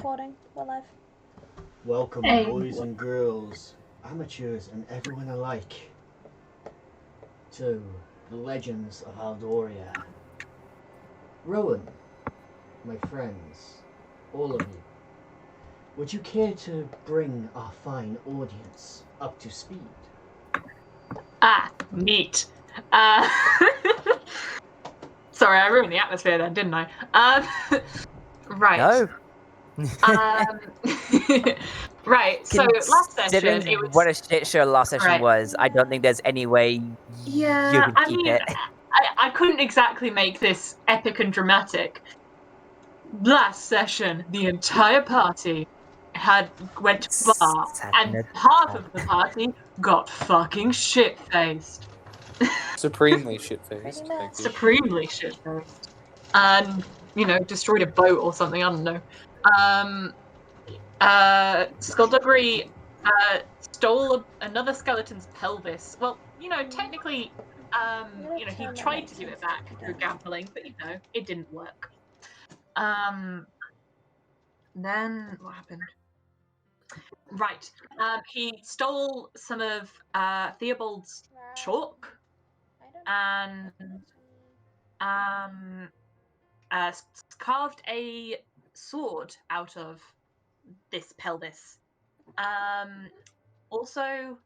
recording. We're live. Welcome, Hey. boys and girls, amateurs and everyone alike, to the Legends of Aldoria. Rowan, my friends, all of you, would you care to bring our fine audience up to speed? Neat. Sorry, I ruined the atmosphere then, didn't I? Right. No. Right. So last session, Considering it was what a shit show last session Right. was, I don't think there's any way you Yeah. could I keep mean, it. I couldn't exactly make this epic and dramatic. Last session, the entire party went to the bar, and half of the party got fucking shit faced. Supremely shit-faced. Pretty Thank much. you. Supremely shit faced. And destroyed a boat or something. I don't know. Skullduggery stole another skeleton's pelvis. Well, technically, he tried to give it back through gambling, but it didn't work. Then what happened? Right. He stole some of Theobald's chalk and carved a sword out of this pelvis. Also,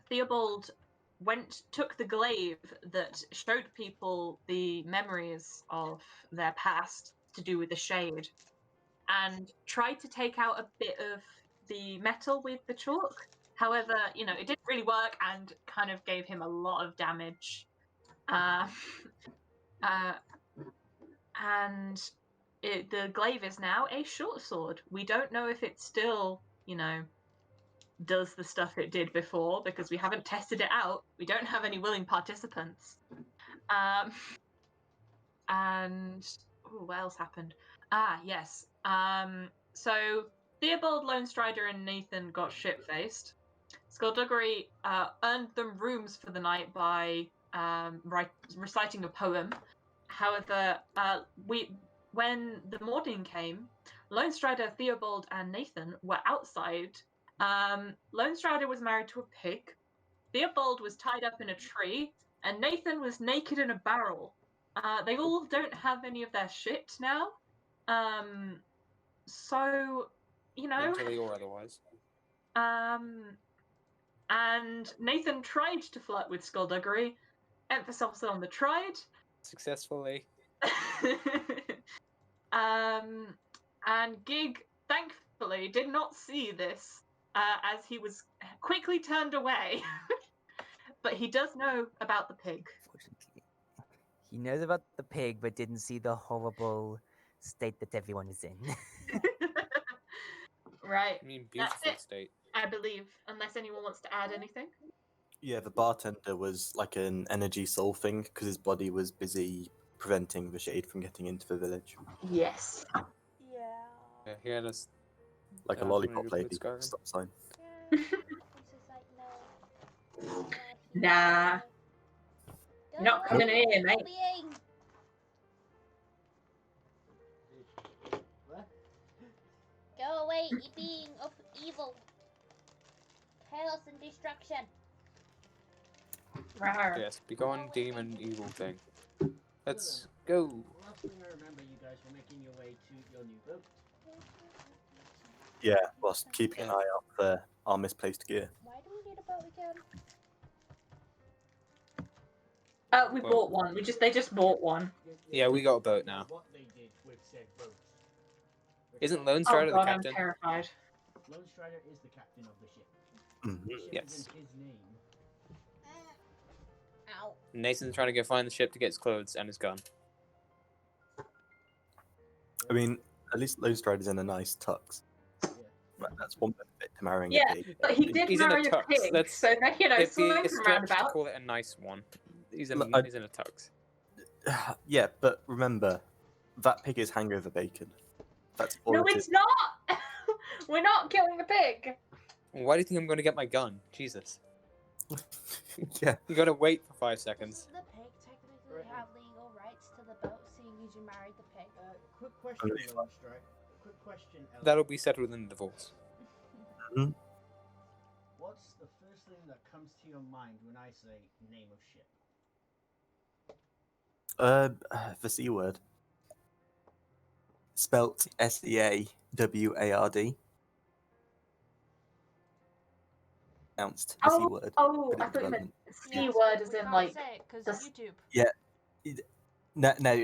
Theobald took the glaive that showed people the memories of their past to do with the shade, and tried to take out a bit of the metal with the chalk. However, it didn't really work and kind of gave him a lot of damage. And the glaive is now a short sword. We don't know if it still, does the stuff it did before because we haven't tested it out. We don't have any willing participants. And what else happened? Yes. So Theobald, Lone Strider, and Nathan got shit-faced. Skullduggery earned them rooms for the night by reciting a poem. However, when the morning came, Lone Strider, Theobald, and Nathan were outside. Lone Strider was married to a pig. Theobald was tied up in a tree, and Nathan was naked in a barrel. They all don't have any of their shit now. So, Mentally or otherwise. And Nathan tried to flirt with Skullduggery, emphasis on the tried. Successfully. And Gig, thankfully, did not see this, as he was quickly turned away. But he does know about the pig. Fortunately, he knows about the pig, but didn't see the horrible state that everyone is in. Right. I mean, beautiful state. I believe, unless anyone wants to add anything. Yeah, the bartender was like an energy soul thing because his body was busy preventing the shade from getting into the village. Yes. Yeah. He had us. Like a lollipop lady. Stop sign. Yeah. It's just like, no. Nah. You're not coming in here, mate. What? Go away, being of evil. Chaos and destruction. Rawr. Yes, be gone, demon, evil thing. Let's go. Last thing I remember, you guys were making your way to your new boat. Yeah, whilst keeping an eye out for our misplaced gear. Why do we need a boat again? We bought one. They just bought one. Yeah, we got a boat now. What they did with said boats. Isn't Lone Oh Strider the god, I'm captain? terrified. Lone Strider is the captain of the ship. Mhm. The ship Yes. is in his name. Ow. Nathan's trying to go find the ship to get his clothes and his gun. I mean, at least Lone Strider's in a nice tux. Yeah. Right, that's one benefit to marrying Yeah, a pig. but he did He's in a marry a tux. pig, Let's- so that, It'd be swing a from stretch to roundabout. call it a nice one. He's in, Look, he's in a tux. Yeah, but remember, that pig is hangover bacon. That's all No, it it's is. not! We're not killing the pig! Why do you think I'm going to get my gun? Jesus. Yeah. You gotta wait for 5 seconds. Does the pig technically have legal rights to the boat, seeing as you married the pig? Quick question, Only Lone Strider. quick question, Elder. That'll be settled in the divorce. What's the first thing that comes to your mind when I say name of ship? The C word. Spelt Seaward. Pronounced the C word. Oh, but I in thought you meant development. C word as we in can't like. say it because the s- YouTube.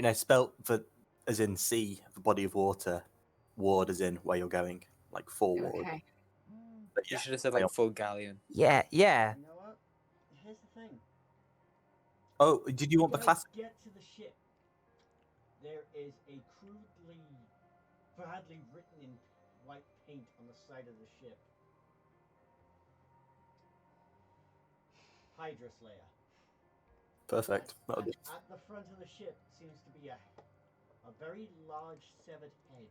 No, spelt for as in sea, the body of water, ward as in where you're going, like forward. Okay. But You yeah, should have said way like off. full galleon. Yeah, yeah. You know what? Here's the thing. Oh, did you want the Guys, class? get to the ship. There is a crudely, badly written in white paint on the side of the ship. Hydra Slayer. Perfect. That'll do. At the front of the ship seems to be a very large severed head.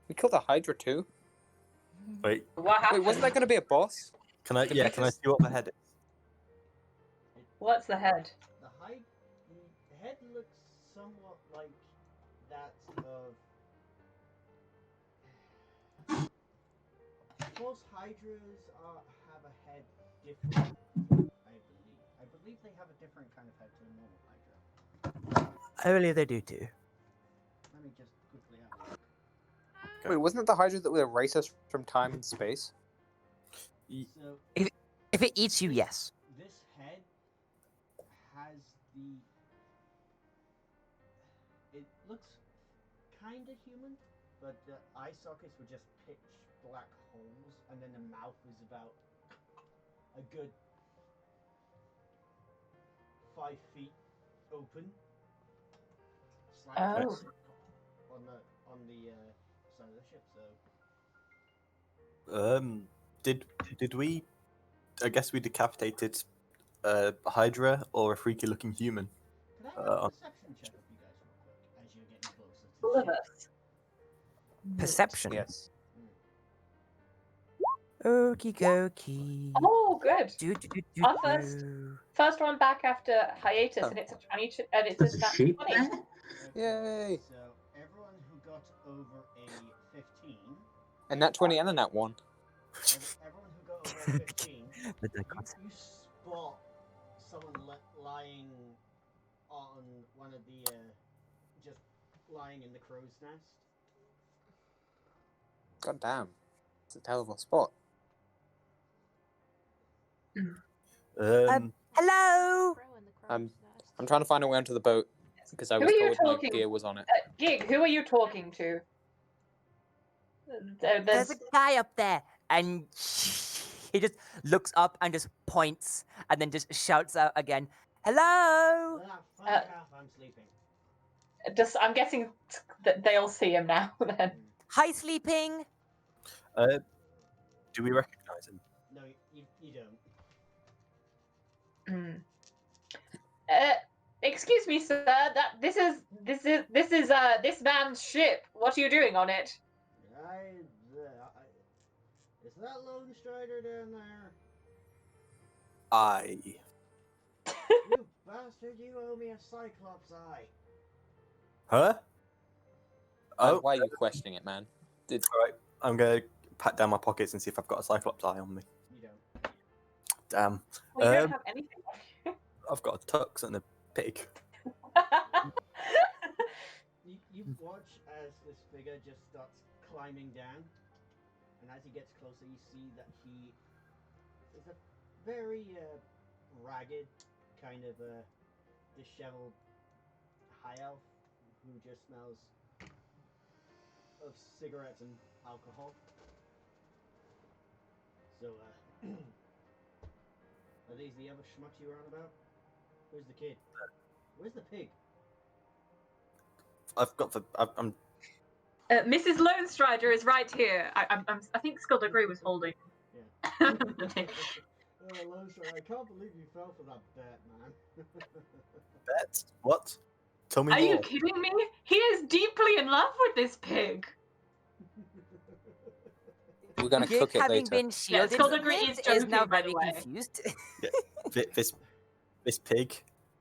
We killed the Hydra too. Wait, What happened? Wait, wasn't that going to be a boss? can I? Did Yeah, we can I just- see what the head is? What's the head? The head looks somewhat like that of. Most hydras have a head different, I believe they have a different kind of head to a normal hydra. I believe they do too. Let me just quickly have a look. Wait, wasn't it the Hydra that would erase us from time and space? So If it eats you, yes. this head has the. It looks kind of human, but the eye sockets were just pitch black holes, and then the mouth is about a good 5 feet open. Slightly Oh. on the side of the ship. So Did we? I guess we decapitated Hydra or a freaky looking human. could I have a on- perception check of you guys real quick as you're getting closer to All the of ship? us. Perception. Yes. Okie dokie. Oh, good. Our Do. first one back after hiatus, Oh. and it's a 22, and it's There's a a nat sheep 20. there? Okay, Yay. so everyone who got over a 15, And that 20 and a nat 1. everyone who got over a 15, The you dichotomy. spot someone lying on one of the just lying in the crow's nest. God damn. It's a terrible spot. Hello. Crow in the crow's I'm nest. trying to find a way onto the boat because I Who was are you told my talking- gear was on it. Gig, who are you talking to? There's a guy up there, and he just looks up and just points, and then just shouts out again, "Hello!" Ah, fuck Uh, off, I'm sleeping. I'm guessing that they all see him now. Then Hi, sleeping. Do we recognize him? No, you don't. Excuse me, sir. This is this man's ship. What are you doing on it? Is that Lone Strider down there? I. You bastard, you owe me a Cyclops eye. Huh? Oh, Why are you questioning it, man? alright. I'm gonna pat down my pockets and see if I've got a Cyclops eye on me. You don't. Damn. Well, you don't Um, have anything. I've got a tux and a pig. You watch as this figure just starts climbing down, and as he gets closer, you see that he is a very ragged, kind of disheveled high elf who just smells of cigarettes and alcohol. So, are these the other schmucks you were on about? Where's the kid? Where's the pig? I've got the. I'm. Mrs. Lone Strider is right here. I think Skullduggery was holding. Yeah. Oh, Lone Strider, I can't believe you fell for that bet, man. Bet? What? Tell me Are more. you kidding me? He is deeply in love with this pig. We're gonna Gig, cook it having later. been shielded Skullduggery from is this, is now joking, by the very way. confused. This pig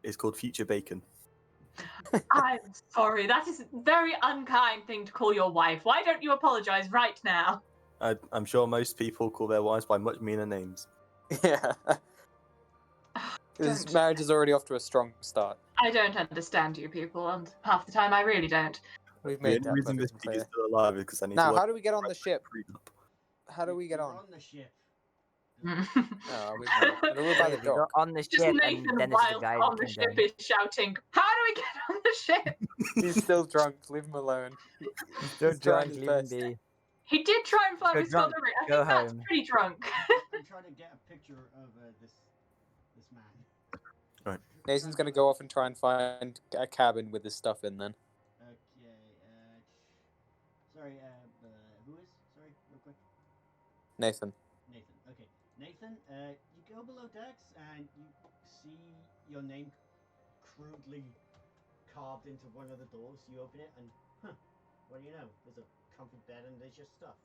is called Future Bacon. I'm sorry. That is a very unkind thing to call your wife. Why don't you apologize right now? I'm sure most people call their wives by much meaner names. Yeah. His Don't. marriage is already off to a strong start. I don't understand you people, and half the time I really don't. We've The made only that reason this perfectly pig is clear. still alive is because I need Now, to work how do we get on the ship? prenup. How do we get You're on? on the ship. Oh, we know. And we're by the We got dock. on the Just ship, Nathan and then this is the whilst guy on that the came ship down. is shouting, "How do we get on the ship?" He's still drunk. Leave him alone. So He's trying drunk, his leave him best. be. He did try and fly Go with drunk, Skullduggery. I go think that's home. pretty drunk. I'm trying to get a picture of this man. Nathan's gonna go off and try and find a cabin with his stuff in then. Okay. Sorry. Who is? Sorry, real quick. Nathan. Nathan. Okay. Nathan. You go below decks and you see your name crudely carved into one of the doors. You open it and, what do you know? There's a comfy bed and there's your stuff,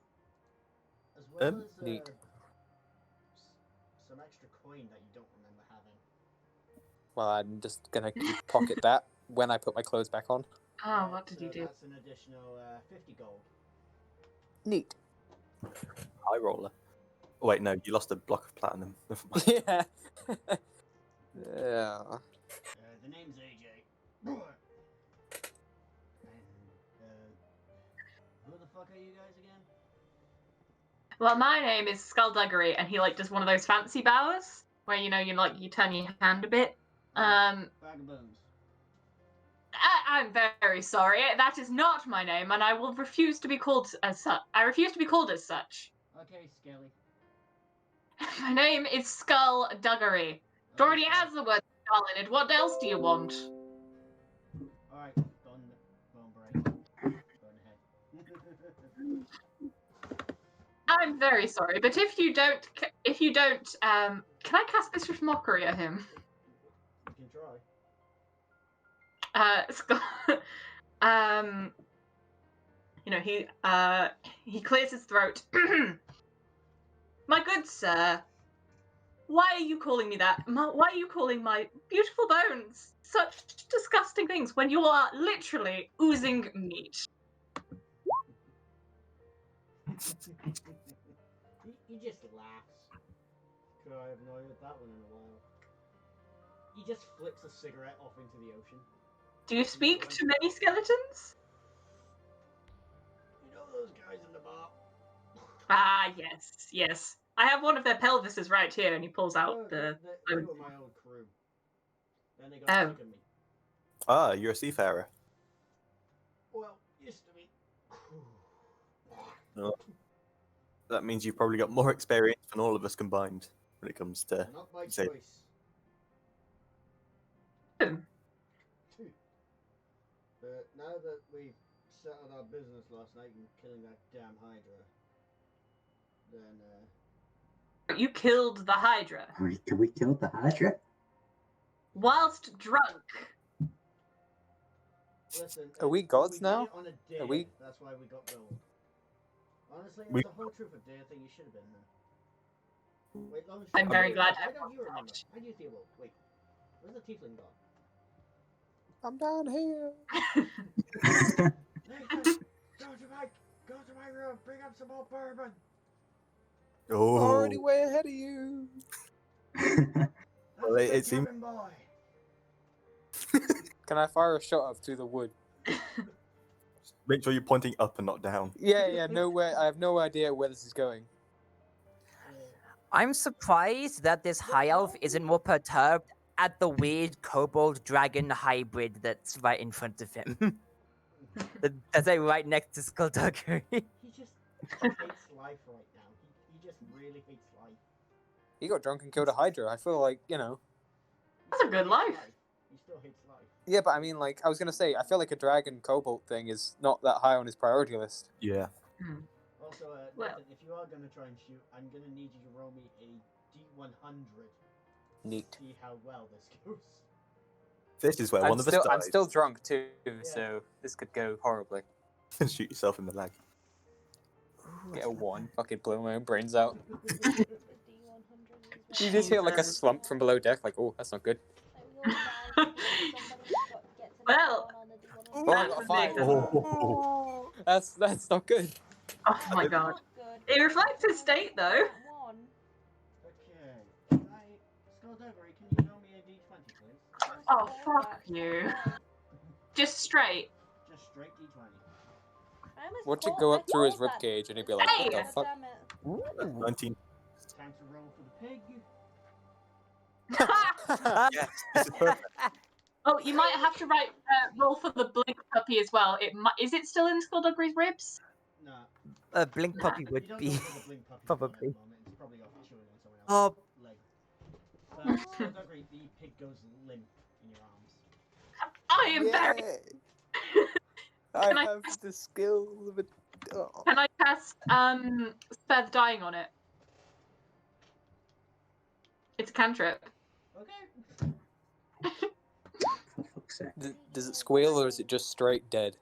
as well as Neat. some extra coin that you don't remember having. Well, I'm just gonna pocket that when I put my clothes back on. Oh, what did So you do? that's an additional 50 gold. Neat. High roller. Oh, wait, no, you lost a block of platinum. Never mind. Yeah. Yeah. The name's AJ. And who the fuck are you guys again? Well, my name is Skullduggery, and he does one of those fancy bows where you turn your hand a bit. Bag of bones. I'm very sorry. That is not my name, and I will refuse to be called as such. I refuse to be called as such. Okay, Skelly. My name is Skullduggery. It already has the word skull in it. What else do you want? Alright, bone break. Bone head. I'm very sorry, but if you don't, can I cast Mistress Mockery at him? You can try. He clears his throat. My good sir, why are you calling me that? Why are you calling my beautiful bones such disgusting things when you are literally oozing meat? He just laughs. I have not heard that one in a while. He just flicks a cigarette off into the ocean. Do you speak to many skeletons? You know those guys in the bar? Ah, yes. I have one of their pelvises right here, and he pulls out They were my old crew. Then they got sick of me. Ah, you're a seafarer. Well, used to be. No. That means you've probably got more experience than all of us combined when it comes to. Not by say- choice. But now that we've settled our business last night and killing that damn Hydra, then You killed the Hydra We killed the Hydra? whilst drunk. listen. Are we gods did now? it on a dare, Are we- That's why we got gold. Honestly, We- as a whole truth of dare thing, you should have been here. Wait, long I'm very glad Why I don't you remember? stopped. How do you feel? Wait, where's the tiefling gone? I'm down here. Nathan, go to my room. Bring up some more bourbon. Oh, Already way ahead of you. That's Well, a it good seems- cabin boy. Can I fire a shot up through the wood? make sure you're pointing up and not down. Yeah, nowhere. I have no idea where this is going. I'm surprised that this high elf isn't more perturbed at the weird kobold dragon hybrid that's right in front of him. That's like right next to Skullduggery. He just hates life right now. He just really hates life. He got drunk and killed a Hydra. I feel like, you know. That's a good life. He still hates life. Yeah, but I mean, like, I was gonna say, I feel like a dragon kobold thing is not that high on his priority list. Yeah. Also, Nathan, Well- if you are gonna try and shoot, I'm gonna need you to roll me a D100. Neat. See how well this goes. This is where one of us I'm dies. still drunk too, so this could go horribly. Shoot yourself in the leg. Get a 1, fucking blow my own brains out. The D100 is You just hear like a Jesus. slump from below deck, like, oh, that's not good. Like, we all die, somebody gets an Well, Oh, I That's got a five. big- Oh. That's not good. Oh my It's god. Not good. It reflects his state, though. That one. Okay. Skullduggery, can you roll me a d20, please? Oh, fuck you. Just straight. Just straight d20. Watch it go up through his ribcage, and he'd be like, "What the fuck?" Damn it. Ooh. 19. Time to roll for the pig. Yes, this is perfect. Oh, you might have to roll for the blink puppy as well. Is it still in Skullduggery's ribs? Nah. A blink Nah. puppy You would don't be. know where the blink puppy's probably. gone at the moment. It's probably off chewing on someone Oh. else's leg. But Skullduggery, the pig goes limp in your arms. I am very. Yay! I Can I- have the skill of it. Oh. Can I cast Spare the Dying on it? It's a cantrip. Okay. For fuck's sake. Does it squeal or is it just straight dead?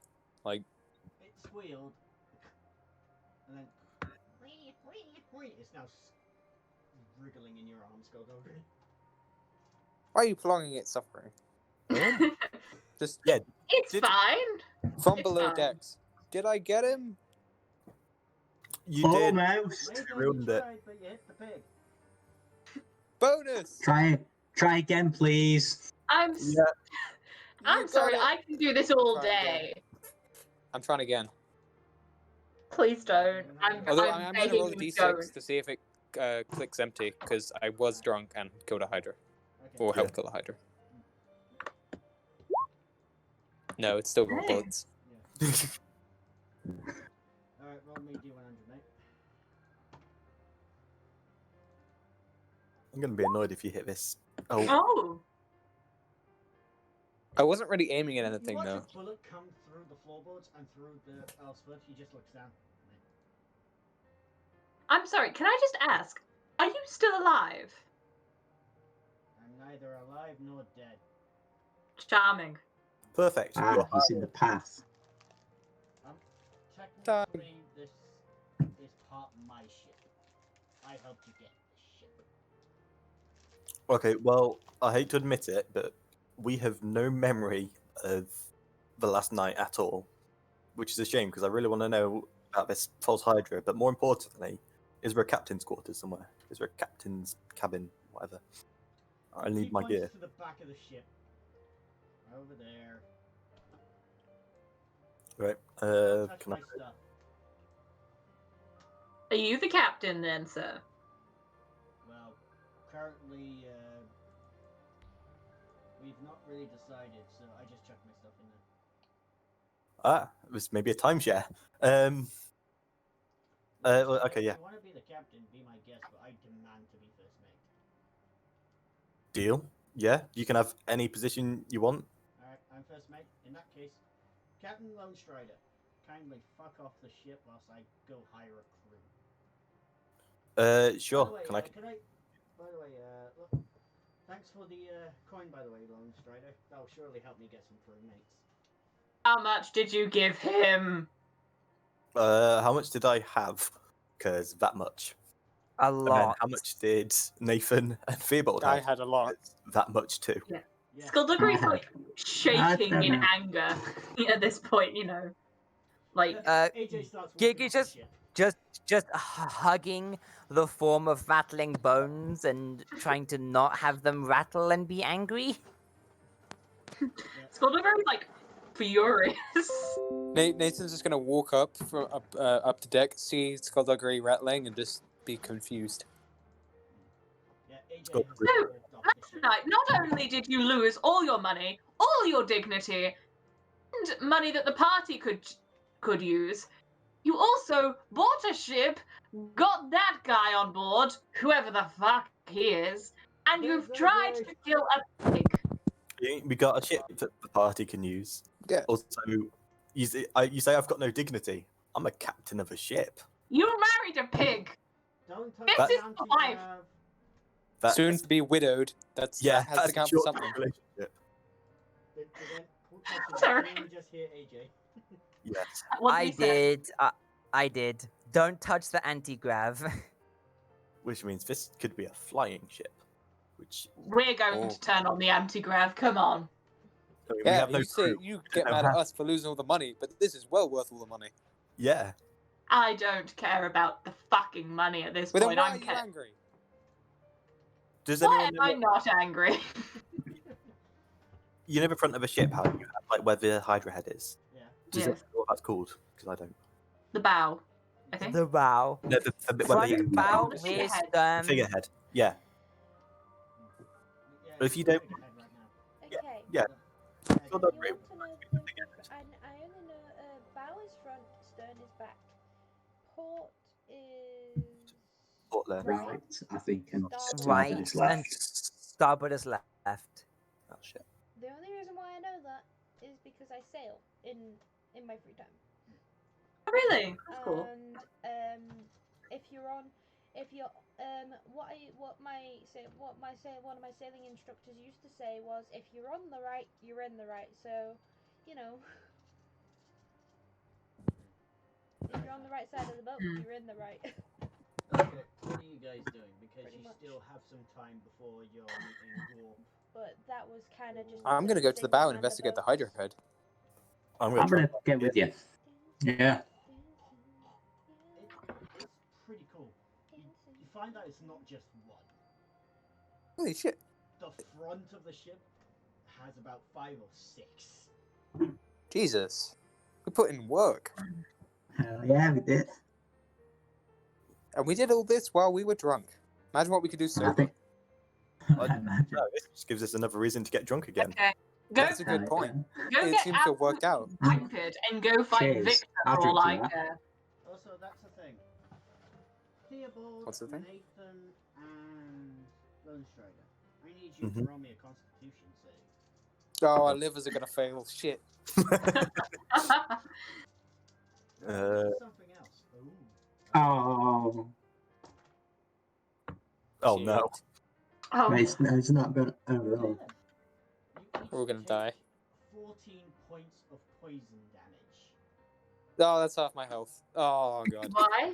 Like, It squealed. And then. It's now wriggling in your arms, Skullduggery. why are you prolonging its suffering? Just Yeah. It's Did- fine. from It's below fine. decks. Did I get him? You did. Almost. Well done, ruined you it. tried, but you hit the pig. Bonus! Try again, please. I'm Yeah. I'm You sorry. got it. I can do this all Try again. day. I'm trying again. Please don't. Although I'm I'm going to begging roll a you, don't. d6 to see if it clicks empty, because I was drunk and killed a Hydra. Okay. Or helped kill a Hydra. No, it's still got Hey. bullets. Alright, roll me d100, mate. I'm going to be annoyed if you hit this. Oh, Oh, I wasn't really aiming at You anything, watch though. a bullet come through the floorboards and through the elf's foot, he just looks down. I'm sorry. Can I just ask? Are you still alive? I'm neither alive nor dead. Charming. perfect. Ah, You're he's in the path. Technically, this is part of my ship. I helped you get this ship. Okay, well, I hate to admit it, but we have no memory of the last night at all, which is a shame because I really want to know about this false Hydra. But more importantly, is there a captain's quarters somewhere? Is there a captain's cabin, whatever? I need my gear. To the back of the ship. Over there. Right. Touch Can my I? stuff. Are you the captain then, sir? Well, currently, we've not really decided, so I just chucked my stuff in there. Ah, it was maybe a timeshare. Well, okay, yeah. If you want to be the captain, be my guest, but I demand to be first mate. Deal. Yeah, you can have any position you want. Alright, I'm first mate. In that case, Captain Lone Strider, kindly fuck off the ship whilst I go hire a crew. Sure. By the way, Can I? By the way, look, thanks for the coin, by the way, Lone Strider. That'll surely help me get some crewmates. How much did you give him? How much did I have? Because that much. A And then lot. how much did Nathan and Theobald I have? had a lot. That much too. Yeah. Skullduggery's like shaking don't in know. anger at this point, you know. Like, AJ starts Gigi walking off the ship. just hugging the form of rattling bones and trying to not have them rattle and be angry. Skullduggery's like furious. Nathan's just gonna walk up from up to deck, see Skullduggery rattling, and just be confused. Yeah, AJ Go. has walked off the Last ship. night, not only did you lose all your money, all your dignity, and money that the party could use, you also bought a ship, got that guy on board, whoever the fuck he is, and Yes, you've that's tried right. to kill a pig. We got a ship that the party can use. Yeah. Also, you say I've got no dignity. I'm a captain of a ship. You married a pig. Don't touch This the is life. anti-grav. That, Soon to be widowed. That has that's to count a for short something. relationship. Sorry. Did you just hear AJ? Yes. What did I he say? did. I did. Don't touch the anti-grav. Which means this could be a flying ship. Which We're going Oh. to turn on the anti-grav. Come on. I mean, we Yeah, have no you say proof. you We get don't know mad at how- us for losing all the money, but this is well worth all the money. Yeah. I don't care about the fucking money at this But then point. why I'm are you angry? Does Why anyone am know I what, not angry? you know the front of a ship, how you have like where the Hydra head is? Yeah. Does Yes. anyone know what that's called? Because I don't. The bow, I think. The bow. No, the bit where Front the bow the with figurehead. figurehead. Yeah. Yeah, But if you it's a don't- figurehead right now. Okay. Yeah. Yeah, Well, You don't want worry. to know the difference? I only know bow is front, stern is back. Port is Portland. Right, I think, and Starboard. starboard right is and left. starboard is left. Oh shit. The only reason why I know that is because I sail in my free time. Oh, really? That's cool. And one of my sailing instructors used to say was, if you're on the right, you're in the right. So, you know, if you're on the right side of the boat, Hmm. you're in the right. Okay, what are you guys doing? Because Pretty you much. still have some time before you're meeting Gorp. But that was kind of just. I'm gonna go to the bow and investigate the Hydra head. I'm I'm gonna gonna get with you. Yeah. It's pretty cool. You find out it's not just one. Holy shit! The front of the ship has about 5 or 6. Jesus, we put in work, Hell yeah, we did. and we did all this while we were drunk. Imagine what we could do I sober. think. I- Imagine. No, this just gives us another reason to get drunk again. Okay. Go, That's a good Hell point. go It get seems to have worked out. absolutely knackered and go fight Cheers. Victor I'll for all drink I to that. care. Also, that's the thing. Theobald, What's the thing? Nathan, and Lone Strider. I need you to Mhm. roll me a constitution save. Oh, our livers are gonna fail. Shit. Something else. Ooh. Oh, Oh no. Oh, it's not gonna. Oh, Okay no. then. You each We're gonna take die. 14 points of poison damage. Oh, that's half my health. Oh god. why?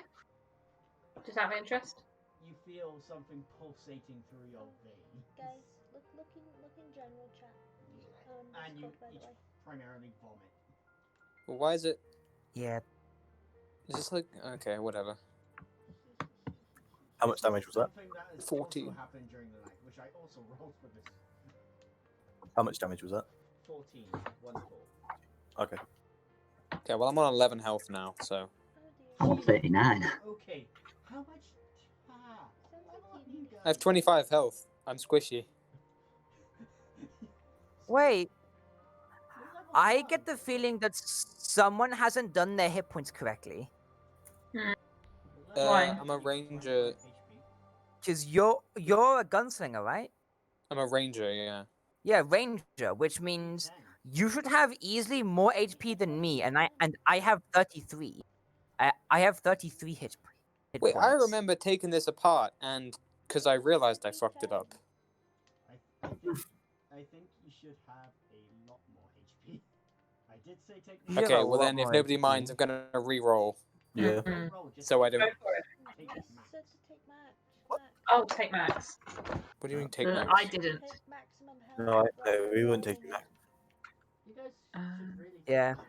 Just out of interest. You feel something pulsating through your vein. Guys, look in general chat. And you Discord, by the each way. primarily vomit. Well, why is it? Yeah. Is this like okay? Whatever. How much damage was that? Something that has 14. also happened during the night, which I also rolled for this. How much damage was that? 14. 1 4. Okay. Okay, well I'm on 11 health now, so Oh dear. 39. Okay. How much? Sounds Why like aren't you you need I have guys- 25 health. I'm squishy. Wait, You're level I 1. get the feeling that someone hasn't done their hit points correctly. Why? I'm a ranger. Because you're a gunslinger, right? I'm a ranger. Yeah. Yeah, ranger, which means you should have easily more HP than me, and I have 33. I have 33 hit Wait, points. I remember taking this apart, and because I realized I fucked it up. I think you should have a lot more HP. I did say take. You have Okay, a well lot then, if more nobody HP. minds, I'm gonna re-roll. Yeah. Mm. So I don't. Go for it. Take Yes, max. said to take max. Oh, take max. What do you mean take I max? didn't. Take maximum health. No, rather we than wouldn't take rolling max. You guys Um, should really take yeah. max.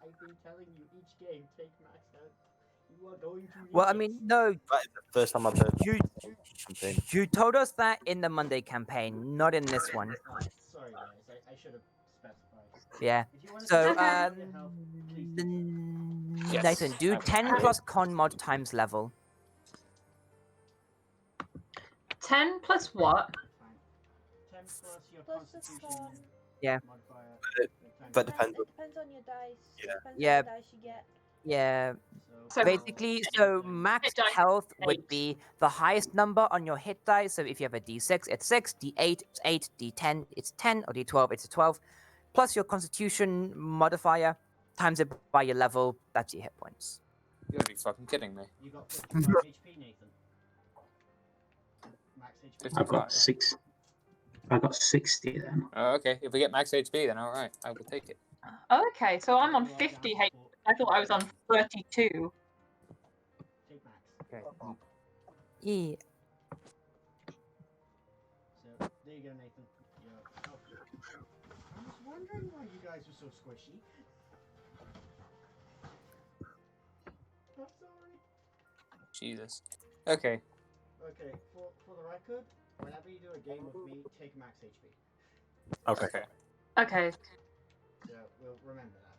I've been telling you each game take max health. You are going to need Well, I it. mean, no, That is the first time I've heard you campaign. you told us that in the Monday campaign, not in this one. Oh, sorry guys, I should have specified. Yeah. If you want to So, take max your health, please do so. Yes, Nathan, do I will. 10 plus con mod times level. 10 plus what? Fine. 10 plus your Plus the constitution con. Yeah. modifier. That times depends. It depends on your dice. Yeah. It depends Yeah. on the dice you get. Yeah. So Basically, so max Hit dice health would 8. be the highest number on your hit dice. So if you have a d6, it's 6, d8, it's 8, d10, it's 10, or d12, it's a 12. Plus your constitution modifier, times it by your level, that's your hit points. You gotta be fucking kidding me. You got 55 HP, Nathan. Max HP. 55. I've got 6. I've got 60 then. Oh, okay, if we get max HP, then all right, I will take it. Oh, okay, so I'm on You are down 50 to HP. 4. I thought I was on 32. Take max. Yeah. So there you go, Nathan. Your health. I was wondering why you guys were so squishy. I'm sorry. Jesus. Okay. Okay, for the record, whenever you do a game with me, take max HP. Okay. Okay. Okay. So we'll remember that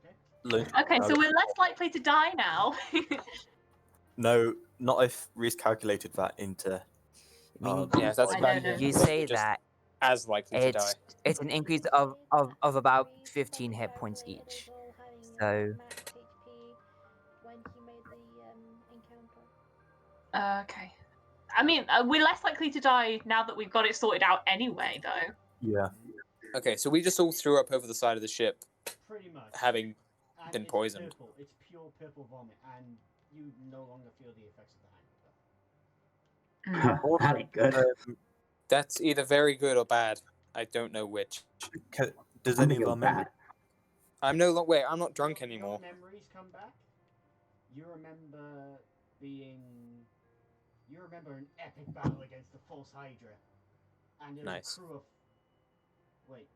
next time. Okay? Okay, so we're less likely to die now. No, not if Reese calculated that into. I mean, Yeah, that's I about know, it. no. you But say you're just that as likely to die. it's an increase of about 15 hit points each. So max HP when he made the encounter. Okay. I mean, we're less likely to die now that we've got it sorted out anyway, though. Yeah. Okay, so we just all threw up over the side of the ship, Pretty much. having And been it's poisoned. Purple. It's pure purple vomit, and you no longer feel the effects of the hangover. Mm. That ain't good. That's either very good or bad. I don't know which. Does I'm any gonna of go our memory? bad. I'm no longer. Wait, I'm not drunk Your anymore. memories come back. You remember being. You remember an epic battle against the False Hydra, and there was Nice. a crew of. Wait,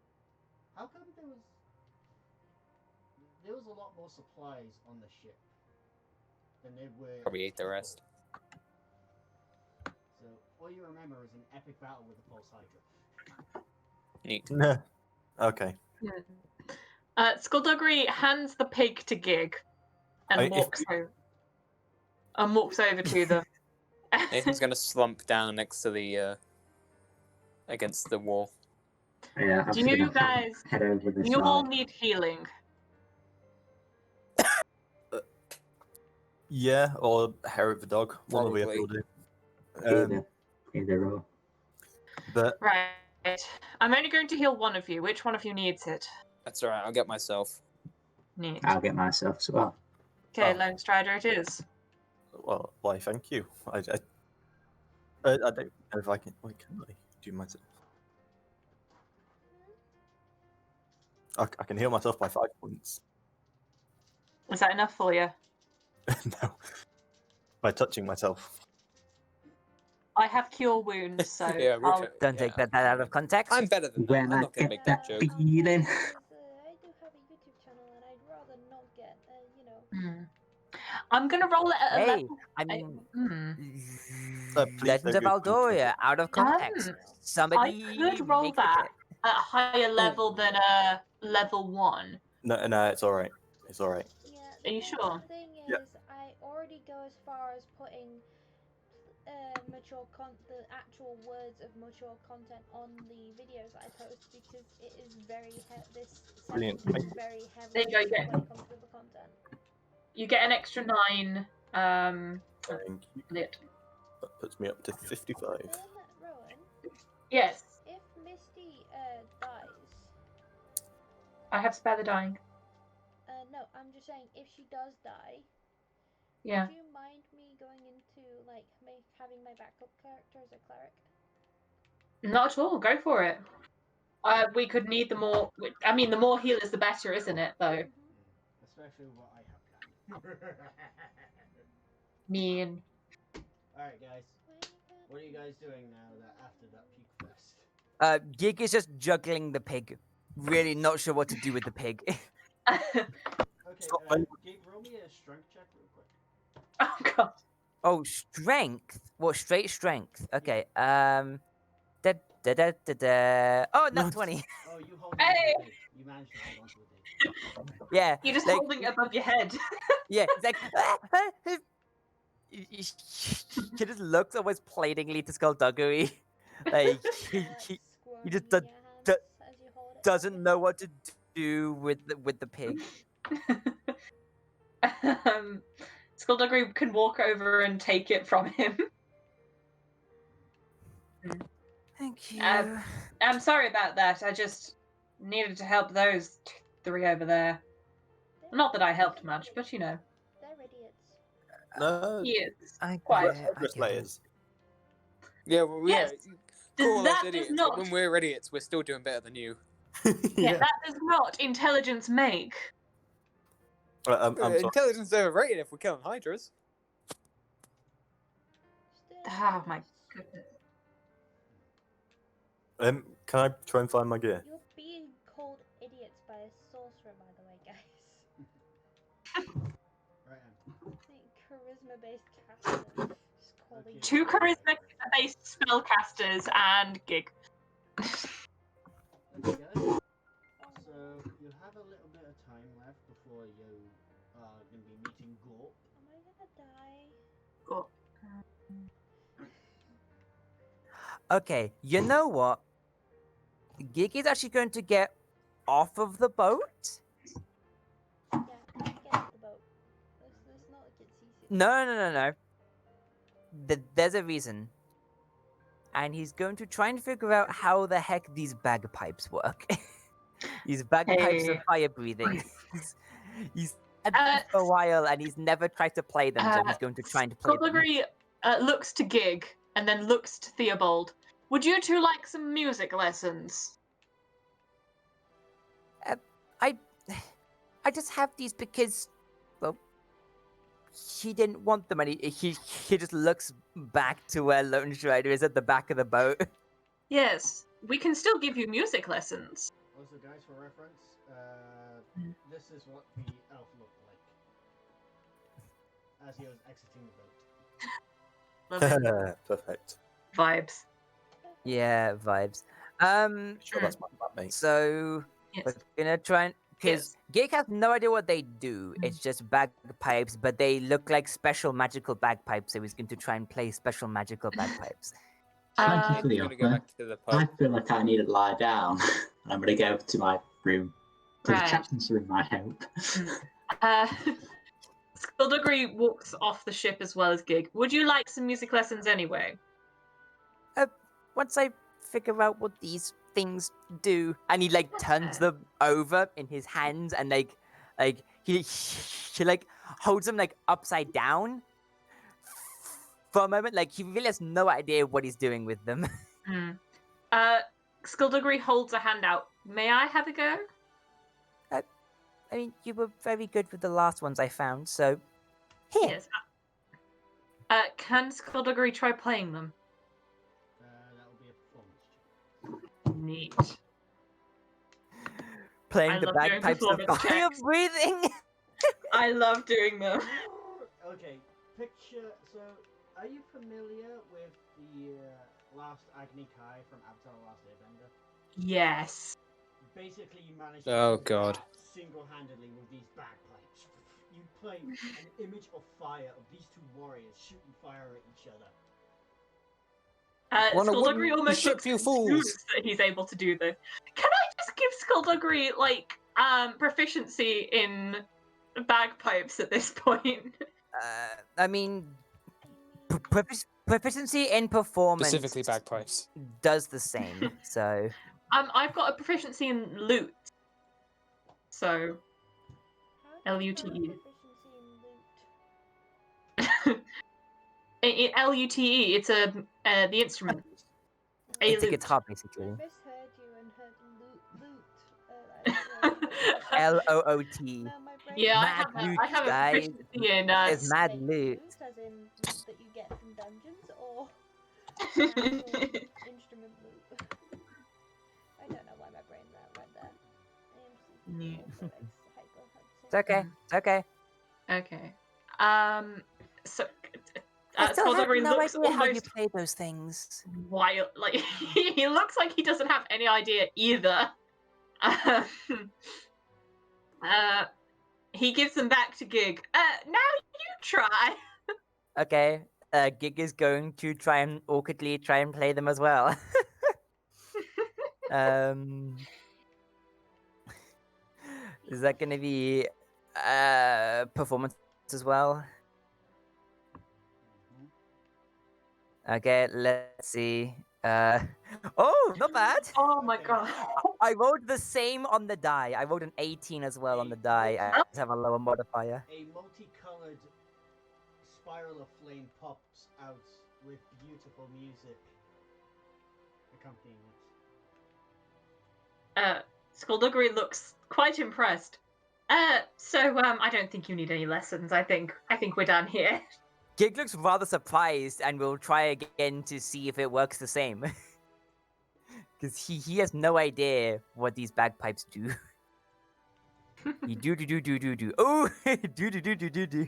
how come there was? There was a lot more supplies on the ship than there were. Probably ate the people. rest. So all you remember is an epic battle with the False Hydra. Neat. No. Okay. Skullduggery hands the pig to Gig and I- if- walks over. And walks over to them. Nathan's gonna slump down next to the against the wall. Yeah, I'm Do just you gonna guys? head over this You all side. need healing. Yeah, or hair of the dog. One of the other Probably. will do. Either or. But Right. I'm only going to heal one of you. Which one of you needs it? That's alright. I'll get myself. Neat. I'll get myself as well. Okay, Oh. Lone Strider it is. well, why? Thank you. I don't know if I can. Wait, can I do myself? I can heal myself by 5 points. Is that enough for you? No, by touching myself. I have cure wounds, so Yeah, I'll... Richard. don't take that out of context. I'm better than that. When I'm I not gonna get make that that joke. feeling. I do have a YouTube channel, and I'd rather not get, Hmm. I'm gonna roll it at a Hey, level. I mean, Please Legend of don't go Aldoria, out of context. I Somebody could roll make the that kit. at a higher level than a level 1. No, it's all right. It's all right. Yeah. Are you sure? The thing is, Yeah. I already go as far as putting the actual words of mature content on the videos that I post because it is this Brilliant. setting is very There heavily you go, yeah. when it comes to the content. You get an extra 9. Thank you. Lit. That puts me up to 55. Then, Rowan, Yes, if Misty dies, I have spare the dying. no, I'm just saying if she does die, Yeah. would you mind me going into like having my backup character as a cleric? Not at all. Go for it. We could need the more. I mean, the more healers, the better, isn't it? Though. Especially what I have planned. Mean. Alright, guys. What are you guys doing now that after that puke fest? Gig is just juggling the pig. Really not sure what to do with the pig. Okay, Stop Gabe, roll me a strength check real quick. Oh god. Oh, strength. What, straight strength? Okay. Da, da, da, da, da. Oh, not 20. Oh, you hold Hey! on to the pig. You managed to hold on to the pig. Yeah. You're just like, holding it above your head. Yeah, it's like. He just looks almost plainly to Skullduggery. Like, he just doesn't know what to do with the pig. Skullduggery can walk over and take it from him. Thank you. I'm sorry about that. I just needed to help those 3 over there. Not that I helped much, but you know. They're idiots. No, He is. I Quite. get it, I progress get it. layers. Yeah, well, Yes. Call That us does idiots, not. but when we're idiots, we're still doing better than you. Yeah, that does not intelligence make. I'm sorry. Intelligence is overrated if we're killing hydras. Oh my goodness. Can I try and find my gear? You're being charisma-based casters. Just call these 2 people. charisma-based spellcasters and Gig. Okay, guys. So you have a little bit of time left before you are going to be meeting Gorp. Am I gonna die? Cool. Okay, you know what? Gig is actually going to get off of the boat. Yeah, get off the boat. Let's not get seasick. No. There's a reason. And he's going to try and figure out how the heck these bagpipes work. These bagpipes of Hey. fire breathing. he's had them for a while and he's never tried to play them, so he's going to try and play them. Skullduggery looks to Gig and then looks to Theobald. Would you two like some music lessons? I just have these because, well, he didn't want them, and he just looks back to where Lone Strider is at the back of the boat. Yes, we can still give you music lessons. Also, guys, for reference, this is what the elf looked like as he was exiting the boat. Love it. Perfect. Vibes. Yeah, vibes. Sure, that's my bad, mate. So Yes. we're gonna try and because Gig has no idea what they do. It's just bagpipes, but they look like special magical bagpipes. So he's going to try and play special magical bagpipes. Thank you for I'm the gonna go offer. back to the I pub. feel like I need to lie down. I'm going to go to my room. Take Right. a chance in my hope. Skullduggery walks off the ship as well as Gig. Would you like some music lessons anyway? Once I figure out what these things do, and he like turns them over in his hands, and like he like holds them like upside down for a moment. Like he really has no idea what he's doing with them. Skullduggery holds a hand out. May I have a go? I mean, you were very good with the last ones I found, so here. Yes. Can Skullduggery try playing them? That will be a performance check. Neat. Playing I the love doing bagpipes of performance fire checks. breathing. I love doing them. Okay, picture. So, are you familiar with the last Agni Kai from Avatar: The Last Airbender? Yes. Basically, you managed to Oh, do God. that single-handedly with these bagpipes. You play an image of fire of these two warriors shooting fire at each other. Wanna Skullduggery win the almost ship, looks you confused fools. that he's able to do this. Can I just give Skullduggery like proficiency in bagpipes at this point? I mean, proficiency in performance Specifically bagpipes. does the same. So I've got a proficiency in loot. So How do you LUTE. have proficiency in loot? LUTE, it's the instrument. A it's a lute. guitar, basically. I misheard you and heard loot. LOOT. No, my brain. Yeah, Mad I loot, have a guys. proficiency in There's mad Like loot. as in that you get from dungeons, or actual instrument loot. I don't know why my brain went there. It's okay. It's okay. Okay. So I still have Skullduggery no looks idea how you almost play those things. wild. Like he looks like he doesn't have any idea either. He gives them back to Gig. Now you try. Okay. Gig is going to try and awkwardly try and play them as well. Is that going to be performance as well? Okay, let's see. Oh, not bad. Oh my Okay. god. I rolled the same on the die. I rolled an 18 as well on the die. I just have a lower modifier. A multicolored spiral of flame pops out with beautiful music accompanying it. Skullduggery looks quite impressed. So I don't think you need any lessons. I think we're done here. Gig looks rather surprised and will try again to see if it works the same. Because he has no idea what these bagpipes do. He do. Oh, do.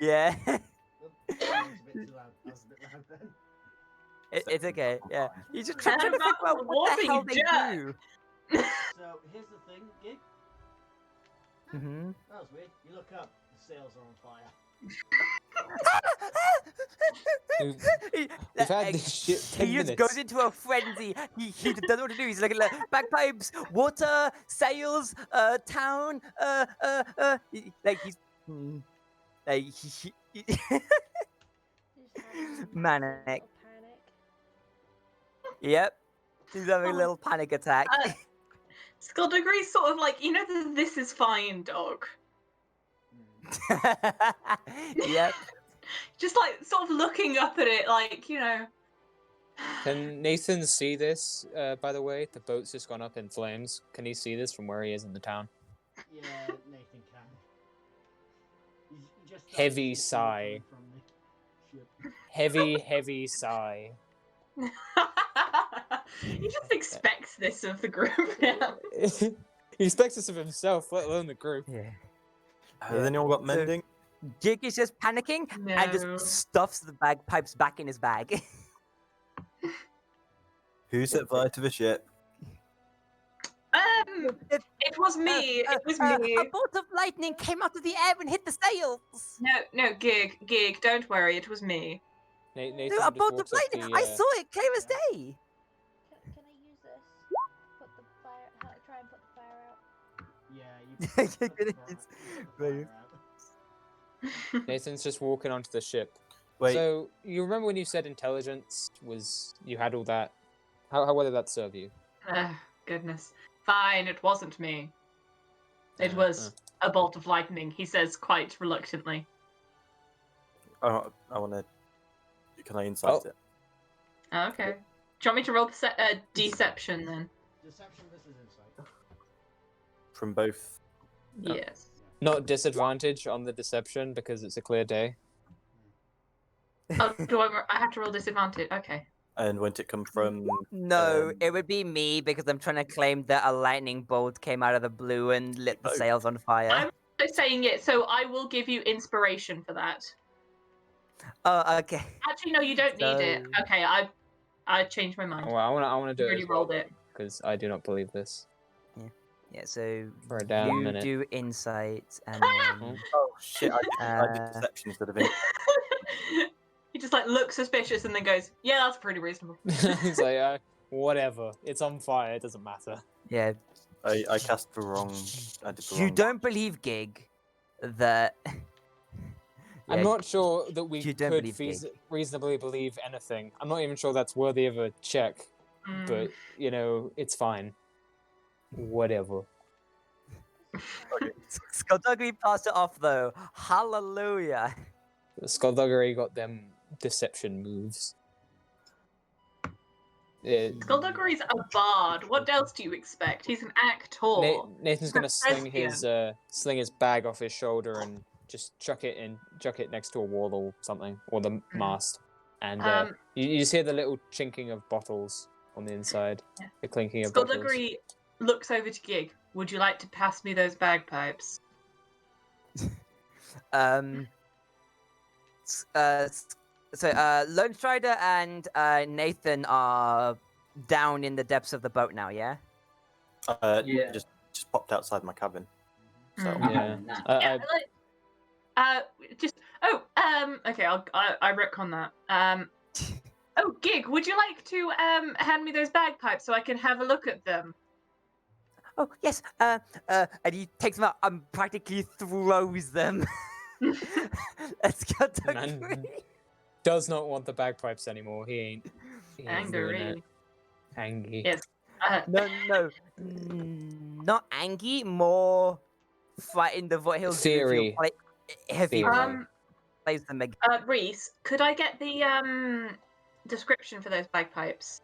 Yeah. That was a bit too loud. That was a bit loud then. It's okay. Yeah. He's just trying to About figure out what the warping hell they jet. do. So here's the thing, Gig. Mm-hmm. That was weird. You look up, the sails are on fire. We've had this shit 10 He just minutes. goes into a frenzy. He doesn't know what to do. He's like bagpipes, water, sails, town, like he's like Just having a Manic. little panic. Yep. He's having a little panic attack. Skullduggery's sort of like, you know, the "this is fine" dog. Yep. Just like sort of looking up at it, like, you know. Can Nathan see this, by the way? The boat's just gone up in flames. Can he see this from where he is in the town? Yeah, Nathan can. You just start Heavy to see smoke sigh. coming from the ship. Heavy sigh. He just expects this of the group now. He expects this of himself, let alone the group. Yeah. Has anyone got So- mending? Jake is just panicking and No. just stuffs the bagpipes back in his bag. Who set fire to the ship? It was me. It was me. A bolt of lightning came out of the air and hit the sails. No, Gig, don't worry, it was me. Nathan A just bolt of walks up lightning. the, I saw it clear as day. Can I use this? Put the fire. Try and put the fire out. Yeah, you You're put the gonna fire- use- put the fire out. Nathan's just walking onto the ship. Wait, So, you remember when you said intelligence was... You had all that? How well did that serve you? Goodness. Fine, it wasn't me. It Uh, was a bolt of lightning, he says quite reluctantly. I want to. Can I insight Oh. it? Okay. Do you want me to roll deception then? Deception versus insight. From both. Oh. Yes. Not disadvantage on the deception because it's a clear day. Oh, I have to roll disadvantage? Okay. And when did it come from? No, it would be me because I'm trying to claim that a lightning bolt came out of the blue and lit the Oh. sails on fire. I'm also saying it, so I will give you inspiration for that. Oh, okay. Actually, no, you don't need it. So- Okay, I changed my mind. Well, I want to do You it already as well, rolled it. because I do not believe this. Yeah, so For a damn you minute. do insight and then Oh shit! I did deception instead of it. He just like looks suspicious and then goes, "Yeah, that's pretty reasonable." He's like, whatever. It's on fire. It doesn't matter. yeah. I cast the wrong. I did the You wrong. don't believe Gig that I'm Yeah, not sure that we you don't could believe Gig. reasonably believe anything. I'm not even sure that's worthy of a check. Mm. But, you know, it's fine. Whatever. Skullduggery passed it off though. Hallelujah. Skullduggery got them deception moves. Skullduggery's a bard. What else do you expect? He's an actor. Nathan's gonna sling thespian. his bag off his shoulder and just chuck it next to a wall or something, or the mast. And you just hear the little chinking of bottles on the inside. Yeah. The clinking of bottles. Skullduggery looks over to Gig. Would you like to pass me those bagpipes? Lone Strider and Nathan are down in the depths of the boat now, yeah? Yeah. Just popped outside my cabin. So Mm. Yeah. Yeah, okay, I retcon that. Oh, Gig, would you like to hand me those bagpipes so I can have a look at them? Oh yes. And he takes them out and practically throws them. Let's go to Man does not want the bagpipes anymore. He ain't doing it. Angry. Angry. Yes. No, not Angie, more frightened of what he'll Theory. do if he Theory. plays them again. Reese, could I get the description for those bagpipes?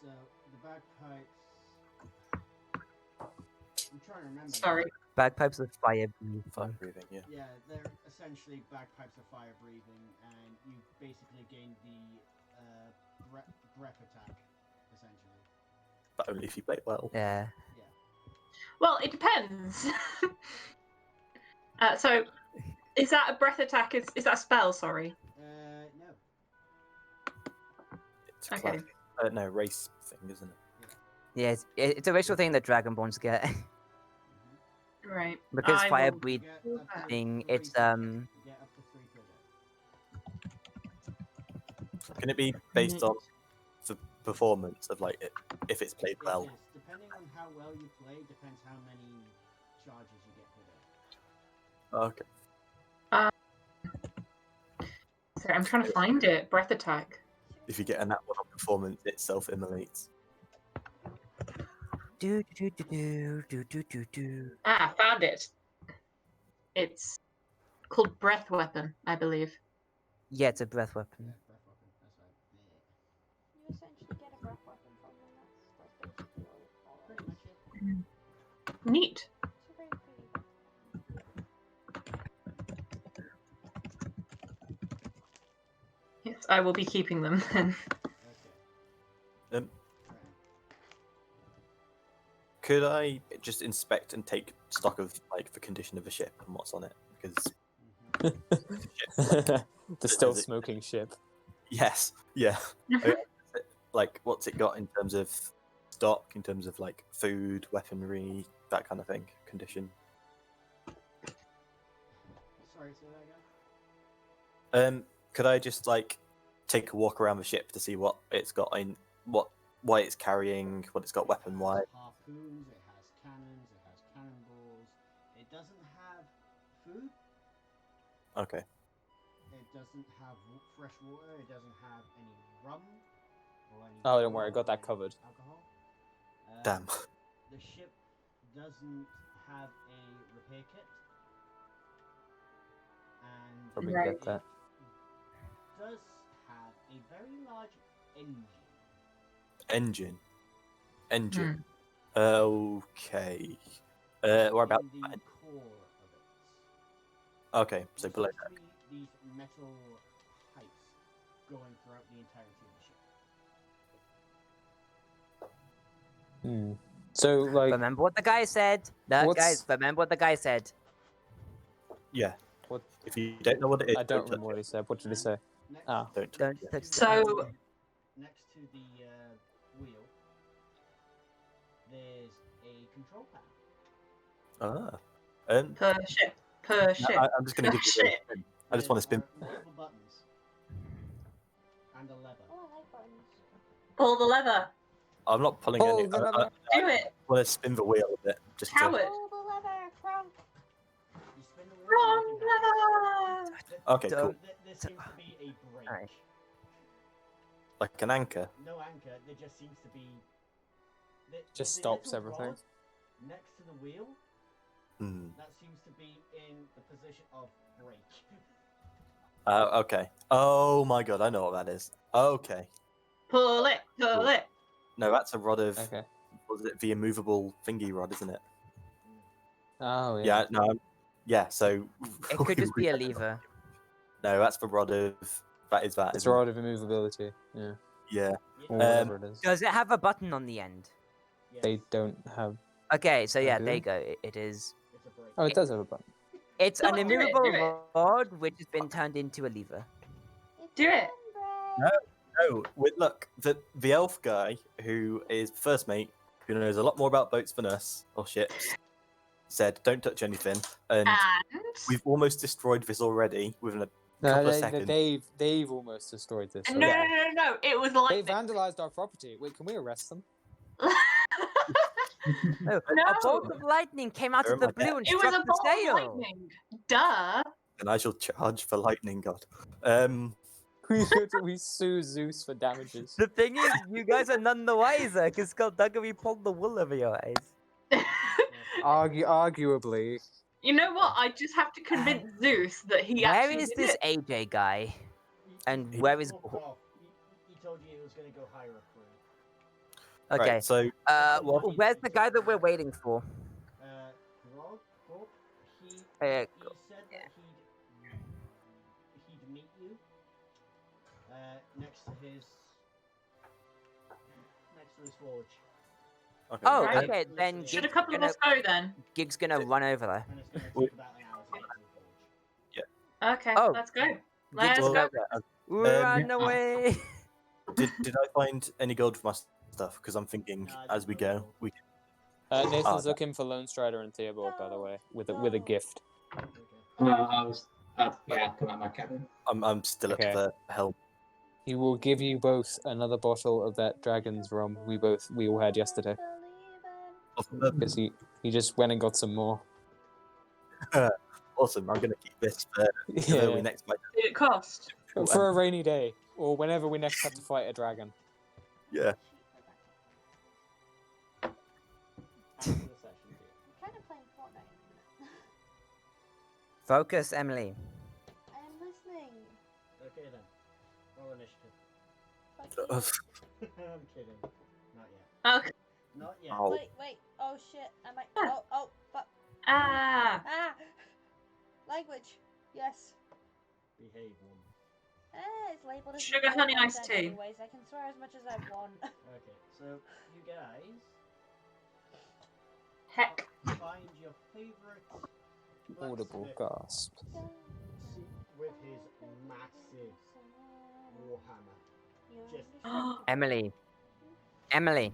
So the bagpipes. I'm trying to remember. now. Sorry. Bagpipes of fire breathing. fire breathing. Yeah. Yeah, they're essentially bagpipes of fire breathing, and you basically gain the breath attack essentially. But only if you play it well. Yeah. Yeah. Well, it depends. So, is that a breath attack? Is that a spell? Sorry. No. It's Okay. no, race thing, isn't it? Yeah, it's a racial thing that Dragonborns get. Right. Because I fire will breed You get do up that. to, thing, for it's raising you get up to 3 per day. Can it be based on the performance of like if it's played well? It is. Depending on how well you play, depends how many charges you get per day. Okay. Sorry, I'm trying to find it. Breath attack. If you get a nat 1 on performance, it self-immolates. do do do do do do do do. Ah, found it. It's called breath weapon, I believe. Yeah, it's a breath weapon. Yeah, breath weapon. That's right. Yeah. You essentially get a breath weapon from them. That's basically all it Pretty is. much it. Neat. It's a very pretty weapon. Yes, I will be keeping them then. Okay. Um, Right. could I just inspect and take stock of like the condition of the ship and what's on it? Because The still Is it- smoking ship. yes, yeah. Like, what's it got in terms of stock, in terms of like food, weaponry, that kind of thing? Condition. Sorry, say that again? Could I just like take a walk around the ship to see what it's got in what it's carrying, what it's got weapon wise? It has harpoons, it has cannons, it has cannonballs. It doesn't have food. Okay. It doesn't have fresh water. It doesn't have any rum or any. Oh, don't worry, I got or that any covered. Alcohol. Damn. The ship doesn't have a repair kit, and Probably Right. get that. does have a very large Engine. Hmm. Okay. What about? in the core of it. Okay, so There below seems that. to be these metal pipes going throughout the entirety of the ship. Hmm. So like, Remember what the guy said? No, What's- guys, remember what the guy said. Yeah. what? If you don't know what it is, I don't touch remember what he said. What did he say? Next, Ah. Don't Don't next touch to the So- the- next to the wheel, there's a control panel. Ah. Per ship. Per ship. I'm just going to give you a Shit. spin. I just want to spin. There are multiple buttons and a lever. Oh, I like buttons. Pull the lever. I'm not pulling Pull any. the I lever. Do it. want to spin the wheel a bit. Just to, Coward. Pull the lever, Crump. You spin the wheel. Wrong nothing lever. happens. Okay, Don't- cool. There seems to be a brake. Alright. Like an anchor. No anchor. There just seems to be. Just there's a stops little everything. rod next to the wheel. Hmm. That seems to be in the position of brake. Okay. Oh my god, I know what that is. Okay. Pull it. Pull it. No, that's a rod of. Okay. Was it the immovable thingy rod, isn't it? Oh yeah. Yeah. No. Yeah. So. It could just be a lever. No, that's the rod of. That is that. It's a isn't it? rod of immovability. Yeah. Yeah. Or Yeah. whatever it is. Does it have a button on the end? Yes, They don't have. Okay, so yeah, do there they? you go. It is. it's a brake. Oh, it does have a button. It's No, an do it, immovable do it. rod which has been turned into a lever. It's Do it. bread. No, look, the elf guy who is first mate, who knows a lot more about boats than us or ships, said, "Don't touch anything," and And we've almost destroyed this already within a No, couple of they, seconds. they've almost destroyed this. no, no, Yeah. no, no, no. It was They like vandalized our property. Wait, can we arrest them? No, No. a bolt of lightning came out They're of in the my blue and It was struck a the bolt of sail. lightning. Duh. And I shall charge for lightning god. We sue Zeus for damages. The thing is, you guys are none the wiser because Skullduggery pulled the wool over your eyes. Arguably. You know what? I just have to convince Zeus that he Where actually is did this it. AJ guy? And He where is? walked off. He told you he was going to go hire a crew. Okay. Right, so Where's the guy that we're waiting for? Grog, he Uh, said that he'd meet you next to his to his forge. Okay. Oh, Right. okay. Then Literally, Should a Gig's couple of gonna us go then? Gig's gonna run over there. and it's going to Wait. take about an hour to get to the forge. Okay, Oh. let's go. Gig's Let's Well, go. Run Yeah. away. did I find any gold for my stuff? Because I'm thinking No, I as we didn't find go, gold. we can. Nathan's Oh, looking for Lone Strider and Theobald, by the way, with a gift. Okay. Yeah, come at my cabin. I'm still Okay. at the helm. He will give you both another bottle of that dragon's rum we all had yesterday, because he just went and got some more. Awesome. I'm gonna keep this for whenever Yeah. we next fight. Did it cost? For a rainy day, or whenever we next have to fight a dragon. Yeah. After the session, dear. I'm kind of playing Fortnite at the minute. Focus, Emily. I am listening. Okay then. Roll initiative. Fuck you. I'm kidding. Not yet. Okay. Not yet. Oh. Wait. Oh shit. I might. Oh, fuck. Ah. Ah! Language. Yes. Behave, woman. It's labeled as Sugar, adult honey, iced content tea. anyways. I can swear as much as I want. Okay, so you guys Heck. find your favorite Audible blacksmith gasp. with his massive warhammer. Just Emily. Emily.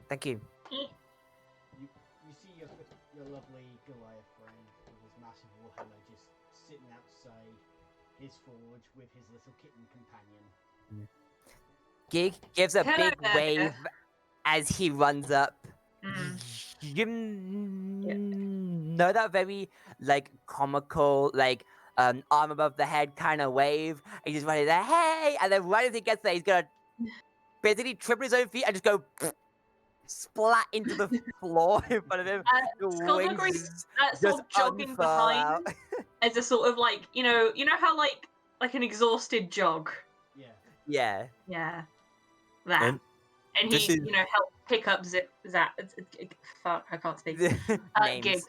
Thank you. you see your lovely Goliath friend with his massive warhammer just sitting outside his forge with his little kitten companion. Gig gives a Hello big there. wave as he runs up. Mm. You know that very like comical arm above the head kind of wave. And he's running there, hey! And then right as he gets there, he's gonna basically trip on his own feet and just go splat into the floor in front of him. The Skullduggery wings sort just of jogging unfurl behind out. as a sort of like, you know how like an exhausted jog. Yeah. Yeah. Yeah. That. And And this he, is- helped pick up fuck, I can't speak. Gig. Names.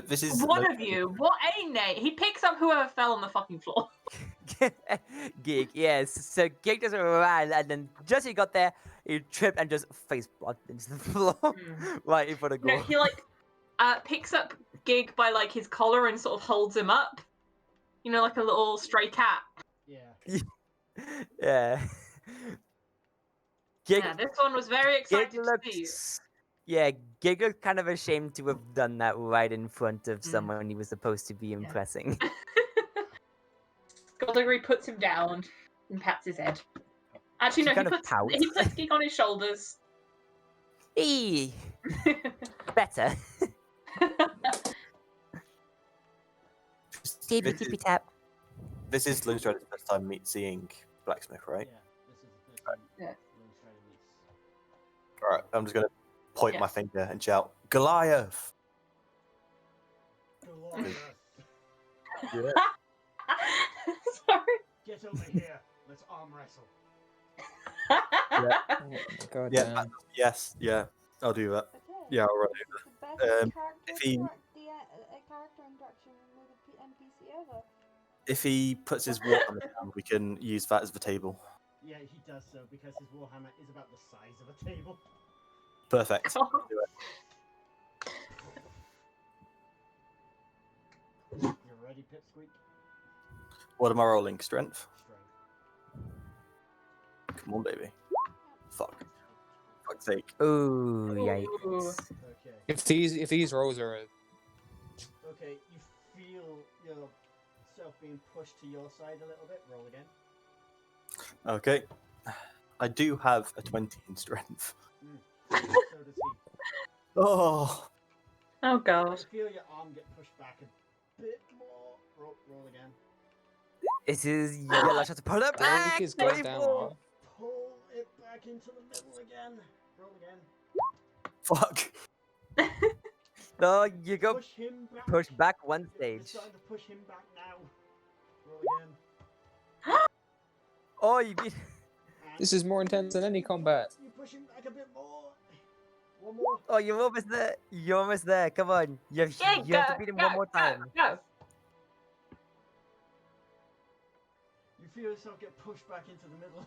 This is One of you, what a Nate? He picks up whoever fell on the fucking floor. Gig, yes. So Gig just ran, and then just as he got there, he tripped and just face planted into the floor right in front of No, Gore. he like picks up Gig by like his collar and sort of holds him up. You know, like a little stray cat. Yeah. Yeah. Gig, Yeah, this one was very excited Gig to see you. looks. Yeah, Gig looked kind of ashamed to have done that right in front of someone he was supposed to be impressing. Skullduggery puts him down and pats his head. Actually, He no, kind of pouts. he puts Gig on his shoulders. Eee! Better. Tippy this, tippy is, tap. this is Lone Strider's first time seeing Blacksmith, right? Yeah. This is the first time Yeah. Lone Strider meets. Alright, I'm just gonna point Yeah. my finger and shout, Goliath! Goliath, Yeah. Sorry. get over here. Let's arm wrestle. God Yeah, damn. yes, yeah, I'll do that. Okay. Yeah, I'll run This is the best character, if he- character interaction with a NPC ever. If he puts his warhammer down, we can use that as the table. Yeah, he does so because his warhammer is about the size of a table. Perfect. Oh. Do it. You ready, Pipsqueak? What am I rolling? Strength? Strength. Come on, baby. Fuck. Fuck's sake. Ooh, Ooh. yikes. Okay. If these rolls are Okay, you feel yourself being pushed to your side a little bit. Roll again. Okay. I do have a 20 in strength. So does he. Oh! Oh You god. feel your arm get pushed back a bit more. Roll again. This is your last shot to pull it break back. his goddamn 24. arm. Pull it back into the middle again. Roll again. Fuck! No, you go Push him back. push back one You're stage. starting to push him back now. Roll again. Oh, you beat. And This is more intense than any combat. you push him back a bit more. One more. Oh, you're almost there. You're almost there. Come on. You have, you have to beat him one more time. Go. You feel yourself get pushed back into the middle.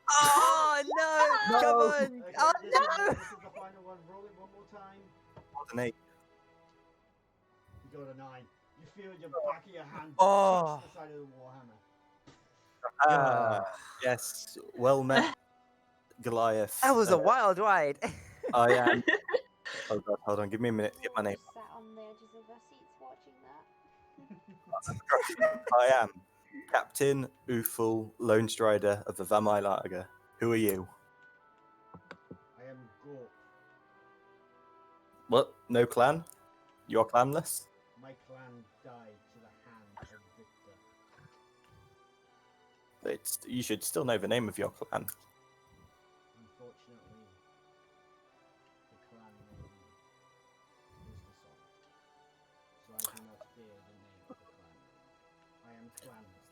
Oh no! Come on! Okay, Oh this no! is the final one. Roll it one more time. What's an 8? You got a 9. You feel your back of your hand Oh. touch the side of the warhammer. Ah, yes. Well met, Goliath. That was a wild ride. I am. Oh god, hold on. Give me a minute to get my We're all name. just sat on the edges of our seats watching that. I am Captain Uful, Lone Strider of the Vamai Lager. Who are you? I am Gorp. What? No clan? You're clanless? My clan died to the hand of Victor. You should still know the name of your clan. Unfortunately, the clan name was dissolved. So I do not bear the name of the clan name. I am clanless.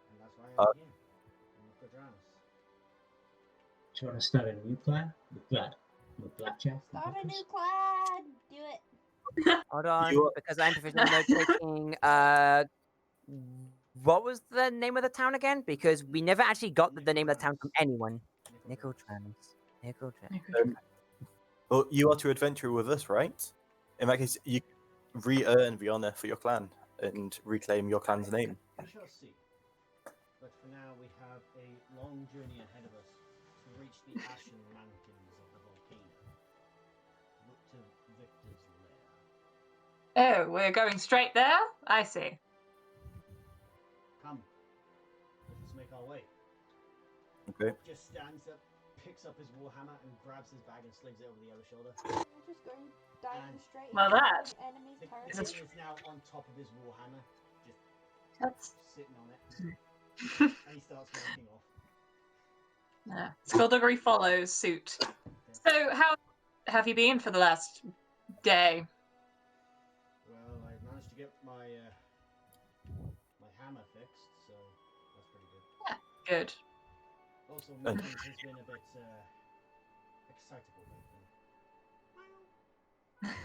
And that's why I'm here. In the Quadrans. Do you want to start a new clan? With Blackjack? Start a new clan! Do it! Hold on, You- because I'm proficient in note taking. What was the name of the town again? Because we never actually got the name of the town from anyone. Nickeltrans. Well, you are to adventure with us, right? In that case, you re-earn the honor for your clan and reclaim your clan's name. We shall see. But for now, we have a long journey ahead of us to reach the ashen mountains of the volcano. Look to Victor's lair. Oh, we're going straight there? I see. Come. Let us make our way. Okay. Just stands up, picks up his warhammer, and grabs his bag and slings it over the other shoulder. We're just going diving straight Well, into that- the enemy's The territory. king is now on top of his warhammer, just That's sitting on it, and he starts walking off. yeah. Skullduggery follows suit. So, how have you been for the last day? Well, I managed to get my my hammer fixed, so that's pretty good. Good. Also, meetings has been a bit excitable lately.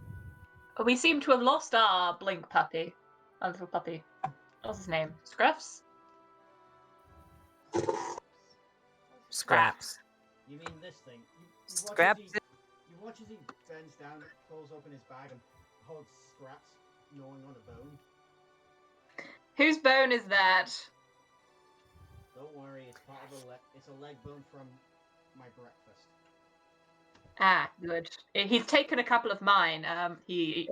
We seem to have lost our blink puppy. Our little puppy. What's his name? Scruffs? Scraps. You mean this thing? Scraps. You watch as he bends down, pulls open his bag, and holds Scraps gnawing on a bone. Whose bone is that? Don't worry, it's part of it's a leg bone from my breakfast. Ah, good. He's taken a couple of mine. He,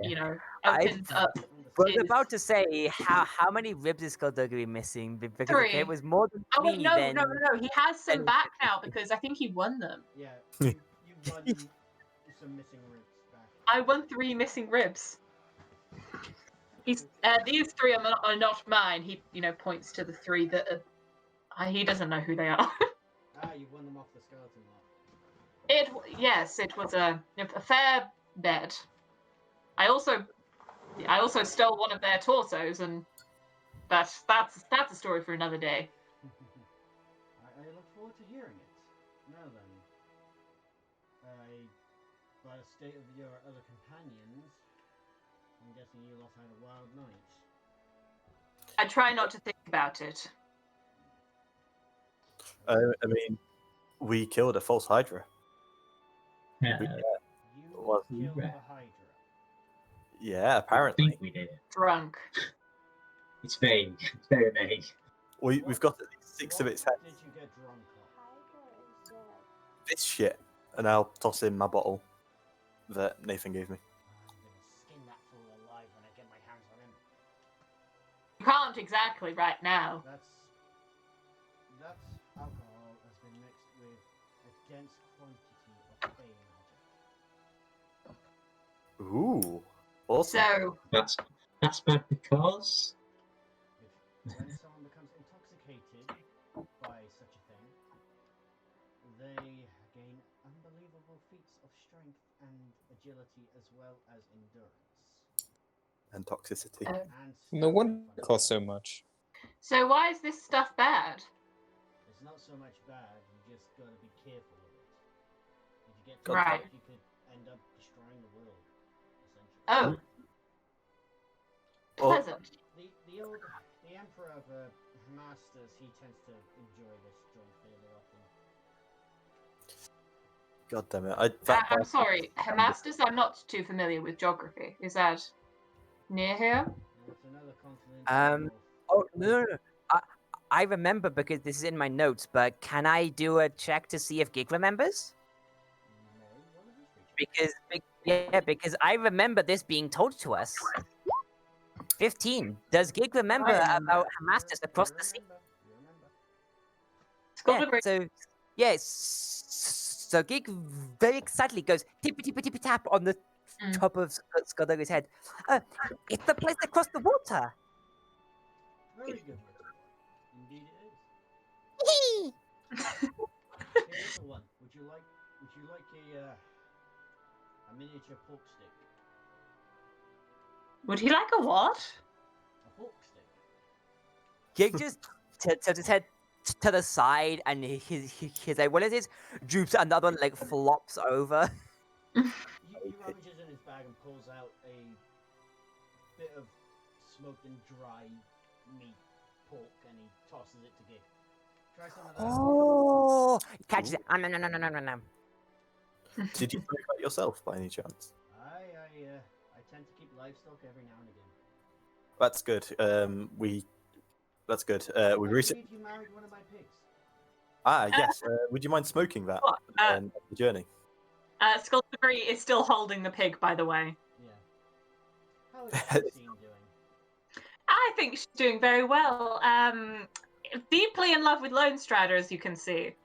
I- opens up. was his- about to say how many ribs is Skullduggery missing? Because if Three. it was more than Oh three, wait, no, then no, no, no. He has some then- back now because I think he won them. Yeah, you won some missing ribs back. I won 3 missing ribs. He's these 3 are not mine. He, points to the 3 that he doesn't know who they are. Ah, you won them off the skeleton lot. Yes, it was a fair bet. I also stole one of their torsos, but that's a story for another day. I look forward to hearing it. Now then, by the state of your other companions, I'm guessing you lot had a wild night. I try not to think about it. I mean, we killed a false Hydra. Yeah, You Well, killed the right. Hydra. Yeah, I apparently. think we did. Drunk. It's vague. It's very vague. We've got at least 6 of its What heads. did you get drunk on? Hydra is This shit. And I'll toss in my bottle that Nathan gave me. I'm gonna skin that fool alive when I get my hands on him. You can't exactly right now. That alcohol has been mixed with a dense quantity of fey magic. Ooh. Awesome. So, That's bad because When someone becomes intoxicated by such a thing, they gain unbelievable feats of strength and agility as well as endurance. And toxicity. And No stamina, wonder it funny costs so enough. much. so why is this stuff bad? It's not so much bad, you just gotta be careful with it. If you get too Right. drunk, you could end up destroying the world, essentially. Oh, Well, pleasant. The Emperor Masters, he tends to enjoy this joint fairly often. God damn it! I'm sorry, Hermastus. I'm not too familiar with geography. Is that near here? It's another continent. Oh no. I remember because this is in my notes. But can I do a check to see if Gig remembers? Because I remember this being told to us. 15. Does Gig remember about Hamastus across the sea? Skullduggery. So, yes. So Gig very excitedly goes tippy tippy tippy tap on the top of Skullduggery's head. It's the place across the water. Very good, little one. Indeed, it is. Hey, little one, would you like a miniature poke stick? Would he like a what? A poke stick. Gig just tilts his head to the side, and his like, what is it? Droops, and the other one like flops over. He rummages in his bag and pulls out a bit of smoked and dried meat pork, and he tosses it to Gig. Try some of that. Oh, catches it. No. Did you make that yourself by any chance? I tend to keep livestock every now and again. That's good. That's good. We I recently. believe you married one of my pigs. Yes. Would you mind smoking that What? on the journey? Skullduggery is still holding the pig, by the way. Yeah. How is Christine doing? I think she's doing very well. Deeply in love with Lone Strider, as you can see.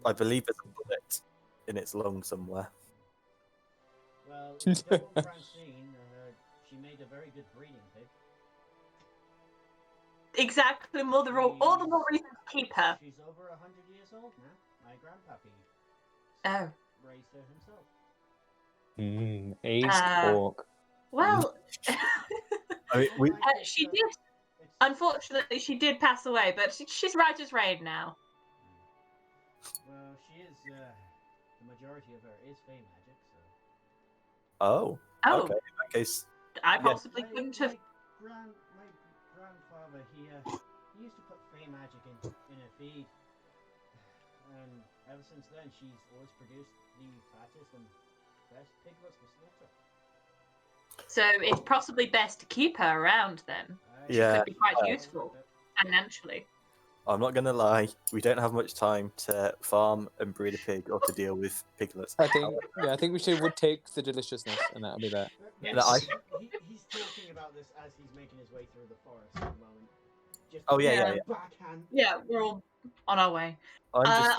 I believe there's a bullet in its lung somewhere. Well, if you don't want Francine, she made a very good breeding pig. Exactly, all the more reason to keep her. She's over 100 years old now. My grandpappy Oh. raised her himself. Aged pork. Well, I mean, she did. Unfortunately, she did pass away, but she's right as rain now. Well, she is. The majority of her is fey magic, so. Oh. Oh. Okay. In that case, I possibly couldn't have. My grandfather, he used to put fey magic in her feed, and ever since then, she's always produced the fattest and best piglets for slaughter. So it's possibly best to keep her around then. She Yeah. could be quite useful financially. I'm not gonna lie. We don't have much time to farm and breed a pig or to deal with piglets. I think we would take the deliciousness, and that'll be that. Yes. He's talking about this as he's making his way through the forest at the moment. Just Oh yeah. backhand. Yeah, we're all on our way. I'm just.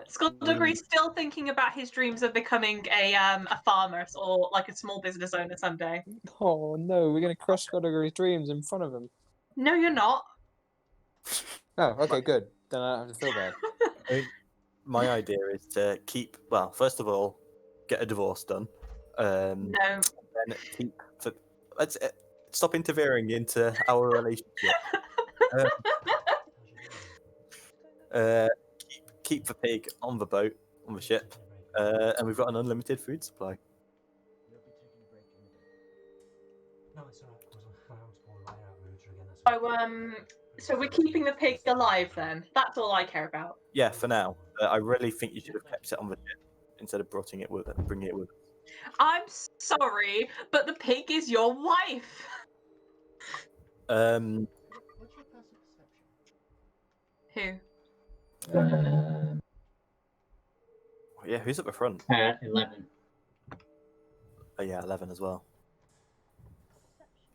Skullduggery's still thinking about his dreams of becoming a farmer or like a small business owner someday. Oh no, we're gonna crush Skullduggery's dreams in front of him. No, you're not. Oh, okay, good. Then I don't have to feel bad. My idea is to keep. Well, first of all, get a divorce done. No. Then keep. Let's stop interfering into our relationship. Keep the pig on the boat, on the ship, and we've got an unlimited food supply. You'll be taking a break in a bit. No, it's alright. I was born right out of Router again. That's So we're keeping the pig alive then. That's all I care about. Yeah, for now. I really think you should have kept it on the ship instead of bringing it with us. I'm sorry, but the pig is your wife. What's your passive perception? Who? Yeah, who's at the front? 11. Oh yeah, 11 as well.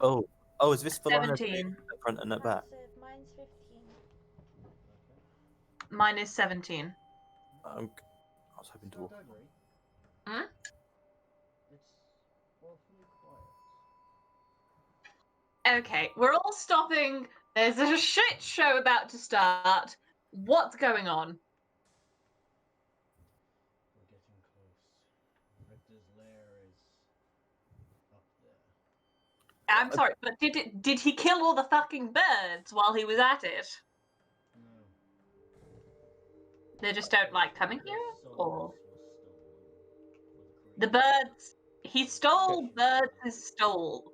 Oh, is this for 17. at front and at back? Mine's 15. Mine is 17. I was hoping to. Hmm? It's awfully quiet. Okay, we're all stopping. There's a shit show about to start. What's going on? We're getting close. Victor's lair is up there. I'm sorry, but did he kill all the fucking birds while he was at it? No. They just don't like coming here? Or Souls were stolen for the the birds? He stole birds'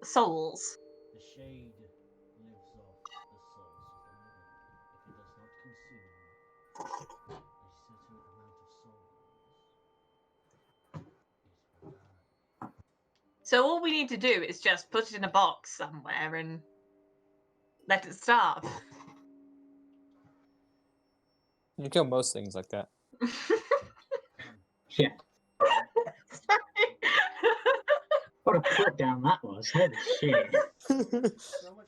souls. The shade lives off the souls of the living. If it does So all we need to do is just put it in a box somewhere and let it starve. You kill most things like that. Yeah. Sorry. What a put down that was. Holy shit. So much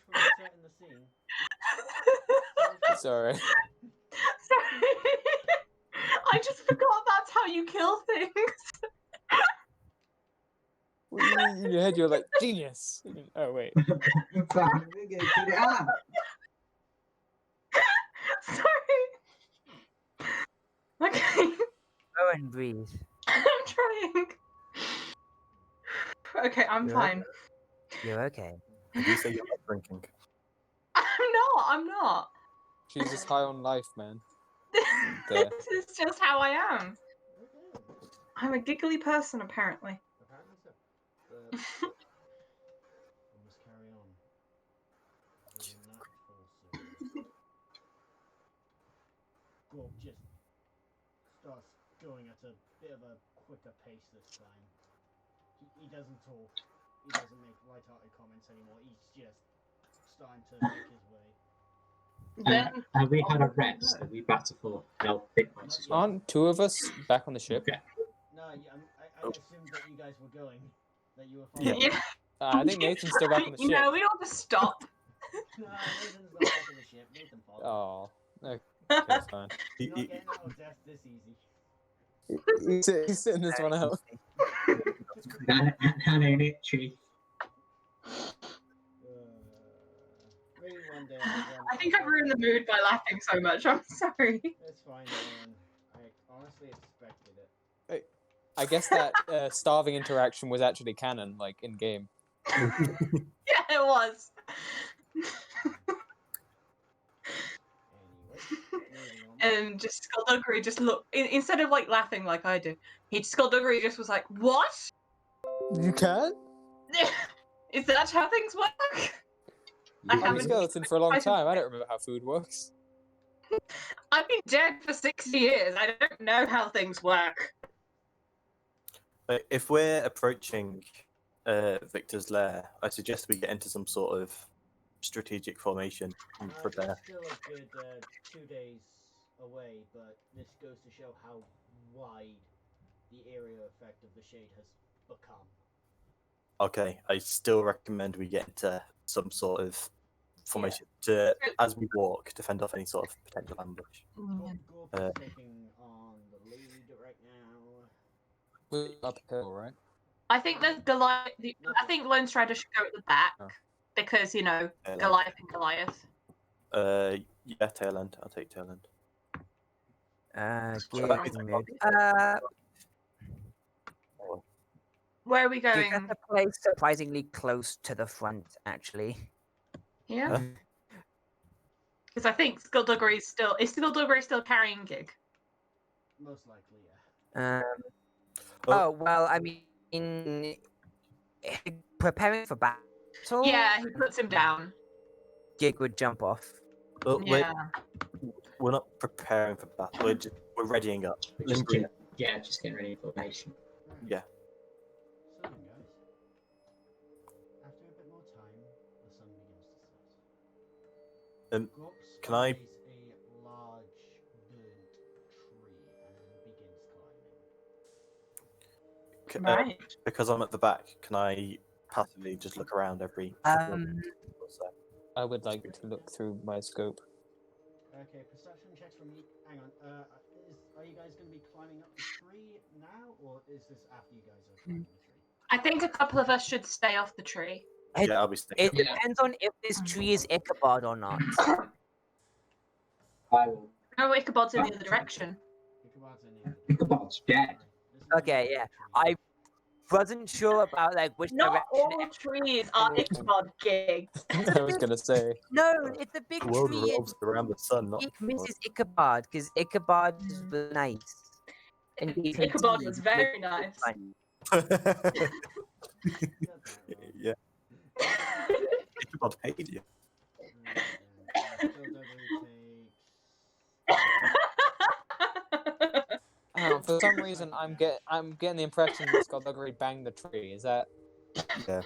for setting the scene. Sorry. Sorry. I just forgot that's how you kill things. In your head, you're like, genius. Oh, wait. We're gonna get it out. Sorry. Okay. Go and breathe. I'm trying. Okay, I'm You're fine. You're okay. Did you say you're not drinking? I'm not. She's just high on life, man. There. This is just how I am. I'm a giggly person, apparently. Apparently so. We must carry on. Within that full circle. Gorp just starts going at a bit of a quicker pace this time. He doesn't talk. He doesn't make light-hearted comments anymore. He's just starting to make his way. Then Have we had a rest? Are we back to full health hit points as well? Aren't two of us back on the ship? Okay. No, I assumed that you guys were going. That you were Yeah. following. I think Nathan's still back on the You ship. know, we all just stop. No, Nathan's not back on the ship. Nathan followed. Oh, okay, that's fine. You're not getting out of death this easy. He's sitting this one out. That ain't it, Chief. Maybe one day. I think I ruined the mood by laughing so much. I'm sorry. It's fine, man. I honestly expected it. I guess that starving interaction was actually canon, like in game. Yeah, it was. Anyway, moving on. And just Skullduggery just looked instead of like laughing like I do, Skullduggery just was like, "What? You can? Is that how things work?" I I've been a haven't. skeleton for a long time. I don't remember how food works. I've been dead for 60 years. I don't know how things work. If we're approaching Victor's lair, I suggest we get into some sort of strategic formation and prepare. It's still a good 2 days away, but this goes to show how wide the area effect of the shade has become. Okay, I still recommend we get into some sort of formation to, as we walk, defend off any sort of potential ambush. Gorp is taking on the lead right now. We're up the hill, right? I think there's Goliath. I think Lone Strider should go at the back Oh. because you know Tail Goliath and Goliath. Yeah, tail end. I'll take tail end. Where are we You going? got the place surprisingly close to the front, actually. Yeah. Because I think Skullduggery is Skullduggery still carrying Gig. Most likely, yeah. Oh well, I mean, preparing for battle. Yeah, he puts him down. Gig would jump off. Well, Yeah. we're not preparing for battle. We're readying up. Just getting ready for formation. Yeah. So, guys, after a bit more time, the sun begins to set. Gorp Can I- spies a large burnt tree and begins climbing. Right. Because I'm at the back, can I passively just look around every couple of minutes or so? I would like to look through my scope. Okay, perception checks from me. Hang on. Are you guys going to be climbing up the tree now, or is this after you guys are climbing the tree? I think a couple of us should stay off the tree. It, Yeah, I'll be staying. it depends on if this tree is Ichabod or not. I will. No, Ichabod's in the other direction. Ichabod's in the other Ichabod's dead. direction. Okay, yeah. I wasn't sure about like which Not direction. all trees are Ichabod gigs. I was gonna say. No, it's a big The world tree. revolves around the sun, not It misses Ichabod because Ichabod was nice. And he Ichabod continued was with very nice. fun. Yeah. Ichabod hated you. For some reason, I'm getting the impression that Skullduggery banged the tree. Is that Yeah.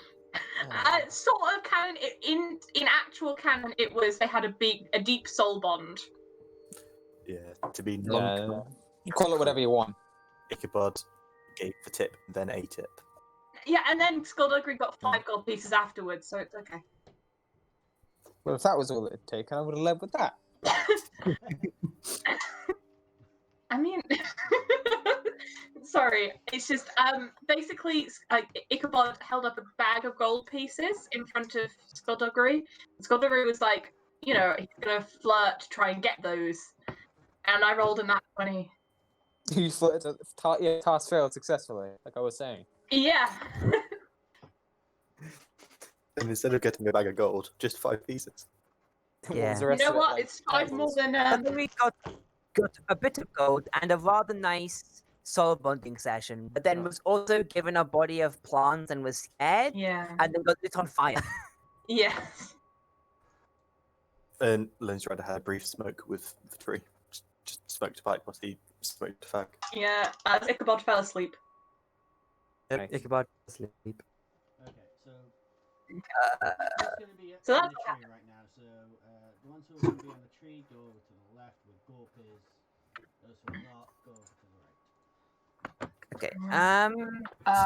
Sort of canon. In actual canon, it was they had a deep soul bond. Yeah. To be Yeah. You call it whatever you want. Ichabod gave the tip, then a tip. Yeah, and then Skullduggery got 5 gold pieces afterwards, so it's okay. Well, if that was all it'd take, I would have led with that. I mean, sorry, it's just basically Ichabod held up a bag of gold pieces in front of Skullduggery. Skullduggery was like, you know, he's gonna flirt to try and get those, and I rolled a nat 20. You flirted. Task failed successfully, like I was saying. Yeah. And instead of getting a bag of gold, just 5 pieces. What Yeah. was the You rest know of it, what? like, It's 5 more pebbles? than But we got a bit of gold and a rather nice soul bonding session, but then was also given a body of plants and was scared, yeah. and then got lit on fire. Yeah. And Lindsrad had a brief smoke with the tree. Just smoked a pipe whilst he smoked a fag. Yeah. As Ichabod fell asleep. Nice. Ichabod sleep. Okay, so who's going to be So in that's the tree right now? So the ones who are going to be on the tree go over to the left with Gorp is. Those who are not go over to the right. Okay.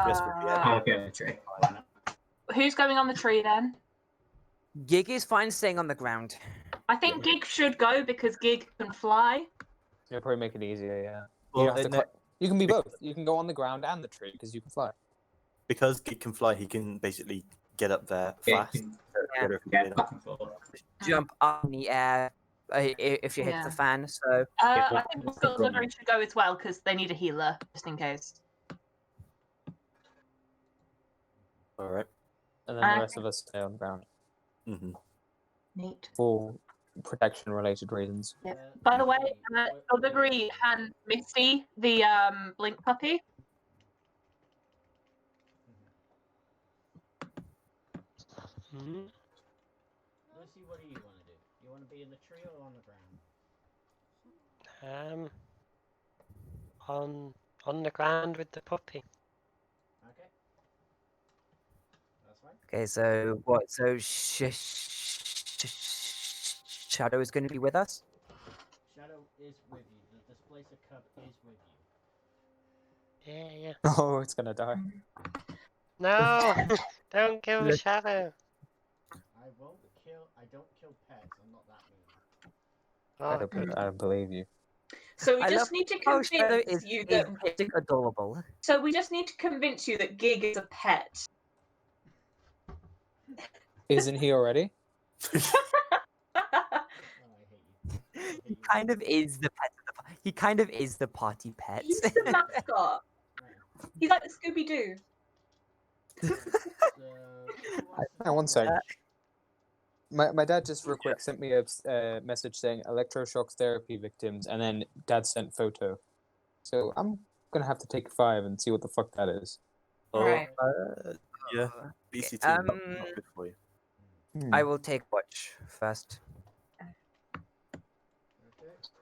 Yes, but yeah. I'll go on the tree. Why not? Who's going on the tree then? Gig is fine staying on the ground. I think Gig should go because Gig can fly. It'll probably make it easier, yeah. Well, you, don't have to and you can be both. You can go on the ground and the tree because you can fly. because Geek can fly, he can basically get up there Yeah, fast. you can Yeah. get back and forth. Jump up in the air if you hit Yeah. the fan. So I think Skullduggery should go as well because they need a healer just in case. All right. And then the rest of us stay on the ground Mm-hmm. Neat. for protection-related reasons. Yeah. By the way, Skullduggery and Misty, the blink puppy. Lucy, what do you want to do? You want to be in the tree or on the ground? On the ground with the puppy. Okay. That's fine. okay, so what? So Shadow is going to be with us. Shadow is with you. The Displacer Cub is with you. Yeah. Oh, it's gonna die. No! Don't kill Look. Shadow. I won't kill. I don't kill pets. I'm not that mean. Oh, I don't believe you. So we I just love need to how Shadow convince is, you is that. adorable. So we just need to convince you that Gig is a pet. Isn't he already? Oh, I hate you. He kind of is the pet. He kind of is the party pet. He's the mascot. Right. He's like the Scooby Doo. Hang on one sec. My dad just real quick sent me a message saying electroshock therapy victims, and then dad sent photo. So I'm gonna have to take 5 and see what the fuck that is. Oh, Right. yeah. BCT not good for you. I will take watch first. Okay.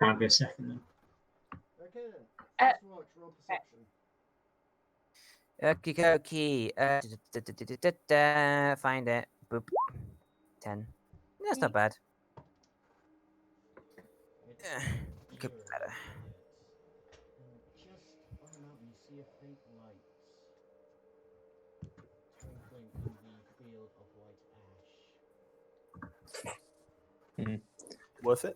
I'll go second then. Okay then. First watch. Roll perception. Okie dokie. Find it. Boop. 10. That's not bad. It's Could be better. Just on the mountain, you see a faint light twinkling in the field of white ash. Worth it?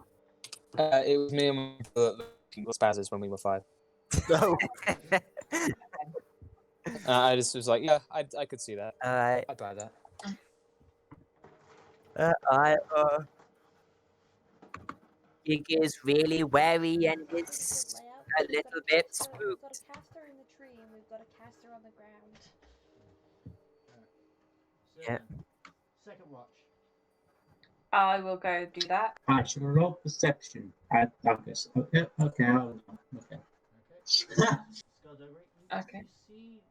It was me and my brother looking at spazzes when we were 5. No. I just was like, yeah, I could see that. Alright. I'd buy that. Gig is really wary and is a little bit We've got spooked. a caster in the tree and we've got a caster on the ground. So, Yeah. second watch. I will go do that. I shall roll perception. Okay. Okay. Okay. Okay. Skullduggery, Okay. you see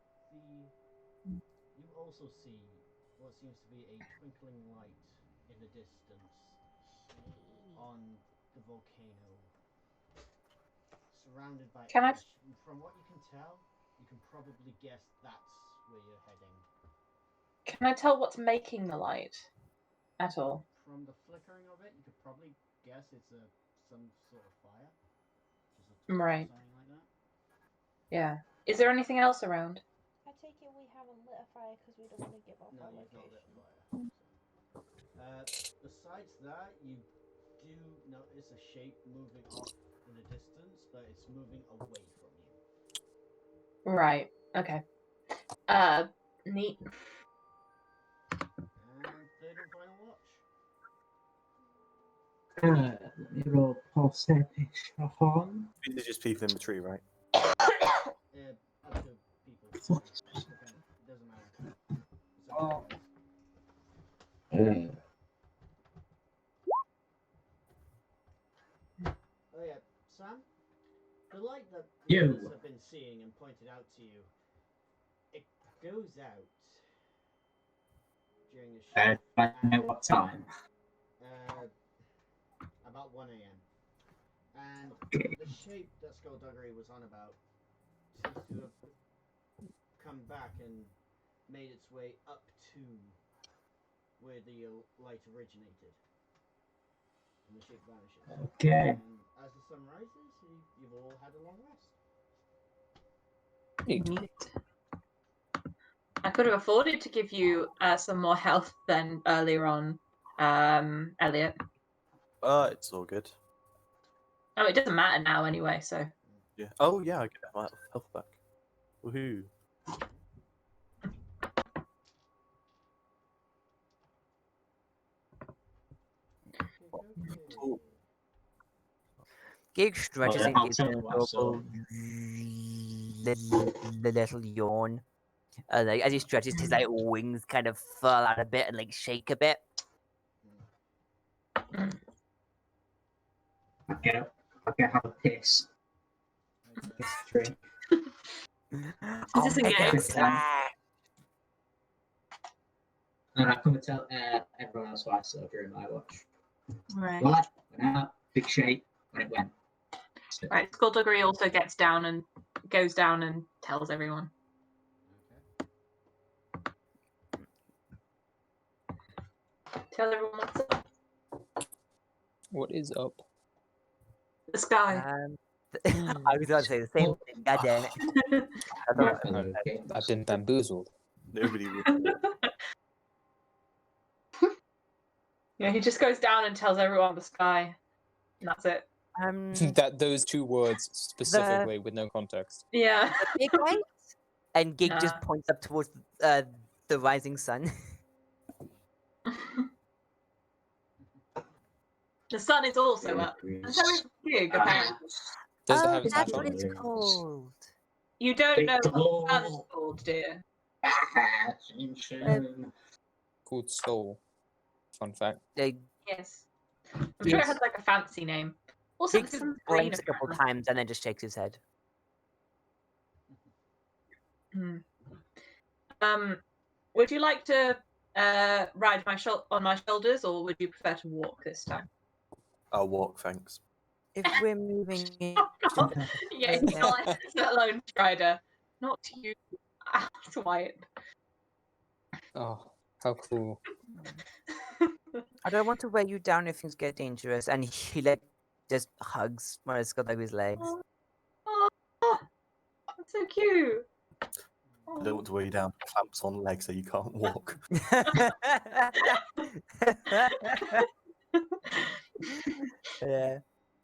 the. You also see what seems to be a twinkling light in the distance on the volcano, surrounded by Can I- ash. From what you can tell, you can probably guess that's where you're heading. Can I tell what's making the light at all? From the flickering of it, you could probably guess it's some sort of fire. Just a torch or Right. something like that. Yeah. Is there anything else around? I take it we haven't lit a fire because we don't want to give off No, our you've not lit a location. fire. Besides that, you do notice a shape moving off in the distance, but it's moving away from you. Right. Okay. Neat. And third and final watch. Let me roll perception. These are just people in the tree, right? Up to people. Depends. Doesn't matter. It's up to you guys. Oh yeah, Sam. The light that You. others have been seeing and pointed out to you, it goes out during a shift. I know what time. About 1 a.m. And the shape that Skullduggery was on about seems to have come back and made its way up to where the light originated. And the shape vanishes. Okay. And as the sun rises, you've all had a long rest. Neat. I could have afforded to give you some more health than earlier on, Elliot. It's all good. Oh, it doesn't matter now anyway, so. Yeah. Oh yeah, I get my health back. Woohoo! Cool. Gig stretches Well, and I'll gives tell a you what I saw. little yawn. Like, as he stretches, his like wings kind of furl out a bit and like shake a bit. I get up. I get have a piss. Piss drink. I'll this a make game? it flat. And I come and tell everyone else what I saw during my watch. Right. Light went out, big shape when it went. So, Right. Skullduggery also gets down and goes down and tells everyone. Tell everyone what's up. What is up? The sky. I was going to say the same thing. God damn it. I thought- Buffalo Games. I've been bamboozled. Nobody would. Yeah, he just goes down and tells everyone the sky. And that's it. That those two words specifically with no context. Yeah. big light? And Gig just Nah. points up towards the rising sun. The sun is also up. And so is Gig, apparently. Does it Oh, have its that's hat what on? it's called. You don't know what the sun is Victor. called, dear. Called Soul. Fun fact. Like, Yes. I'm sure it Yes. has like a fancy name. Also, Gig the sun's green, blinks a couple apparently. times and then just shakes his head. Would you like to ride on my shoulders, or would you prefer to walk this time? I'll walk, thanks. If we're moving in, Oh, God. Yeah, he's not a lone strider. Not you, Wyatt. Oh, how cool. I don't want to weigh you down if things get dangerous. And he like just hugs one of Skullduggery's legs. Oh, that's so cute. I don't want to weigh you down. Clamps on legs so you can't walk. Yeah.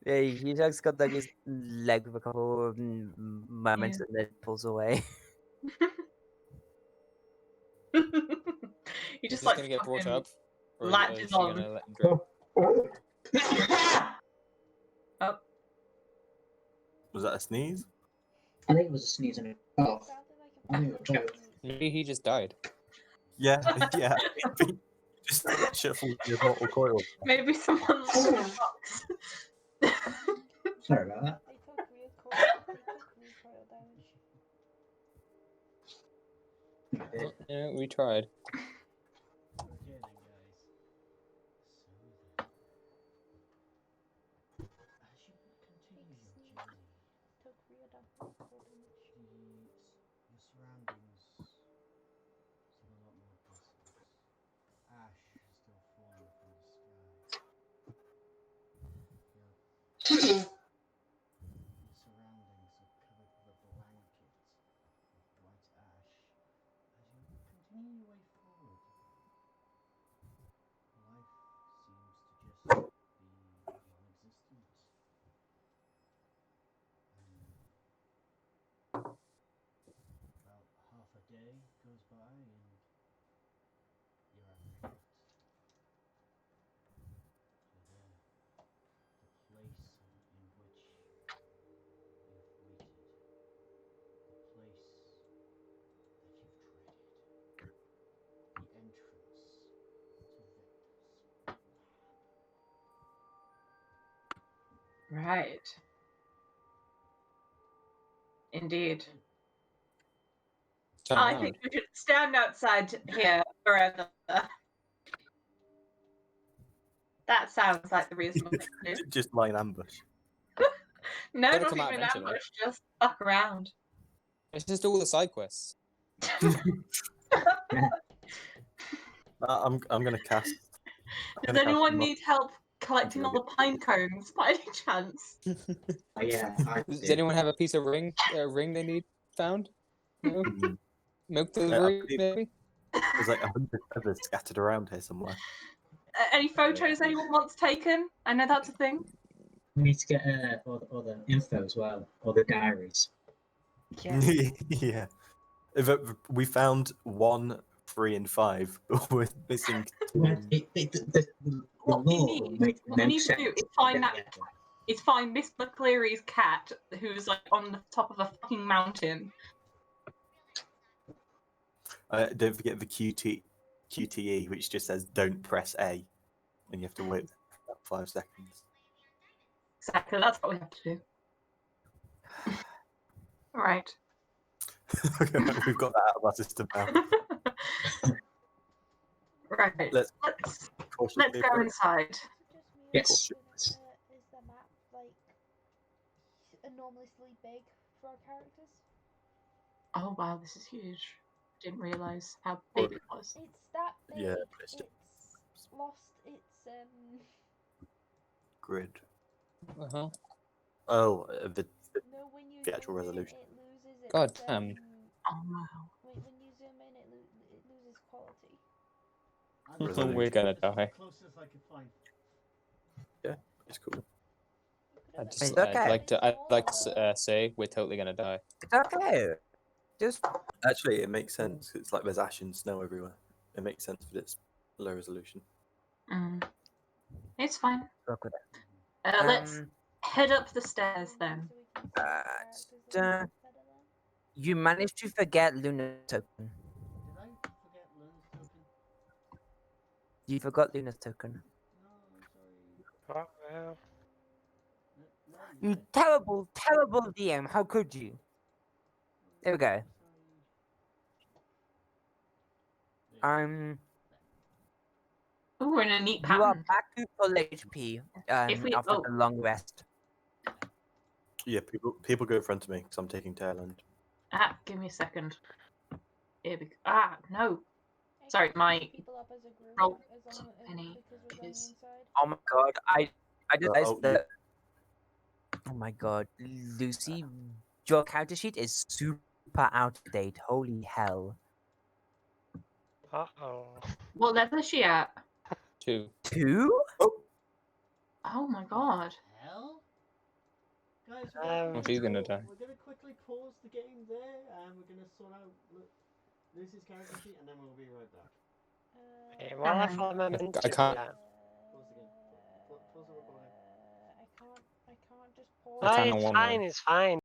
Yeah, he hugs Skullduggery's leg for a couple of moments and then pulls away. You Is just this like gonna get brought fucking up? Or is latches she on. gonna let him go? Oh, Was that a sneeze? I think it was a sneeze and a cough. Sounded like I knew it was. Maybe he just died. Yeah, yeah. Just shuffle your mortal coil. maybe someone's in the box. Sorry about that. They took recoil damage. Yeah, we tried. Okay then, guys. So then, as you continue your journey, Took recoil damage. your surroundings seem a lot more peaceful. goes by and you're apprehended to the place in which you've waited, the place that you've dreaded, the entrance to Vector's lab. Right. Indeed. Turn I around. think we should stand outside here forever. That sounds like the reasonable thing to do. Just lie in ambush. No, Gotta not come out even an eventually. ambush, just fuck around. It's just all the side quests. I'm gonna cast. Does anyone need help collecting all Maybe. the pine cones by any chance? Oh, yeah, I Does do. anyone have a piece of ring they need found? No? Mhm. Milk I delivery, believe maybe? there's like 100 feathers scattered around here somewhere. Any photos anyone wants taken? I know that's a thing. We need to get all the info as well, all the diaries. Yeah. We found 1, 3, and 5, but we're missing. Well, the What we law need, makes what we no need to sense. do is find Yeah, that. yeah. Is find Miss McCleary's cat, who's like on the top of a fucking mountain. Don't forget the QTE, which just says "Don't press A," and you have to wait about 5 seconds. Exactly, that's what we have to do. Right. We've got that out of our system now. Right. Let's Let's cautiously go approach. inside. Is it just me or Yes. is the map like enormously big for our characters? Oh wow, this is huge. Didn't realise how big it was. It's that big. Yeah, It's it's lost its grid. Uh-huh. Oh, No, when you The actual zoom in, resolution. it loses its. God damn. Oh wow. When you zoom in, it loses quality. Resolution. We're gonna As die. close as I could find. Yeah, it's cool. It's okay. I'd like to say we're totally gonna die. It's okay. Just Actually, it makes sense. It's like there's ash and snow everywhere. It makes sense, but it's low resolution. It's fine. work with it. Let's head up the stairs then. You managed to forget Luna's token. Did I forget Luna's token? You forgot Luna's token. No, I'm sorry. Oh, well. No, You terrible, terrible DM. How could you? There we go. Oh, we're in a neat You are pattern. back to full HP If we- after the long rest. Yeah, people go in front of me because I'm taking tail end. Give me a second. Here we go. No. Sorry, my people up as a group roll as long penny because we're on the is. inside. Oh my god, I just realized Oh, that. Oh my god, Lucy, your character sheet is super out of date. Holy hell. Uh-oh. What level is she at? 2. 2? Oh my god. Hell? Guys, Well, she's gonna die. we're gonna quickly pause the game there, and we're gonna sort out Lucy's character sheet, and then we'll be right back. Okay, while I follow my I mentor, can't- Pause the game. Pause the recording. I can't just pause. I Oh, kinda it's want fine, one. it's fine.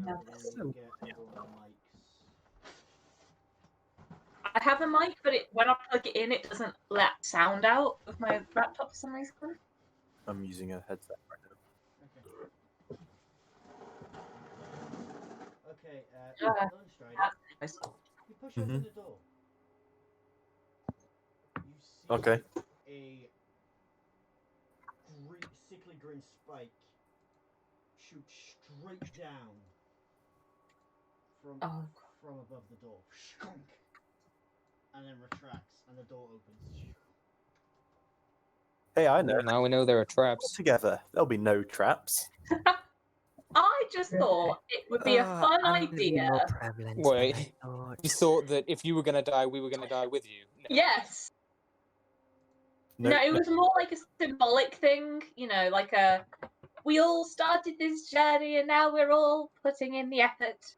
remember Yes. we need to get everyone mics. I have a mic, but when I plug it in, it doesn't let sound out of my laptop for some reason. I'm using a headset right now. Okay, Uh, Lone Strider, Nice. you push open the door. You see Okay. a sickly green spike shoot straight down from Oh. from above the door. Shunk! And then retracts, and the door opens. Hey, I know. Well, now we know there are All traps. together. There'll be no traps. I just thought it would be a fun I'm gonna be idea. more prevalent than Wait, I thought. you thought that if you were going to die, we were going to die with you. No. Yes. No, it was more like a symbolic thing, you know, like a we all started this journey and now we're all putting in the effort.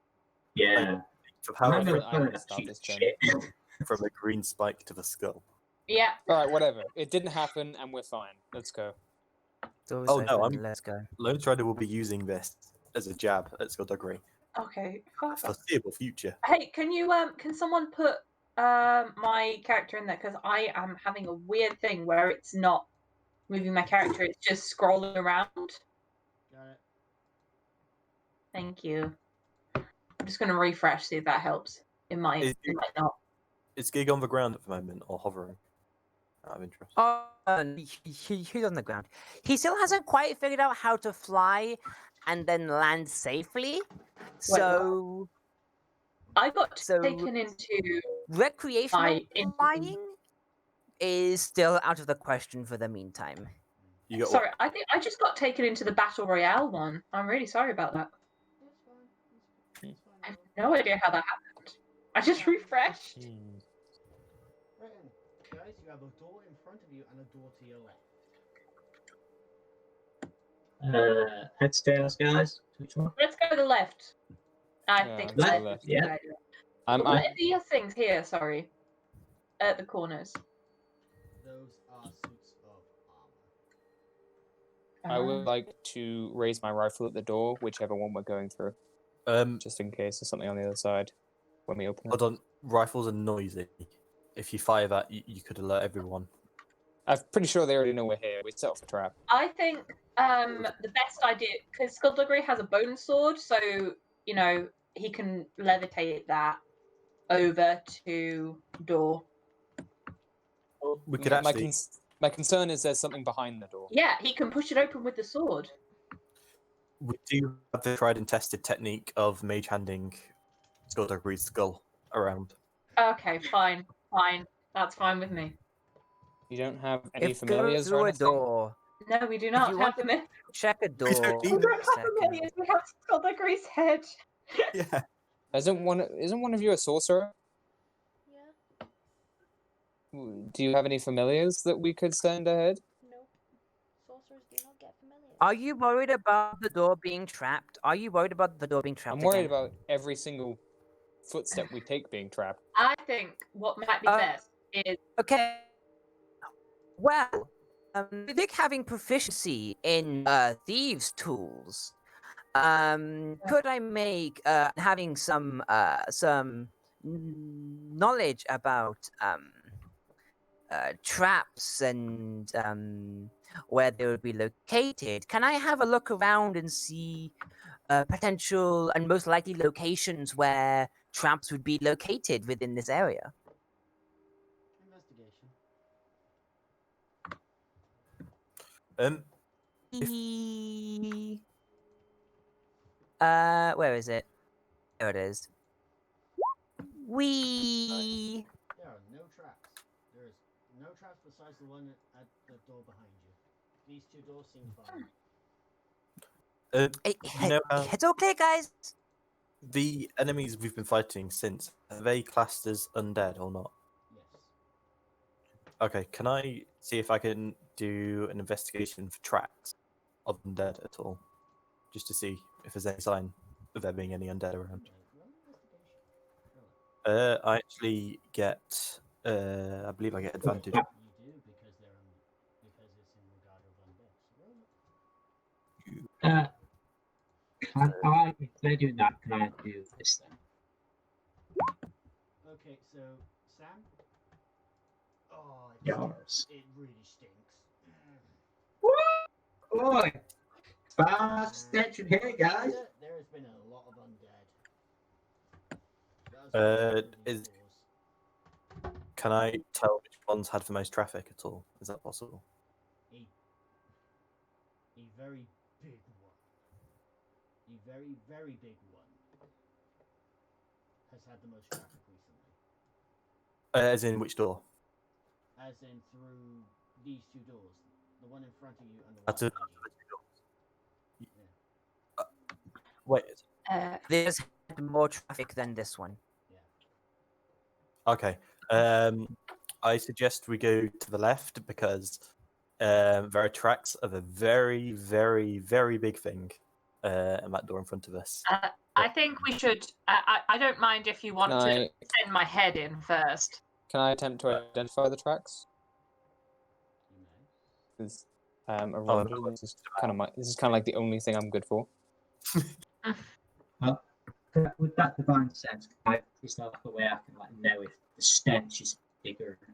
Yeah. Of I how Remember didn't- the I planet didn't start shoots this journey. shit. from a green spike to the skull. Yeah. All right, whatever. It didn't happen, and we're fine. Let's go. Doors Oh, no, open, let's go. Lone Strider will be using this as a jab at Skullduggery Okay. for the foreseeable future. Hey, can someone put my character in there, because I am having a weird thing where it's not moving my character, it's just scrolling around. Got it. Thank you. I'm just gonna refresh, see if that helps. It might not. Is Gig on the ground at the moment or hovering? Out of interest. Oh, he's on the ground. He still hasn't quite figured out how to fly and then land safely. So I got So- taken into recreational into- flying is still out of the question for the meantime. You got Sorry, I think I just got taken into the Battle Royale one. I'm really sorry about that. That's fine. That's fine. I have no idea how that happened. I just refreshed. Right then, guys, you have a door in front of you and a door to your left. Heads, tails, guys. Which one? Let's go to the left. I Yeah, think let's go left. left. Yeah. I'm, What I, are these things here? Sorry, at the corners. Those are suits of armor. I would like to raise my rifle at the door, whichever one we're going through, just in case there's something on the other side when we open it. Hold on. Rifles are noisy. If you fire that, you could alert everyone. I'm pretty sure they already know we're here. We set off a trap. I think the best idea, because Skullduggery has a bone sword, so you know he can levitate that over to door. We could My actually. my concern is there's something behind the door. Yeah, he can push it open with the sword. We do have the tried and tested technique of mage handing Skullduggery's skull around. Okay, fine, that's fine with me. You don't have any If familiars through or a anything? door, No, we do if not you have want to them. check a door. don't need We don't have second. familiars. We have Skullduggery's head. Yeah. Isn't one of you a sorcerer? Yeah. Do you have any familiars that we could send ahead? No. Sorcerers do not get familiar. Are you worried about the door being trapped? Are you worried about the door being trapped? I'm worried again? about every single footstep we take being trapped. I think what might be best is Okay. Well, Vic having proficiency in thieves' tools, could I make having some knowledge about traps and where they would be located? Can I have a look around and see potential and most likely locations where traps would be located within this area? Investigation. Where is it? There it is. Wee. There are no traps. There is no traps besides the one at the door behind you. These two doors seem fine. You know how It's okay, guys. the enemies we've been fighting since, are they classed as undead or not? Yes. Okay, can I see if I can do an investigation for tracks of undead at all? Just to see if there's any sign of there being any undead around. Roll investigation. Roll it. I actually get, I believe I get advantage. You do because because it's in regard of undead. So roll it. If they're doing that, can I do this then? Okay, so Sam. Oh, Yours. it really stinks. Boy, fast attention here, guys. There has been a lot of undead. Is Can I tell which ones had the most traffic at all? Is that possible? A very big one. A very, very big one has had the most traffic recently. As in which door? As in through these two doors. The one in front of you and the one That's behind it. you. Wait. There's had more traffic than this one. Okay. I suggest we go to the left because there are tracks of a very, very, very big thing at that door in front of us. I think we should. I don't mind if you want to send my head in first. Can I attempt to identify the tracks? You may. Because this is kind of like the only thing I'm good for. With that divine sense, is there like a way I can know if the stench is bigger in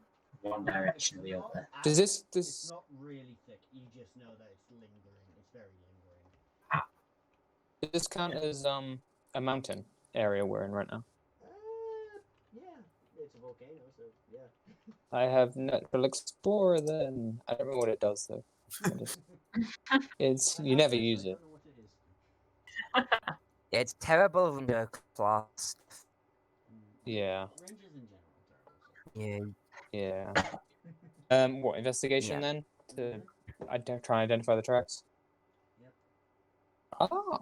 one direction or the other? It's not really thick. You just know that it's lingering. It's very lingering. Does this count as a mountain area we're in right now? Yeah, it's a volcano, so yeah. I have Natural Explorer then. I don't know what it does though. You never use it. I don't know what it is. It's terrible when you're class. Yeah. Rangers in general, terrible. Yeah. Yeah. What investigation then to try and identify the tracks? Yep. Oh.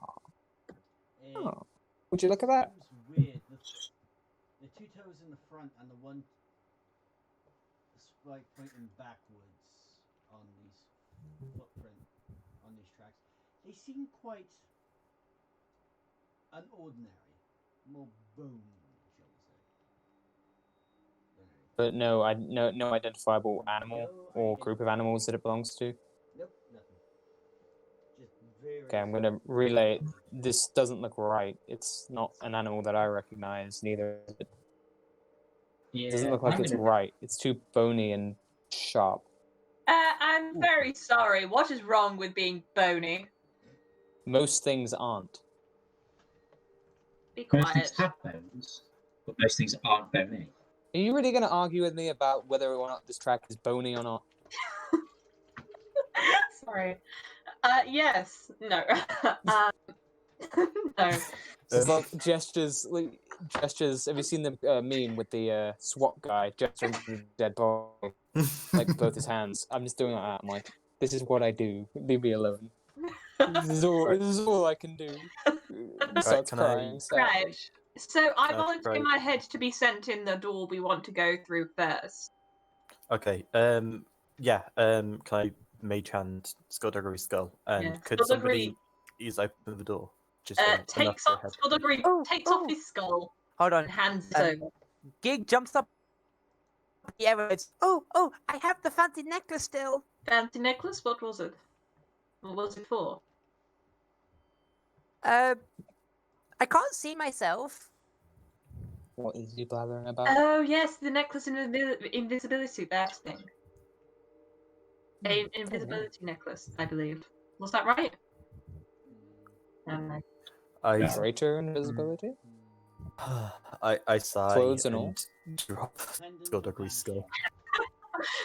Would you look at that? Seems weird. The two toes in the front and the one spike pointing backwards on these footprint on these tracks. They seem quite unordinary, more bone, shall we say. But no identifiable animal or group of animals that it belongs to. Nope, nothing. Just very. Okay, I'm gonna relay. This doesn't look right. It's not an animal that I recognize. Neither. It doesn't look like it's right. It's too bony and sharp. I'm very sorry. What is wrong with being bony? Most things aren't. Be Most things quiet. have bones, but most things aren't bony. Are you really going to argue with me about whether or not this track is bony or not? Sorry. Yes. No. No. It's like gestures. Have you seen the meme with the SWAT guy gesturing to the dead body, like both his hands? I'm just doing that. I'm like, this is what I do. Leave me alone. This is all I can do. He starts crying. Right. So I volunteer my head to be sent in the door we want to go through first. Okay. Yeah. Can I mage hand Skullduggery's skull? And could somebody please open the door? Just takes off Skullduggery takes off his skull. Hold on. And hands it over. Gig jumps up. The it's oh, I have the fancy necklace still. Fancy necklace? What was it? What was it for? I can't see myself. What is he blathering about? Oh yes, the necklace invisibility that thing. Invisibility necklace, I believe. Was that right? Greater invisibility? I sigh. Clothes and all? Drop Skullduggery's skull.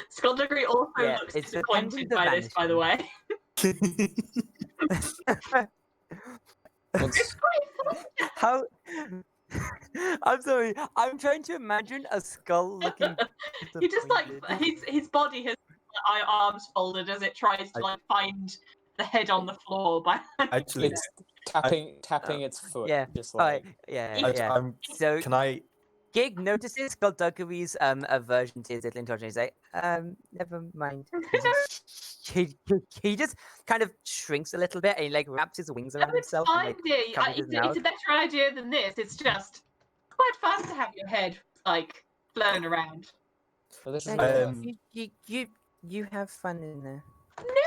Skullduggery also looks disappointed by this, by the way. It's quite fun. How? I'm sorry. I'm trying to imagine a skull looking. He just his body has arms folded as it tries to find the head on the floor. Actually, it's tapping its foot. Yeah. Just like So can I? Gig notices Skullduggery's aversion to his little intelligence. He's like, never mind. he just kind of shrinks a little bit and he wraps his wings around himself. Fine, it's a better idea than this. It's just quite fun to have your head flown around. Well, this is you have fun in there.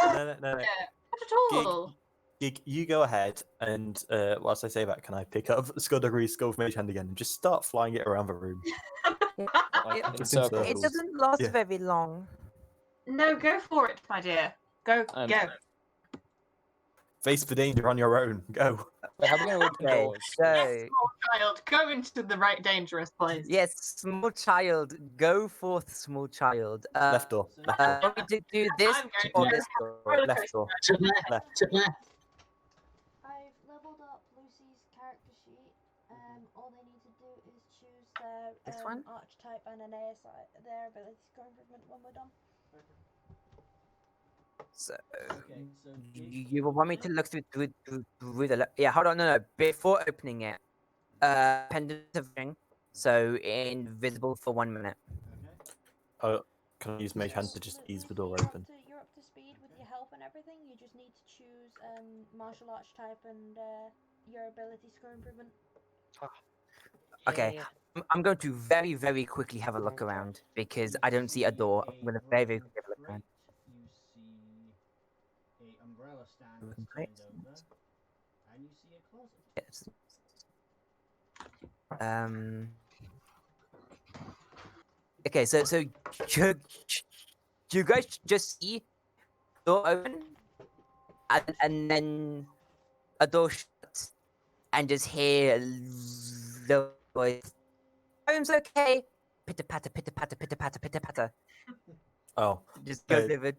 No, No. not at all. Gig, you go ahead, and whilst I say that, can I pick up Skullduggery's Skull of Mage Hand again and just start flying it around the room? Like, in Just in circles. It circles. doesn't last Yeah. very long. No, go for it, my dear. Go, And- go. Face the danger on your own. Go. Wait, how are we gonna open Okay, doors? so Yes, small child, go into the right dangerous place. yes, small child, go forth, small child. Left door. Left door. Want me to do this I'm going or to this door? roller Left coaster. door. To the left. Left. To the left. I've leveled up Lucy's character sheet. All they need to do is choose their This one? archetype and an ASI, their ability score improvement when we're done. So Okay, so you will want me to look through the yeah. Hold on, no. Before opening it, pendant of ring, so invisible for 1 minute. Okay. Can I use Mage Hand to just ease the door Lucy, open? You're up to speed with your help and everything. You just need to choose martial arts type and your ability score improvement. Okay. I'm going to very, very quickly have a look around because I don't see a door. I'm going to very, very quickly have a look around. You see a umbrella stand that's Great. turned over, and you see a closet. Yes. Okay, so you guys just see door open, and then a door shut, and just hear the voice. Room's okay. Pitter patter, pitter patter, pitter patter, pitter patter. Oh, Just goes Uh, over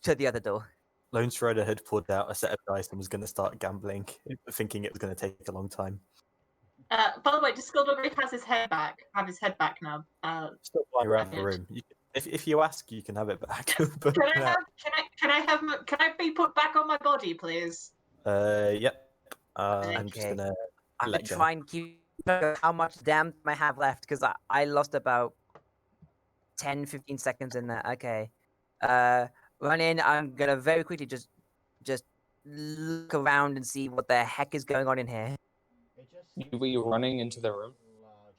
to the other door. Lone Strider had pulled out a set of dice and was going to start gambling, thinking it was going to take a long time. By the way, does Skullduggery have his head back now? Still flying around the Yes. room. If you ask, you can have it back. But, Can I be put back on my body, please? Yep. I'm just Okay. gonna I'm let gonna go. try and keep track of how much damn I have left because I lost about 10-15 seconds in there. Okay. Run in. I'm gonna very quickly just look around and see what the heck is going on in here. It just Were you running into the room? large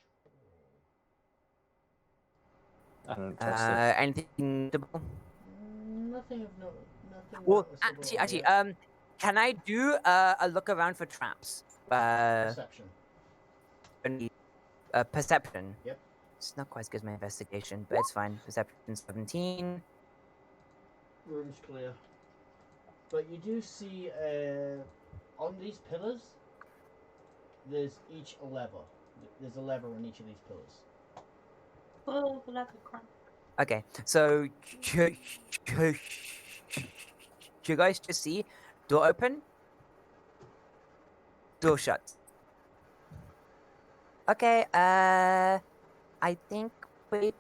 hall. I don't trust it. Anything notable? Nothing of no, nothing. Well, noticeable actually, here. can I do a look around for traps? Perception. Perception. Yep. It's not quite as good as my investigation, but it's fine. Perception 17. Room's clear. But you do see on these pillars, there's each a lever. There's a lever on each of these pillars. Oh, the leather crap. Okay, so you guys just see door open, door shut. Okay, I think we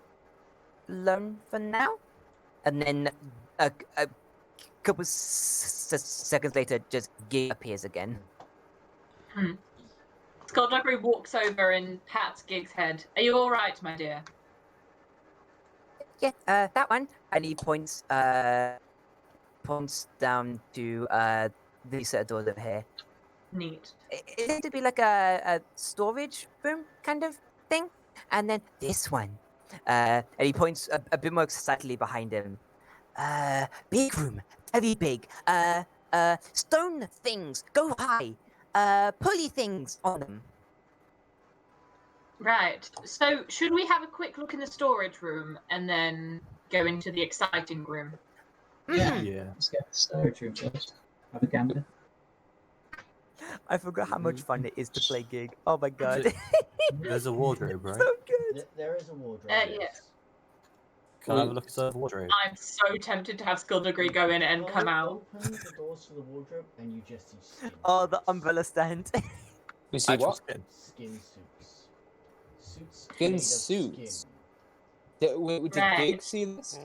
learn for now, and then a couple seconds later, just Gig appears again. Skullduggery walks over and pats Gig's head. Are you all right, my dear? Yeah, that one. And he points down to these set of doors over here. Neat. It seemed to be like a storage room kind of thing. And then this one. And he points a bit more excitedly behind him. Big room, very big. Stone things, go high. Pulley things on them. Right. So, should we have a quick look in the storage room and then go into the exciting room? Yeah. Yeah. Let's get the storage room first. Have a gander. I forgot how much fun it is to play Gig. Oh my god. There's a wardrobe, right? So good. There is a wardrobe. Yes. Can I have a look at the wardrobe? I'm so tempted to have Skullduggery go in and come out. Open the doors to the wardrobe and you just see skin. Oh, the suits. umbrella stand. We see Actual what? skin. Skin suits. Suits. Skin made of suits? Skin. Did Right. Gig see this?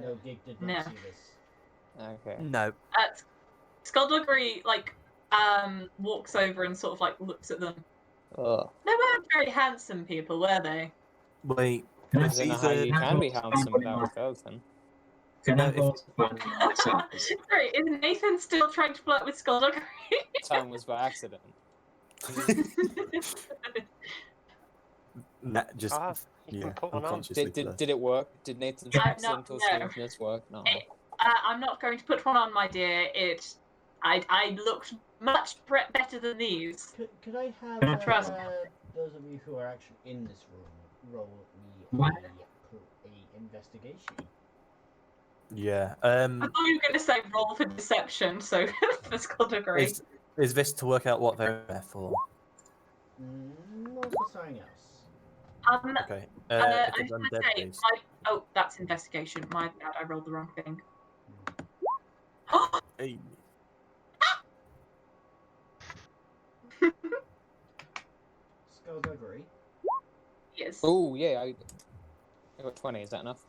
No, Gig did No. not see this. Okay. No. Skullduggery walks over and sort of looks at them. Ugh. They weren't very handsome people, were they? Wait. Can I I don't know These how are- you can be handsome without skeleton. Can I if- roll to find myself? Sorry, is Nathan still trying to flirt with Skullduggery? Time was by accident. Just You yeah, can put one on. unconsciously. Did it work? Did Nathan's I'm not- accidental no. strangeness work? No. I'm not going to put one on, my dear. I looked much better than these. Could I have Trust. those of you who are actually in this room roll me What? a investigation? Yeah. I thought you were going to say roll for deception, so for skullduggery. Is this to work out what they're there for? No, for something else. Okay. I If it's was going undead to say, based. oh, that's investigation. My bad, I rolled the wrong thing. Hey. Skullduggery. Yes. Oh yeah, I got 20. Is that enough?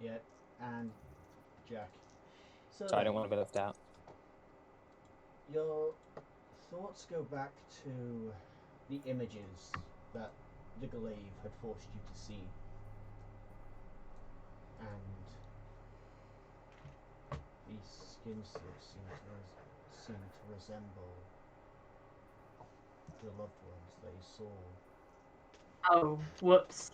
Yeah, and Jack. So So I don't want to be left out. your thoughts go back to the images that the glaive had forced you to see. And these skin suits seem to resemble the loved ones that you saw. Oh, whoops.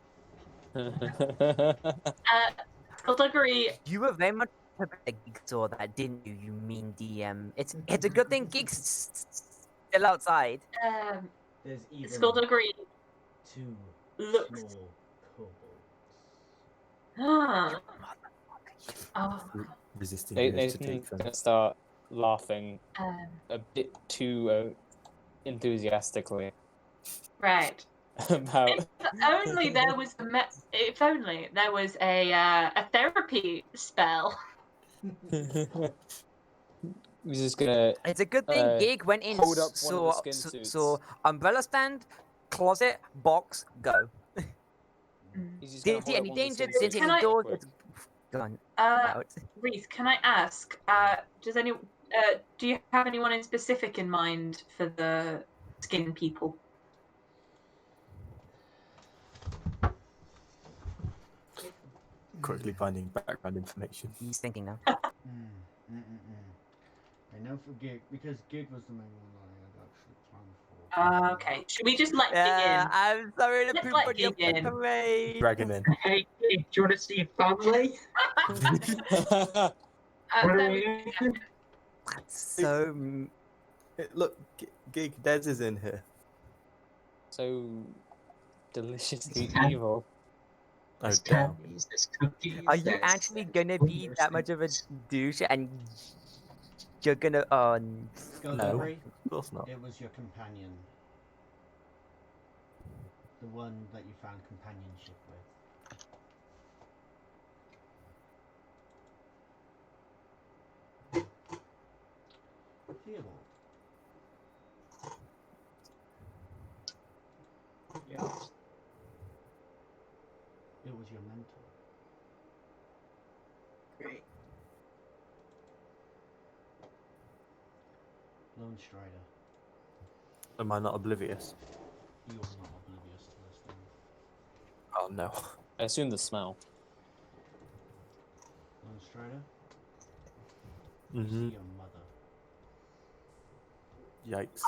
Skullduggery. You were very much a Geek saw that, didn't you? You mean DM. It's a good thing Geek's still outside. There's even Skullduggery. 2 looks- small kobolds. Ah. Oh. Resisting the urge to take Nathan's them. gonna start laughing Um, a bit too enthusiastically right. about. If only there was if only there was a therapy spell. He's just gonna It's a good thing Uh, Gig went in, hold up one of the saw, skin saw, suits. saw umbrella stand, closet, box, go. he's just gonna Didn't see hold up any one of the danger, skin didn't suits see Can any I- doors, quick. it's gone Uh, out. Reese, can I ask? Does any? Do you have anyone in specific in mind for the skin people? Quickly finding background information. He's thinking now. I know for Gig, because Gig was the main one that I had actually planned for. Okay. Should we just let Gig in? I'm sorry to Let's poop let on your Gig in. parade. Drag him in. Hey, do you want to see your family? There we go. So Look, Gig Dez is in here. So deliciously It's ten. evil. Oh, There's damn. candies, there's cookies. are you there's- actually there's gonna be wondrous that much of a things. douche and you're gonna Skullduggery, Of course not. it was your companion. The one that you found companionship with. Theobald, Yes. it was your mentor. Great. Lone Strider, Am I not oblivious? you are not oblivious to this thing. Oh no. I assume the smell. Lone Strider, you Mm-hmm. see your mother. Yikes.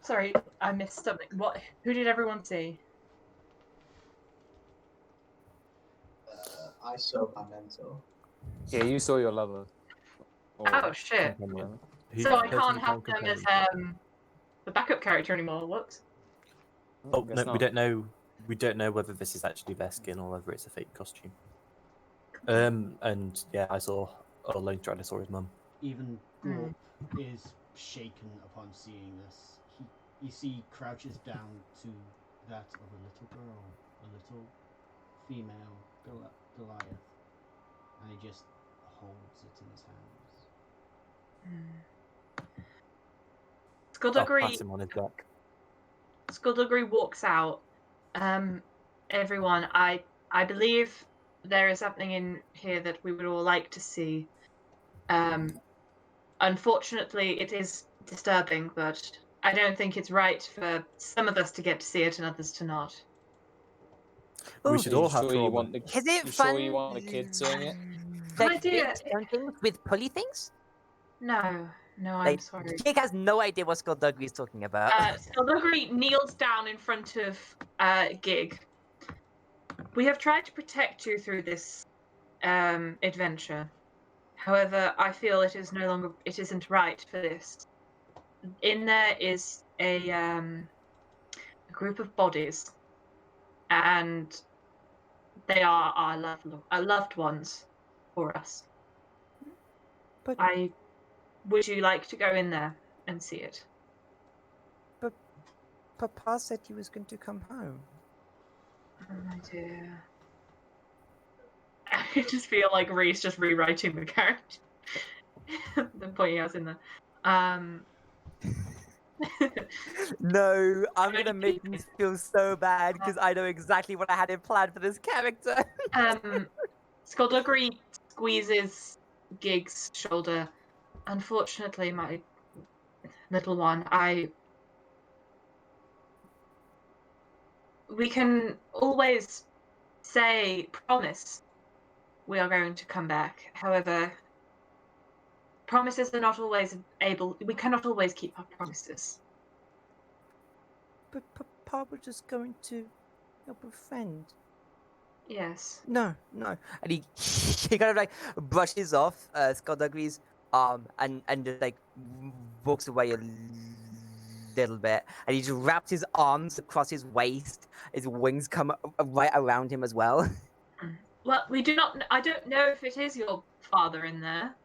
Sorry, I missed something. What? Who did everyone see? I saw my mentor. Yeah, you saw your lover. Or Oh shit! Companion. So I Person can't you have found them as companion. the backup character anymore. Whoops. Oh guess no, not. we don't know. We don't know whether this is actually their skin or whether it's a fake costume. And yeah, I saw. Oh, Lone Strider saw his mum. Even Hmm. Gorp is shaken upon seeing this. You see, crouches down to that of a little girl, a little female Goliath, and he just holds it in his hands. I'll Skullduggery. pass him on his back. Skullduggery walks out. Everyone, I believe there is something in here that we would all like to see. Unfortunately, it is disturbing, but I don't think it's right for some of us to get to see it and others to not. We Oh, should Are you all have sure you trauma. want the is it you fun? sure you want the kids seeing it? Like idea. big stone things with pulley things? No, I'm Like, sorry. Jake has no idea what Skullduggery is talking about. Skullduggery kneels down in front of Gig. We have tried to protect you through this adventure. However, I feel it isn't right for this. In there is a group of bodies, and they are our loved ones for us. But Would you like to go in there and see it? Papa said he was going to come home. Oh my dear. I just feel like Reese just rewriting the character. Then pointing out in there. No, I'm gonna make you feel so bad because I know exactly what I had in plan for this character. Skullduggery squeezes Gig's shoulder. Unfortunately, my little one, we can always promise we are going to come back. However, promises are not always we cannot always keep our promises. But Papa was just going to help a friend. Yes. No. And he kind of like brushes off Skullduggery's arm and just like walks away a little bit. And he just wraps his arms across his waist. His wings come right around him as well. Well, we do not. I don't know if it is your father in there.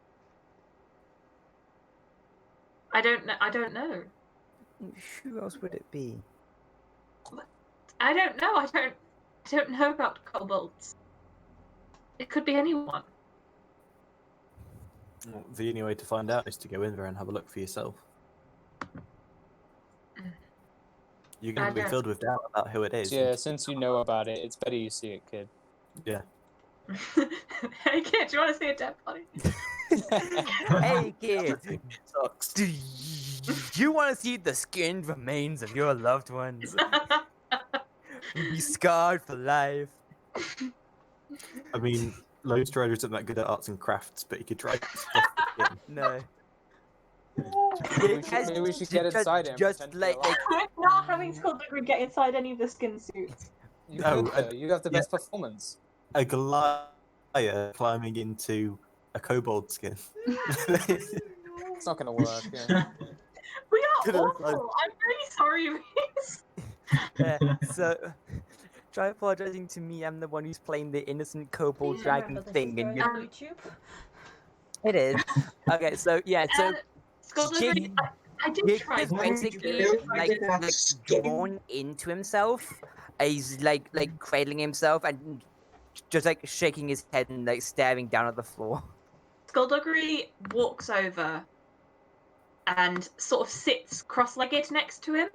I don't know. Who else would it be? I don't know. I don't know about kobolds. It could be anyone. Well, the only way to find out is to go in there and have a look for yourself. You're going to be filled with doubt about who it is. Yeah, since you know about it, it's better you see it, kid. Yeah. Hey kid, do you want to see a dead body? Hey kid, It sucks. do you want to see the skinned remains of your loved ones? Be scarred for life. I mean, Lone Strider isn't that good at arts and crafts, but he could try stuff again. No. Maybe we should get inside him. Just pretend to be like alive. We're not having Skullduggery get inside any of the skin suits. You No, could, though. You have the best performance. A Goliath climbing into a kobold skin. It's not gonna work. Yeah. We are Could've awful. tried. I'm really sorry, Reese. so try apologizing to me. I'm the one who's playing the innocent kobold Please dragon remember, this thing, is and going you. on YouTube. It is. Okay, so yeah, so Skullduggery, Jig- I did Jig try. is Why would you basically do like that skin? drawn into himself. He's like cradling himself and just like shaking his head and like staring down at the floor. Skullduggery walks over and sort of sits cross-legged next to him.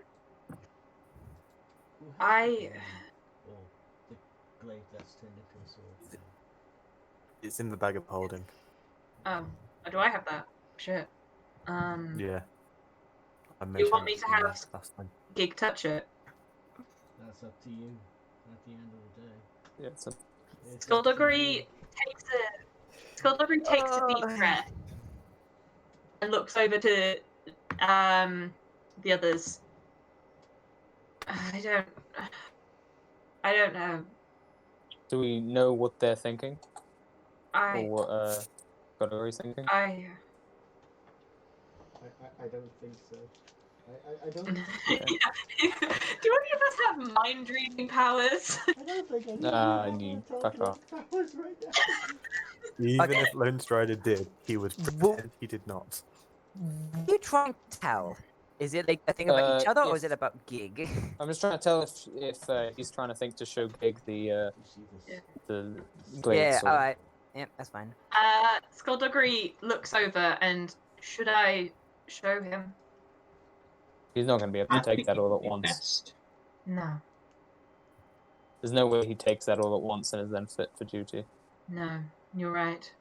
I- Or the blade that's turned into a sword. It's in the bag of holding. Do I have that? Shit. Yeah. I You want mentioned me it to in there have- last time. Gig touch it. That's up to you. At the end of the day. Yeah, it's a- It's up to you. Skullduggery takes a deep breath and looks over to the others. I don't know. Do we know what they're thinking? I Or what Godori's thinking? I I don't think so. I don't. Do any of us have mind reading powers? I don't think any Nah, of you you fuck talking off. about powers right now. Even Okay. if Lone Strider did, he would pretend he did not. What are you trying to tell? Is it like a thing about each other, or is if- it about Gig? I'm just trying to tell if he's trying to think to show Gig the You see this? the blade Yeah, sword. alright. Yeah, that's fine. Skullduggery looks over and should I show him? He's not going to be able to I take think that it all would at be once. best. No. There's no way he takes that all at once and is then fit for duty. No, you're right.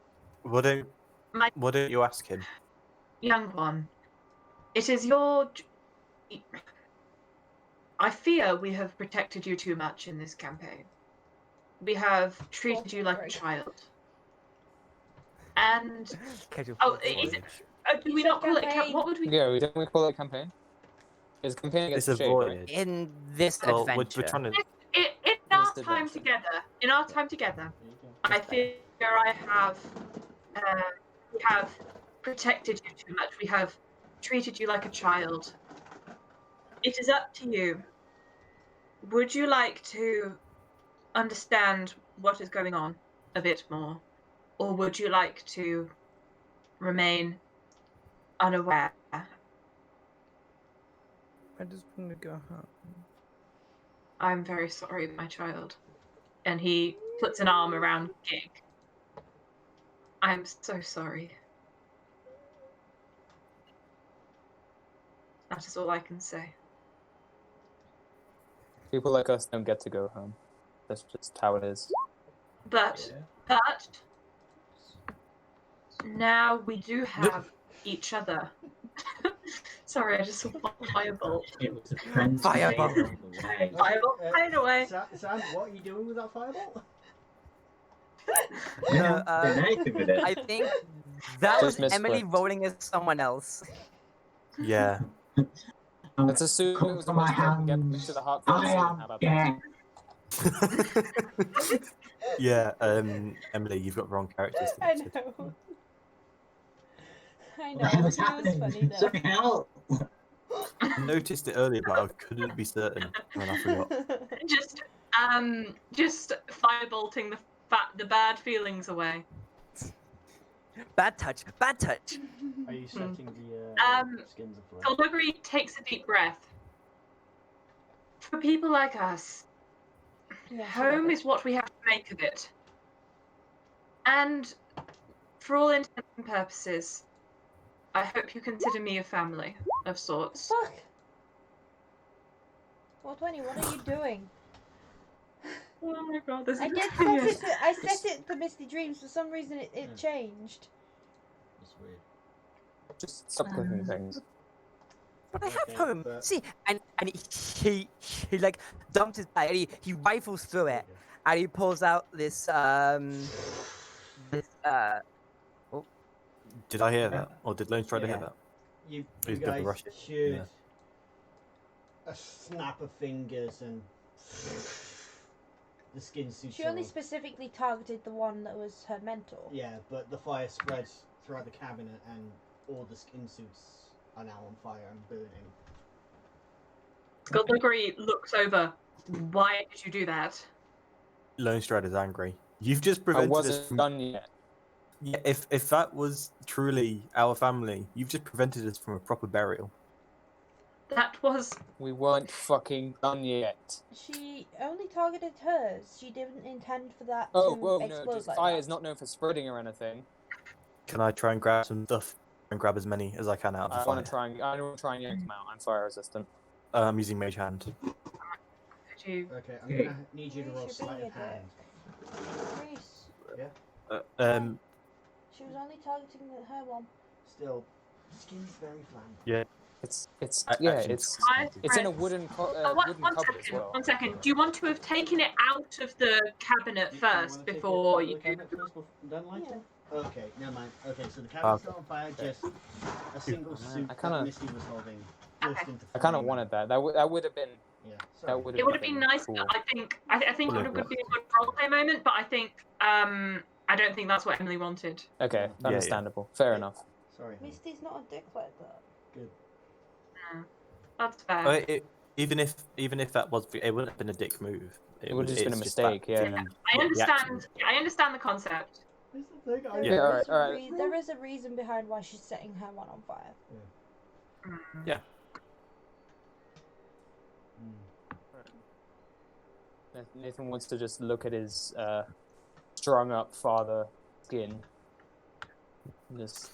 Why don't My- you ask him? Young one, it is your. I fear we have protected you too much in this campaign. We have treated you like a Right. child. And Casual Oh, flex is voyage. do we not call it? Campaign. What would we? Yeah, don't we call it campaign? It's campaign It's against a shade, right? voyage. In this Well, adventure. we're trying to. In our Yes, time adventure. together. In our time together. There you go. I feel I have we have protected you too much. We have treated you like a child. It is up to you. Would you like to understand what is going on a bit more? Or would you like to remain unaware? I just want to go home. I'm very sorry, my child. And he puts an arm around Gig. I'm so sorry. That is all I can say. People like us don't get to go home. That's just how it is. But now we do have each other. Sorry, I just saw Firebolt. It was a friend's Fireball. favour on the way. Firebolt, fade away. Sam, what are you doing with that fireball? You No, know, doing anything with it. I think that Just was Emily misclicked. rolling as someone else. Yeah. Let's assume it Come was the from my most broken. Get hands. to the heartfelt I scene. am How about that? dead. Yeah, Emily, you've got the wrong characters. I know. I know. Whatever's It was happening? funny though. Sorry, help! I noticed it earlier, but I couldn't be certain, and I forgot. Just firebolting the bad feelings away. Bad touch. Bad touch. Are you setting the skins aflame? Skullduggery takes a deep breath. For people like us, Yeah, home is what we have to make of it. And for all intents and purposes, I hope you consider me a family of sorts. Fuck. Well, 20, what are you doing? Oh my god, this I is did set it to, I set it to Misty Dreams. For some reason, it changed. That's weird. Just stop clicking things. But I have Okay, home. but- See, and he like dumped his bag. And he rifles through it, and he pulls out this Did I hear that? Or did Lone try to hear Yeah. that? You He's gonna guys rush it. should Yeah. a snap of fingers and the skin suits. She only are- specifically targeted the one that was her mentor. Yeah, but the fire spreads throughout the cabinet, and all the skin suits are now on fire and burning. Skullduggery looks over. Why did you do that? Lone Strider's angry. You've just I prevented us wasn't from... done yet. Yeah, if that was truly our family, you've just prevented us from a proper burial. That was We weren't fucking done yet. She only targeted hers. She didn't intend for that Oh, to whoa, no, explode just like fire that. is not known for spreading or anything. Can I try and grab some stuff and grab as many as I can out of I the want fire? to try and yank them out. I'm fire resistant. I'm using Mage Hand. Did you? Okay, I'm gonna need you to roll Reese, sleight you're of being a hand. Reese, she was only targeting her one. Still, skin's very flammable. Yeah. It's Action. it's in a wooden wooden One cupboard as second, well. 1 second. Do you want to have taken it out of the cabinet first before you do? Then light it? Okay, never mind. Okay, so the cabinet's not on fire, just a single suit I kinda- that Misty was holding burst into I kind of flame. wanted that. That would have been Yeah, that sorry. would It would have been nice. cool. I think it would be a good roleplay moment, but I think I don't think that's what Emily wanted. Okay, Yeah. understandable. Fair enough. Sorry. Misty's not a dick like that. Good. That's fair. Even if that was, it wouldn't have been a dick move. It would have just been a it's that mistake, yeah. the- I the action. understand. I understand the concept. Here's the thing, I- Yeah, alright, alright. There is a reason behind why she's setting her one on fire. Yeah. Nathan wants to just look at his strung up father skin. Just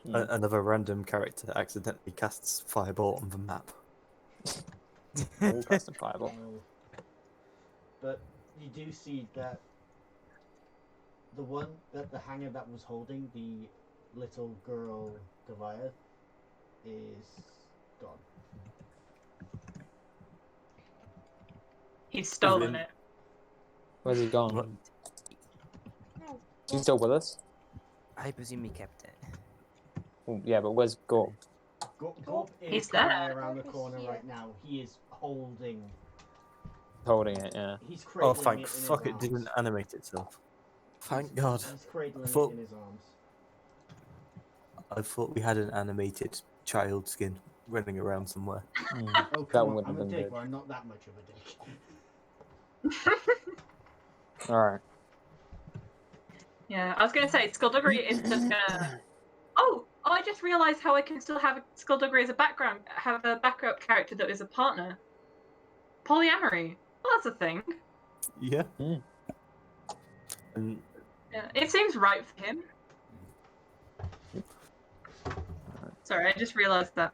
Another random character accidentally casts Fireball on the map. justifiable. But you do see that the hanger that was holding the little girl Goliath is gone. He's stolen Even- it. Where's he gone? What? No. Is he still with us? I presume he kept it. Oh, yeah, but where's Gorp? Gorp is He's coming there. around the Gorp is corner here. right now. He is holding. Holding it, yeah. He's Oh, cradling thank it in fuck! his It didn't arms. animate itself. Thank God. He's cradling thought- it in his arms. I thought we had an animated child skin running around somewhere. Oh, That come one on, would I'm have a been dick, good. but I'm not that much of a dick. All right. Yeah, I was gonna say Skullduggery is just gonna. Oh, I just realised how I can still have Skullduggery as a background, have a backup character that is a partner. Polyamory. Well, that's a thing. Yeah. Mm. And Yeah, it seems right for him. Sorry, I just realised that.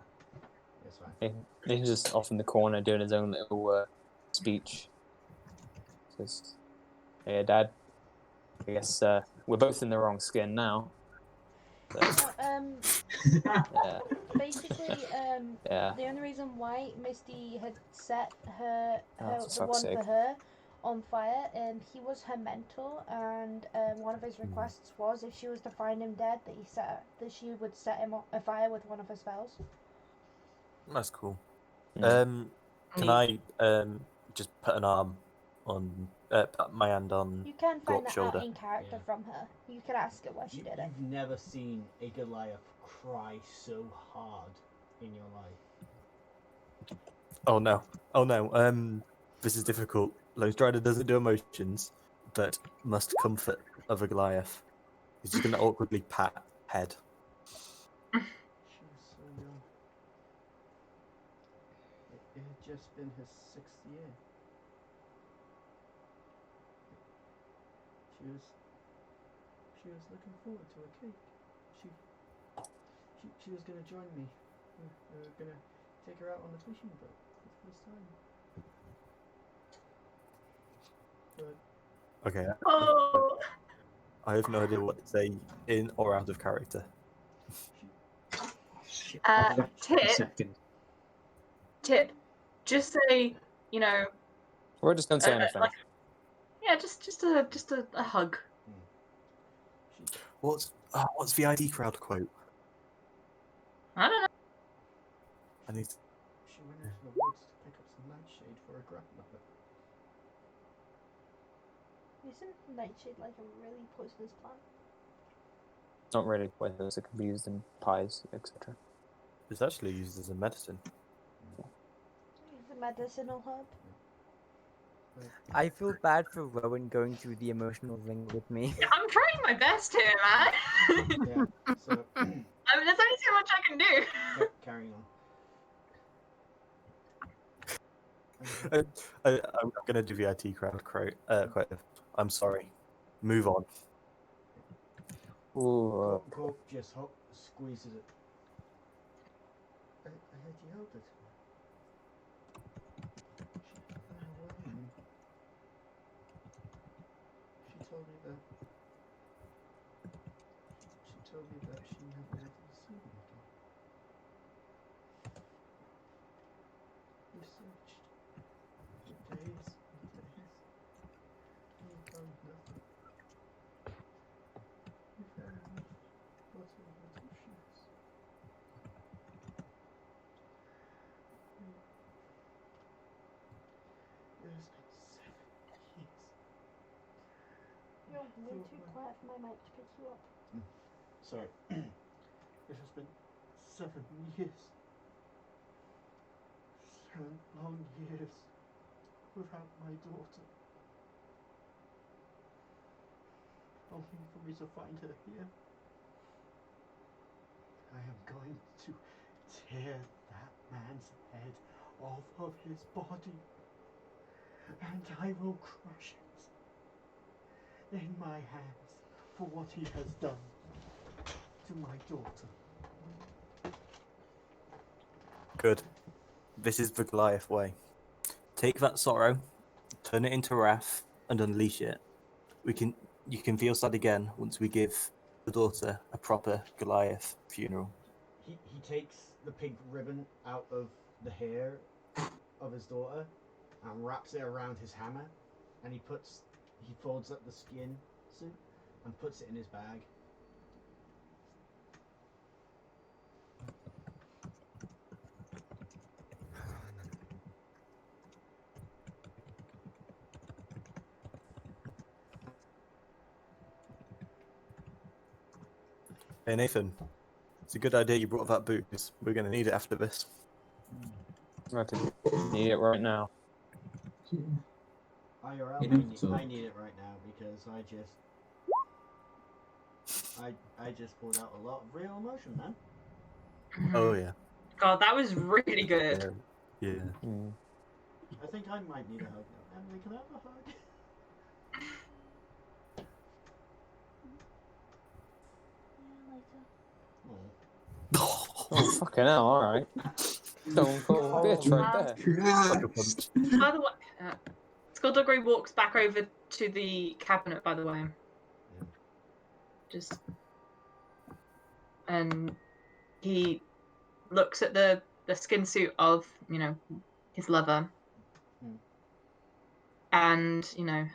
That's fine. He's just off in the corner doing his own little speech. Says, "Hey, Dad. I guess we're both in the wrong skin now." So, yeah, Basically, yeah. the only reason why Misty had set Oh, for the fuck's one sake. for her on fire, he was her mentor, and one of his requests was if she was to find him dead, that she would set him on afire with one of her spells. that's cool. Mm. Can Neat. I just put an arm on, put my hand on You can find Gorp's that out shoulder? in character Yeah. from her. You can ask her why she did it. You've never seen a Goliath cry so hard in your life. Oh no! Oh no! This is difficult. Lone Strider doesn't do emotions, but must comfort other Goliath. He's just gonna awkwardly pat head. She was so young. It had just been her 6th year. She was looking forward to a cake. She was gonna join me. We were gonna take her out on the fishing boat for the first time. But Okay. Oh. I have no idea what to say in or out of character. Shit, Tip. Tip. Just say, you know, Or just don't say anything. like, yeah, just a hug. What's the ID crowd quote? I don't know. she went into the woods to pick up some nightshade for her grandmother. Isn't nightshade like a really poisonous plant? Not really poisonous. It can be used in pies, etc. It's actually used as a medicine. It's a medicinal herb. I feel bad for Rowan going through the emotional thing with me. I'm trying my best here, man. Yeah, so I mean, there's only so much I can do. carrying on. I'm gonna do the IT crowd quote. I'm sorry. Move on. Ooh, Gorp just squeezes it. I had yelled at her. She ran away. She told me that she never wanted to see me again. We searched for days and days. We found nothing. We found bottle of little shoes. It has been 7 years. You're way too quiet for my mic to pick you up. Sorry. It has been 7 years. 7 long years without my daughter. Only for me to find her here. I am going to tear that man's head off of his body. And I will crush it in my hands for what he has done to my daughter. Good. This is the Goliath way. Take that sorrow, turn it into wrath, and unleash it. You can feel sad again once we give the daughter a proper Goliath funeral. He takes the pink ribbon out of the hair of his daughter and wraps it around his hammer, and he folds up the skin suit and puts it in his bag. Hey Nathan, It's a good idea you brought that booze. We're going to need it after this. I can need it right now. IRL, I need it right now because I just pulled out a lot of real emotion, man. Oh, yeah. God, that was really good. Yeah. Mm. I think I might need a hug now. Emily, can I have a hug? Oh, fucking hell, alright. Stone cold bitch right there. By the way, Skullduggery walks back over to the cabinet, by the way. Yeah. Just. And he looks at the skin suit of, his lover. Mm. And,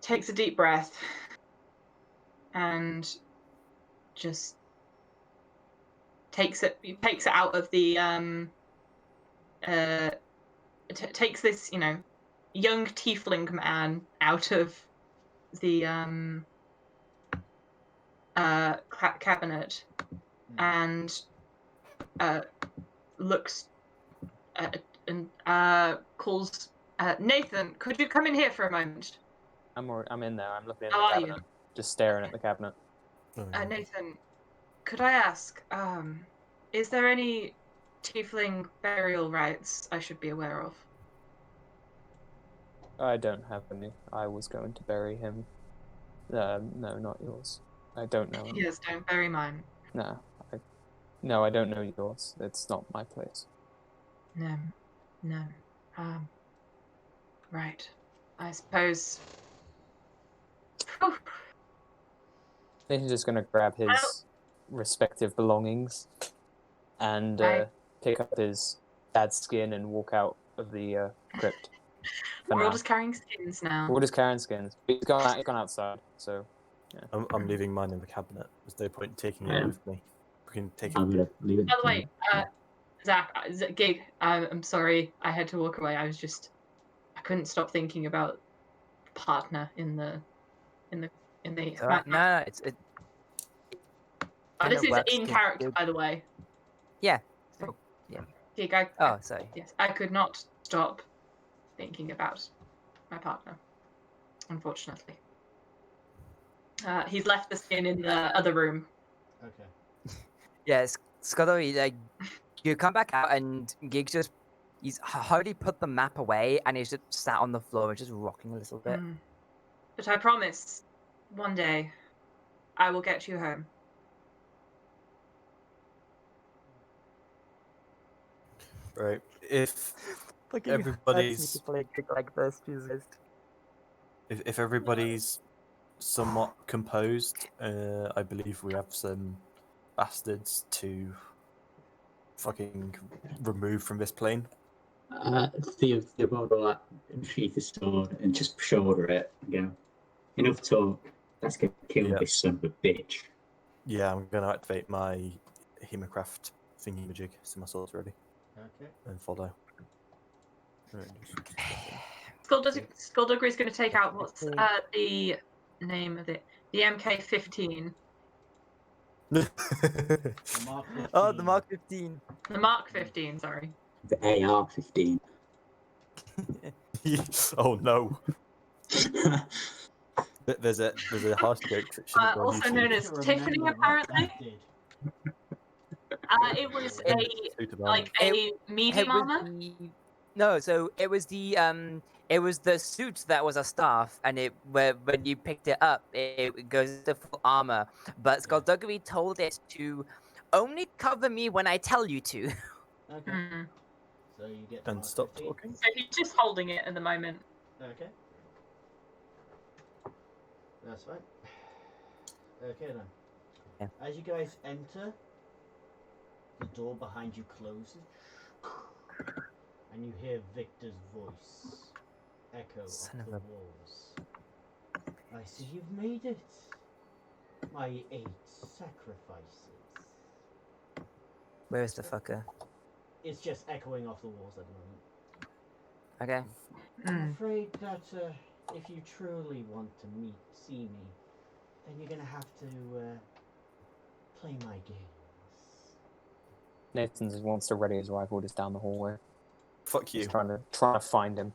takes a deep breath. And just takes it out of the takes this young tiefling man out of the cabinet and looks and calls Nathan, could you come in here for a moment? I'm in there. I'm looking in How the are cabinet. you? Just staring at the cabinet. Nathan, could I ask, is there any tiefling burial rites I should be aware of? I don't have any. I was going to bury him. No, not yours. I don't know him. Yes, don't bury mine. No, I don't know yours. It's not my place. No. Right. I suppose. Whew. Nathan's just going to grab his respective belongings and Right. pick up his dad's skin and walk out of the crypt. We're all just carrying skins now. We're just carrying skins. He's gone outside, so yeah. I'm leaving mine in the cabinet. There's no point in taking it with me. We can take it. I'm gonna leave it. By the way, Zach, Gig, I'm sorry I had to walk away. I couldn't stop thinking about partner in the. It's all right. No, it's this is works, in character, by the way. Yeah. So, yeah. Gig, Oh, sorry. Yes, I could not stop thinking about my partner. Unfortunately, he's left the skin in the other room. Okay. Yes, Scotty, like you come back out and Gig's he's already put the map away and he's just sat on the floor, just rocking a little bit. But I promise, one day, I will get you home. Right. If everybody's like this, Jesus. if everybody's somewhat composed, I believe we have some bastards to fucking remove from this plane. Theobald will sheath his sword and just shoulder it and go, enough talk, let's go kill this son of a bitch. Yeah, I'm going to activate my Hemocraft thingy-majig, so my sword's ready. Okay. And follow. Right, Skullduggery's going to take out what's the name of it? The MK15. The Mark 15. Oh, the Mark 15. The Mark 15, sorry. The AR-15. Oh no. There's a harsh joke that shouldn't go on Also YouTube. known as Tiffany, apparently. It was a medium armor. No, so it was the suit that was a staff, and when you picked it up, it goes to full armor. But Skullduggery told it to only cover me when I tell you to. Okay. So you get And stop 15. talking. So he's just holding it at the moment. Okay. That's fine. Okay then. Yeah. As you guys enter, the door behind you closes, and you hear Victor's voice echo off the walls. I see you've made it. My 8 sacrifices. Where is the fucker? It's just echoing off the walls at the moment. Okay. I'm afraid that if you truly want to see me, then you're gonna have to play my games. Nathan just wants to ready his rifle just down the hallway. Fuck you. He's trying to find him.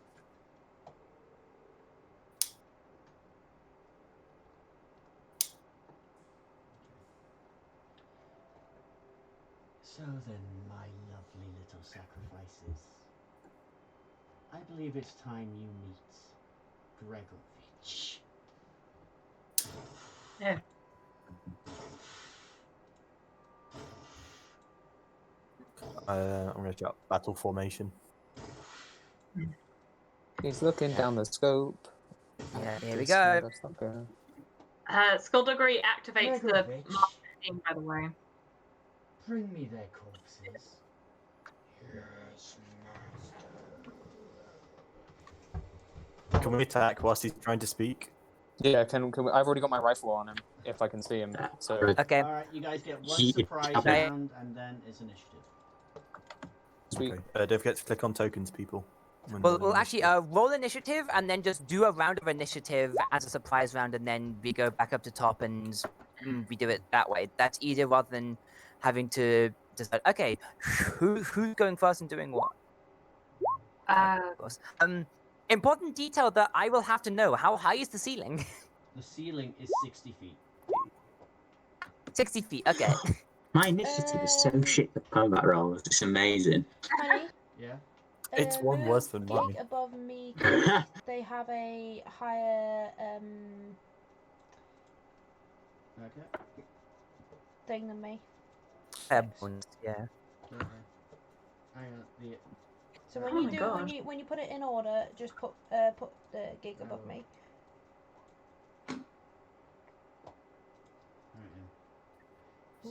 So then, my lovely little sacrifices. I believe it's time you meet Gregovich. Yeah. I'm going to drop battle formation. He's looking down the scope. Yeah, here we There's some go. other stuff going on. Skullduggery activates the Gregovich, Mark 15, by the way. bring me their corpses. Yes, master. Can we attack whilst he's trying to speak? Yeah, can we, I've already got my rifle on him, if I can see him. So Okay. Alright, you guys get one He- surprise okay. round, and then it's initiative. sweet. Okay. Don't forget to click on tokens, people. when We'll rolling actually initiative. roll initiative and then just do a round of initiative as a surprise round, and then we go back up to top and we do it that way. That's easier rather than having to decide. Okay, who's going first and doing what? Of course. Important detail that I will have to know: how high is the ceiling? The ceiling is 60 feet. 60 feet. Okay. My initiative is so shit for combat rolls. It's amazing. Honey, Yeah? It's one move worse than Gig mine. above me 'cause they have a higher Okay. thing than me. Bonus, yeah. Okay. Hang on. The So when Oh you my do God. when you put it in order, just put the Gig above me.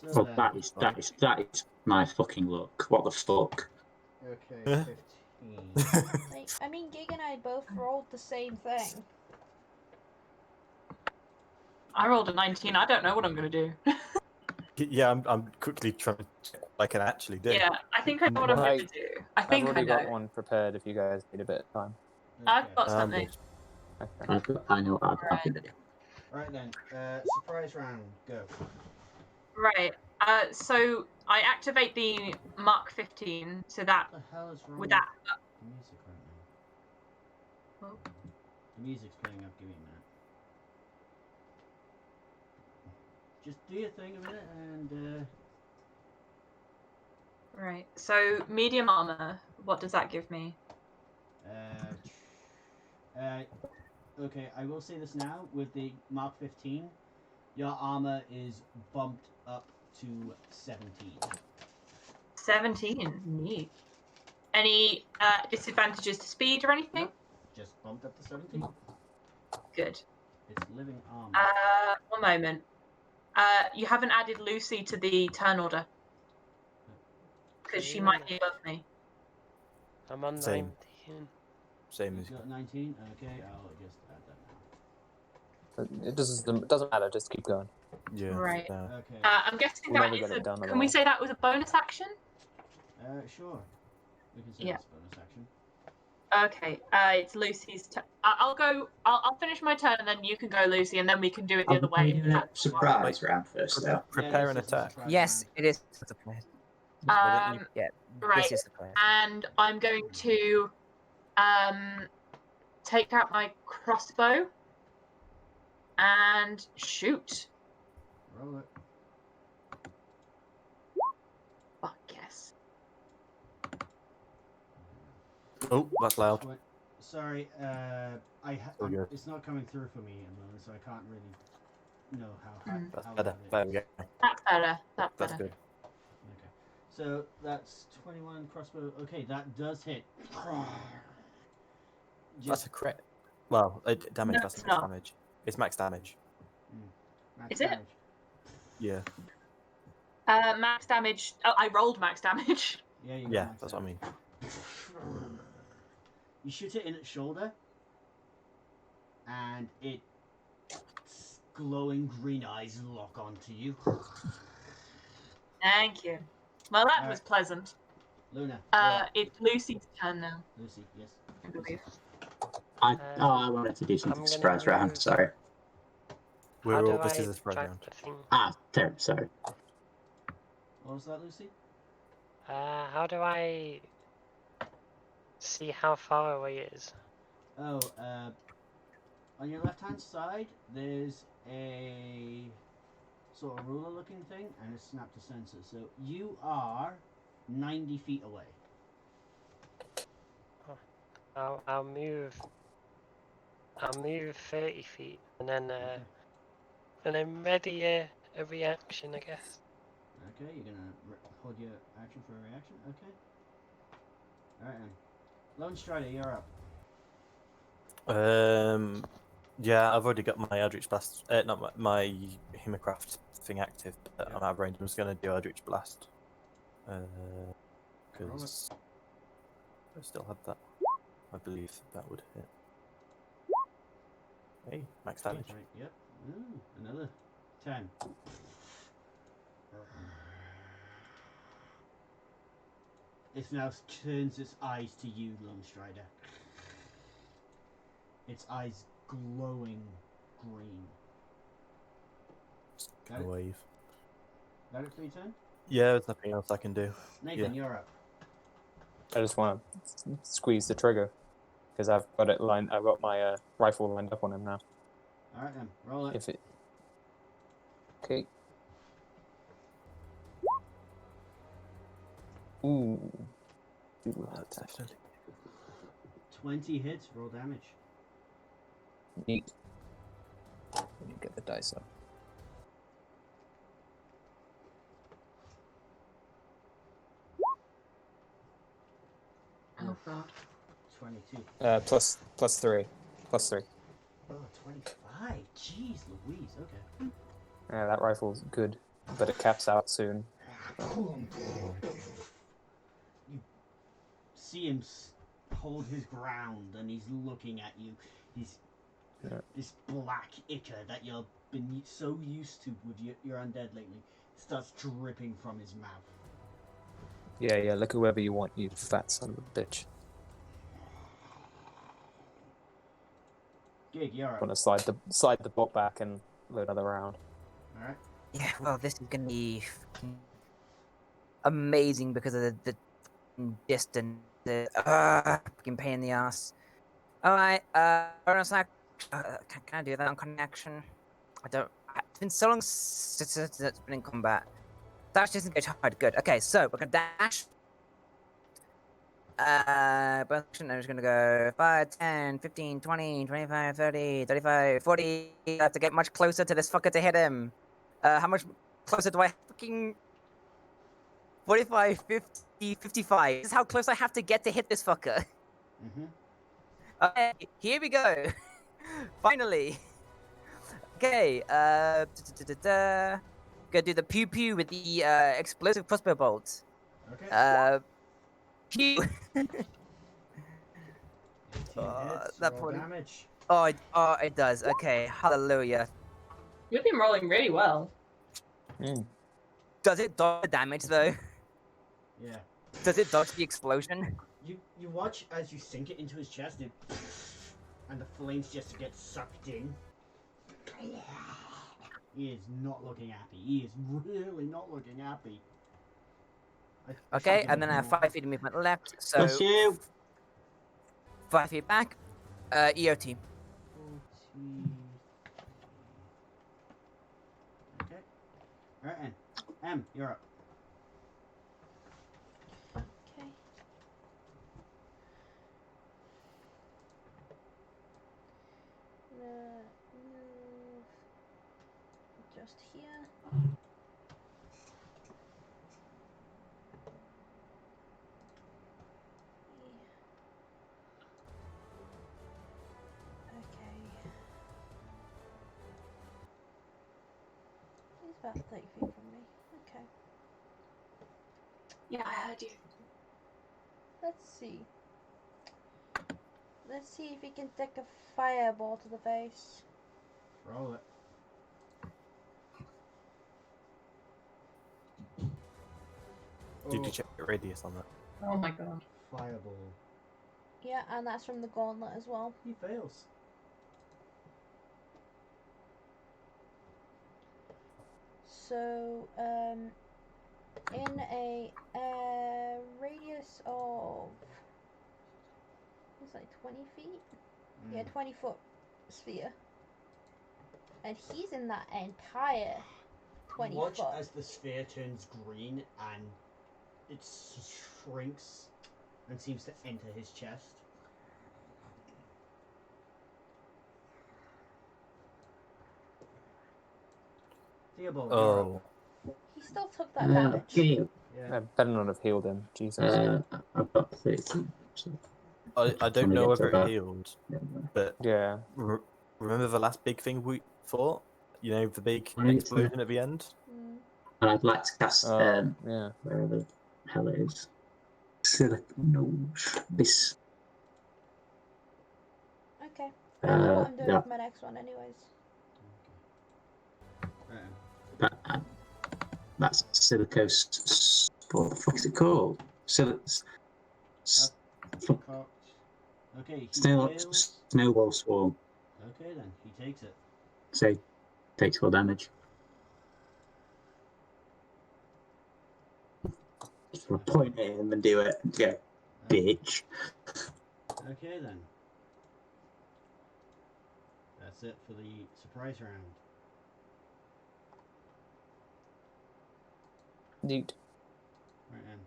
So Well, then, that is my fucking luck. What the fuck? okay, 15. Like, I mean, Gig and I both rolled the same thing. I rolled a 19. I don't know what I'm going to do. Yeah, I'm quickly trying to check what I can actually do. Yeah, I think I know what I'm Right. going to do. I I've think I already know. got one prepared if you guys need a bit of time. I've got Um, something. Okay. I know what I've been doing. Right then, surprise round, go. Right. So I activate the Mark 15 so that What the hell is wrong with that. the music right now? Oh. The music's playing up, give me a minute. Just do your thing a minute and Right. So medium armor. What does that give me? okay, I will say this now, with the Mark 15, your armor is bumped up to 17. 17. Neat. Any disadvantages to speed or anything? Nope, just bumped up to 17. Good. It's living armor. One moment. You haven't added Lucy to the turn order because she might be above me. I'm on Same. 19. Same as You've got 19? Okay, I'll just add that now. It doesn't matter, just keep going. yeah. Right. Okay, I'm guessing We'll that never is get it done Can we otherwise. say that was a bonus action? sure. We can say Yeah. it's a bonus action. Okay. It's Lucy's turn. I'll go. I'll finish my turn, and then you can go, Lucy, and then we can do it the other Are we way. doing a surprise round first, though? Prepare an this is a attack. surprise Yes, round. it is. Surprise. Why don't you- Yeah, Right. this is surprise. And I'm going to take out my crossbow and shoot. Roll it. Fuck yes. Oh, that's loud. Sorry, Oh, good. it's not coming through for me at the moment, so I can't really know how high. That's how better. loud it There is. we go. That's better. That's That's better. good. Okay, so that's 21 crossbow. Okay, that does hit. That's a crit. Well, damage. No, That's it's max not. damage. It's max damage. Max Is it? damage. Yeah. Max damage. Oh, I rolled max damage. Yeah, you got Yeah, max that's what I mean. damage. You shoot it in its shoulder, and its glowing green eyes lock onto you. Thank you. Well, that Alright. was pleasant. Luna. you're up. It's Lucy's turn now, Lucy, yes. I believe. I wanted to do something I'm surprise gonna round. use- Sorry. How do This I is a surprise track round. the thing? Sorry. What was that, Lucy? How do I see how far away it is? Oh, on your left-hand side, there's a sort of ruler-looking thing, and a snap to sensor. So you are 90 feet away. I'll move 30 feet and then ready a reaction, I guess. Okay, you're gonna hold your action for a reaction. Okay. All right then. Lone Strider, you're up. Yeah, I've already got my Eldritch Blast. Not my Himmercraft thing active. But I'm out of range. I'm just gonna do Eldritch Blast. Because I still have that. I believe that would hit. Hey, max damage. Right, yep. Ooh, another 10. It now turns its eyes to you, Lone Strider. Its eyes glowing green. Got it? Wave. Got it for your turn? Yeah, there's nothing else I can do. Nathan, you're up. I just want to squeeze the trigger because I've got it lined. I've got my rifle lined up on him now. All right then, roll it. If it. Okay. Ooh. That's definitely. 20 hits, roll damage. Neat. Let me get the dice up. Oh god. 22. Plus 3. Plus 3. Oh, 25. Jeez Louise, okay. Yeah, that rifle's good, but it caps out soon. You see him hold his ground and he's looking at you. He's this black ichor that you've been so used to with your undead lately starts dripping from his mouth. Yeah, look whoever you want, you fat son of a bitch. Gig, you're up. Want to slide the bot back and load another round. Alright. Yeah, well, this is gonna be amazing because of the distance. The fucking pain in the ass. Alright, bonus action. Can I do that on connection? I don't. It's been so long since it's been in combat. Dash doesn't go hard. Good. Okay, so we're gonna dash. Bonus action, I'm just gonna go 5, 10, 15, 20, 25, 30, 35, 40. I have to get much closer to this fucker to hit him. How much closer do I fucking 45, 50, 55. This is how close I have to get to hit this fucker. Mm-hmm. Okay, here we go. Finally. Okay, Gonna do the pew pew with the explosive crossbow bolt. Okay. Pew. 18 hits, That roll probably. damage. Oh, it does. Okay, hallelujah. You've been rolling really well. Does it dodge the damage though? Yeah. Does it dodge the explosion? You watch as you sink it into his chest and the flames just get sucked in. He is not looking happy. He is really not looking happy. Okay, and then I have 5 feet of movement left, so Bless you. 5 feet back. EOT. Okay. Alright, then. M, you're up. Okay. Move just here. Okay. He's about 30 feet from me. Okay. Yeah, I heard you. Let's see. Let's see if he can take a fireball to the face. Roll it. Did you check the radius on that? Oh my god. Fireball. Yeah, and that's from the gauntlet as well. He fails. So, in a radius of, it's like 20 feet? Yeah, 20-foot sphere. And he's in that entire 20 You watch foot. as the sphere turns green and it shrinks and seems to enter his chest. Theobald, you're up. Oh, He still took that damage. Okay. Yeah. I better not have healed him. Jesus. I've got 13. So I trying don't to know get whether to it that. healed, but Yeah. remember the last big thing we fought? You know, the big I need to- explosion at the end? Mm. And I'd like to cast Yeah. wherever the hell it is. No, this. Okay. I know what I'm doing yeah. with my next one, anyways. That's silicose. What the fuck is it called? Okay, he Snowball, fails. snowball swarm. Okay then, he takes it. So takes full damage. Just want to point at him and do it. Yeah, bitch. Okay then. That's it for the surprise round. Neat. Right then.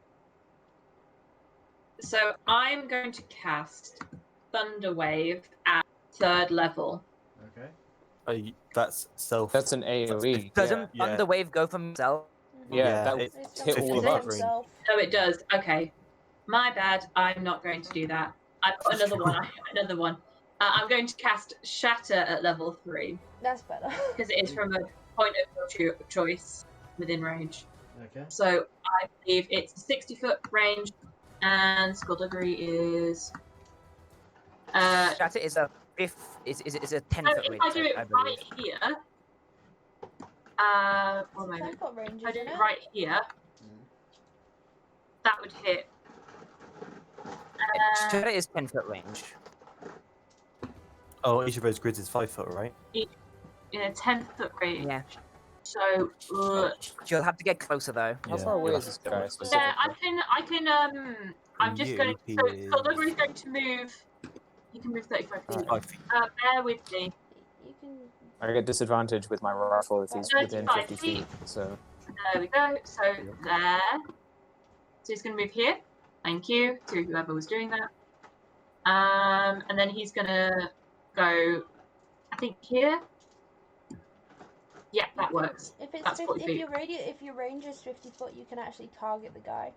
So I'm going to cast Thunder Wave at 3rd level. Okay. That's self. That's an AoE. Doesn't Yeah. Thunder Wave go from himself? Yeah, that it- It's hit from all of his us. himself. Oh, it does. Okay. My bad. I'm not going to do that. I've got another one. I have another one. I'm going to cast Shatter at level 3 That's better. because it is from a point of your choice within range. Okay. So I believe it's a 60-foot range, and Skullduggery is. Shatter is a is a 10-foot If range. I do it I right believe. here, one It's a moment. 10-foot range, If I do isn't it it? right here, that would hit. Shatter is 10-foot range. Oh, each of those grids is 5 foot, right? In a 10-foot range. Yeah. So You'll have to get closer though. How Yeah, far away you'll is have this to get guy more closer. yeah, specifically? I can. I'm just You, going. he So is- Skullduggery is going to move. He can move 35 feet. 5 feet. Bear with me. You can. I get disadvantage with my rifle if he's within 35 50 feet. feet. So There we go. So there. So he's going to move here. Thank you to whoever was doing that. And then he's going to go. I think here. Yeah, that works. If it's That's 50, 40 feet. if your range is 50 foot, you can actually target the guy.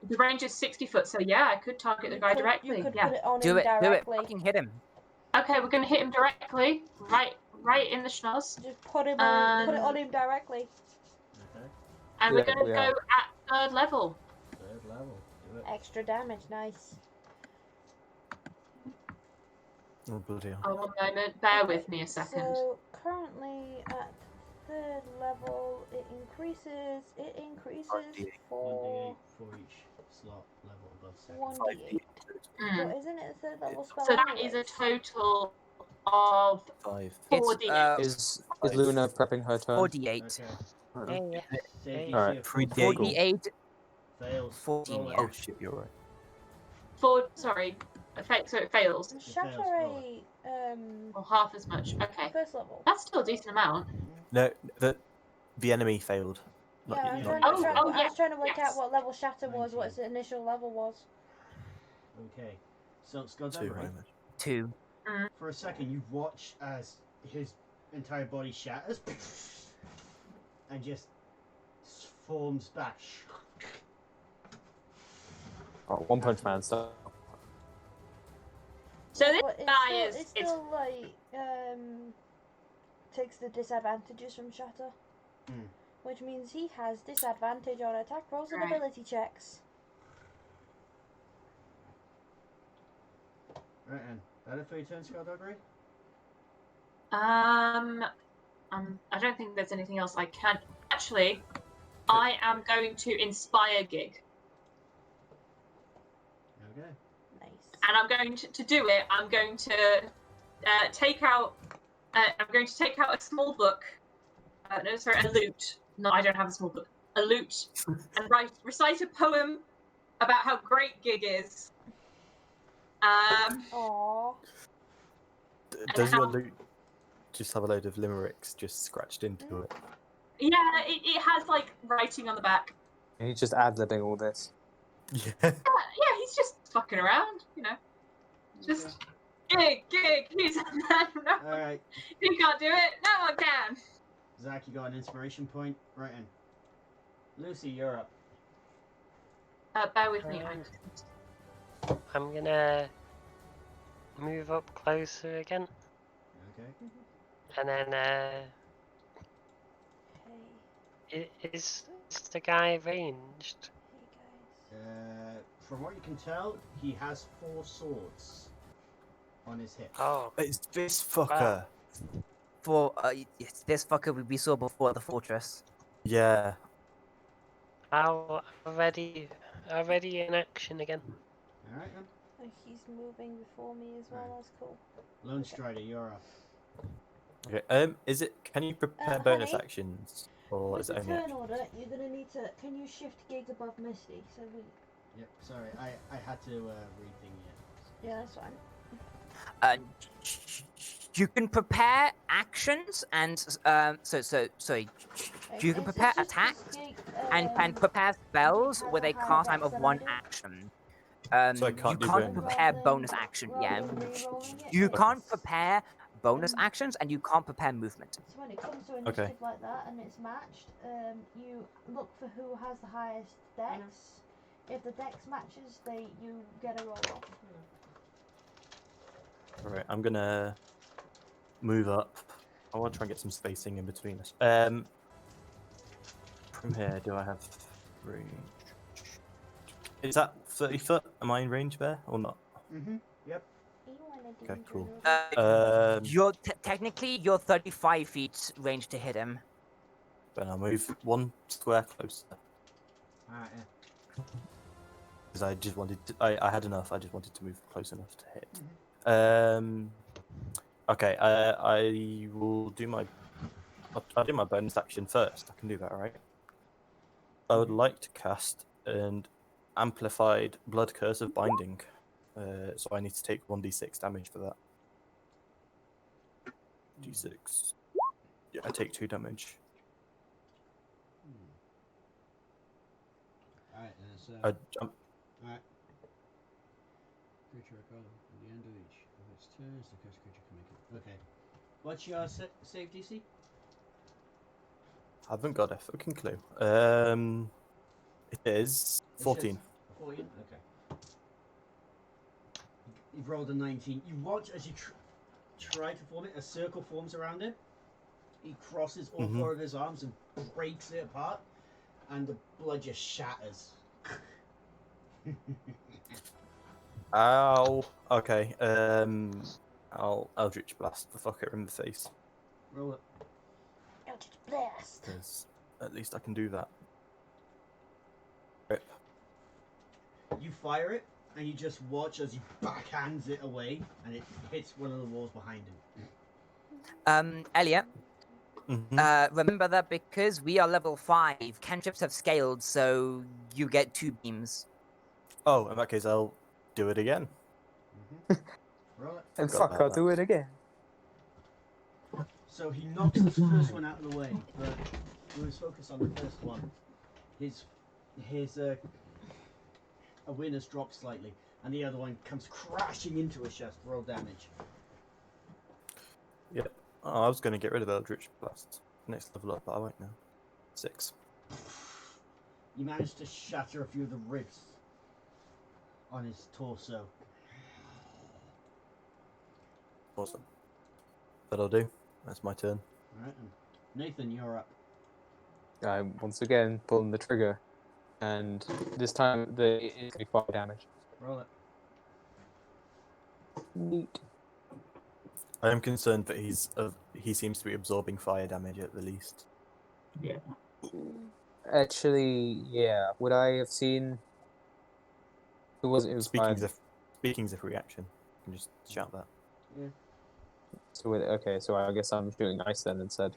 The range is 60 foot, so yeah, I could target the guy directly. You could Yeah. put it on Do him it. Do it. directly. Fucking hit him. Okay, we're gonna hit him directly, right in the schnoz, Just put it on him directly. Okay. and Yeah, we're gonna we go are. at 3rd level. 3rd level. Do it. Extra damage, nice. Oh, bloody hell. Oh, 1 moment. Bear with me a second. So currently at 3rd level, it increases for 1d8 for each slot level above 2nd. 1d8. Mm. But isn't it a 3rd level spell? So that is a anyways? total of 5. 4d8. is Luna prepping her turn? 4d8. Okay. Save DC Alright. of 4. 4d8. Fails. 14, Roll it. yeah. Oh shit, you're right. Sorry, so it fails, Shatter roll a or half as much. Okay, 1st level. that's still a decent amount. No, the enemy failed. Not Yeah, you- I'm not trying, you. I yeah, was trying to work yes. out what level Shatter was, 19. what its initial level was. Okay. So, 2 Skullduggery, moment. 2. for a second you watch as his entire body shatters and just forms back. Oh, One Punch Man stuff. So this But guy it's is still like takes the disadvantages from Shatter, which means he has disadvantage on attack rolls and Right. ability checks. Right then. That it for your turn, Skullduggery? I don't think there's anything else I can. Actually, I am going to inspire Gig, Okay. Nice. and I'm going to do it. I'm going to take out. I'm going to take out a small book. No, sorry, a lute, No, I don't have a small book. A lute, and recite a poem about how great Gig is. Aww. Does your how- loot just have a load of limericks just scratched into it? Yeah, it has like writing on the back. He's just ad-libbing all this. Yeah. Yeah, he's just fucking around, Just Gig, he's no, All right, he can't do it. No one can. Zach, you got an inspiration point. Right in. Lucy, you're up. Bear with me. I'm gonna move up closer again, Okay. and then Hey, is the guy ranged? hey guys. From what you can tell, he has 4 swords on his hip. Oh, It's this fucker. For yes, this fucker we saw before the fortress. Yeah. already in action again. All right then. Oh, he's moving before me as well. Right. That's cool. Lone Strider, you're up. Okay. Is it? Can you prepare bonus honey, actions, or With is the it only turn action? order, you're gonna need to. Can you shift Gig above Misty? So we. Yep. Sorry, I had to read thing yet. Yeah, that's fine. You can prepare actions and sorry. You can It's prepare just attacks Gig, and prepare spells has with a a higher cast time dex of than I 1 do. action. So I You can't do can't bonus. prepare Rather bonus than- action. rather Yeah, than re-rolling it, you it's- can't prepare bonus Um, actions and you can't prepare movement. So when it comes to Okay. initiative like that and it's matched, you look for who has the highest dex. If the dex matches, you get a roll off. Alright, I'm gonna move up. I want to try and get some spacing in between us. From here, do I have range? Is that 30 foot? Am I in range there or not? Mm-hmm. Yep. You wanna do Okay, cool. the- You're technically you're 35 feet range to hit him. Then I'll move 1 square closer. Alright, yeah. Because I just wanted to, I had enough. I just wanted to move close enough to hit. Okay. I will do my. I'll do my bonus action first. I can do that, right? I would like to cast an amplified blood curse of binding. So I need to take 1d6 damage for that. D6. Yeah, I take 2 damage. Alright, so. I jump. Alright. Creature record at the end of each of its turns, the cursed creature can make it. Okay. What's your save DC? I haven't got a fucking clue. It is 14. 14? Okay. You've rolled a 19. You watch as you try to form it, a circle forms around it. He crosses all 4 of his arms and breaks it apart, and the blood just shatters. Ow. Okay. I'll Eldritch Blast the fucker in the face. Roll it. Eldritch Blast. Because at least I can do that. Rip. You fire it, and you just watch as he backhands it away, and it hits one of the walls behind him. Elliot, Mhm. remember that because we are level 5, cantrips have scaled, so you get 2 beams. Oh, in that case, I'll do it again. Roll it. And Forgot fuck, about I'll do it again. So he knocks the first one out of the way, but he was focused on the first one. His awareness drops slightly, and the other one comes crashing into his chest. Roll damage. Yep. Oh, I was going to get rid of Eldritch Blast. Next level up, but I won't now. 6. You manage to shatter a few of the ribs on his torso. Awesome. That'll do. That's my turn. Alright, Nathan, you're up. I'm once again pulling the trigger, and this time it's going to be 5 damage. Roll it. Neat. I am concerned that he seems to be absorbing fire damage at the least. Yeah. Actually, yeah. Would I have seen? Who was it? It was Speaking five. as if reaction. You can just shout that. Yeah. So okay, so I guess I'm shooting ice then instead.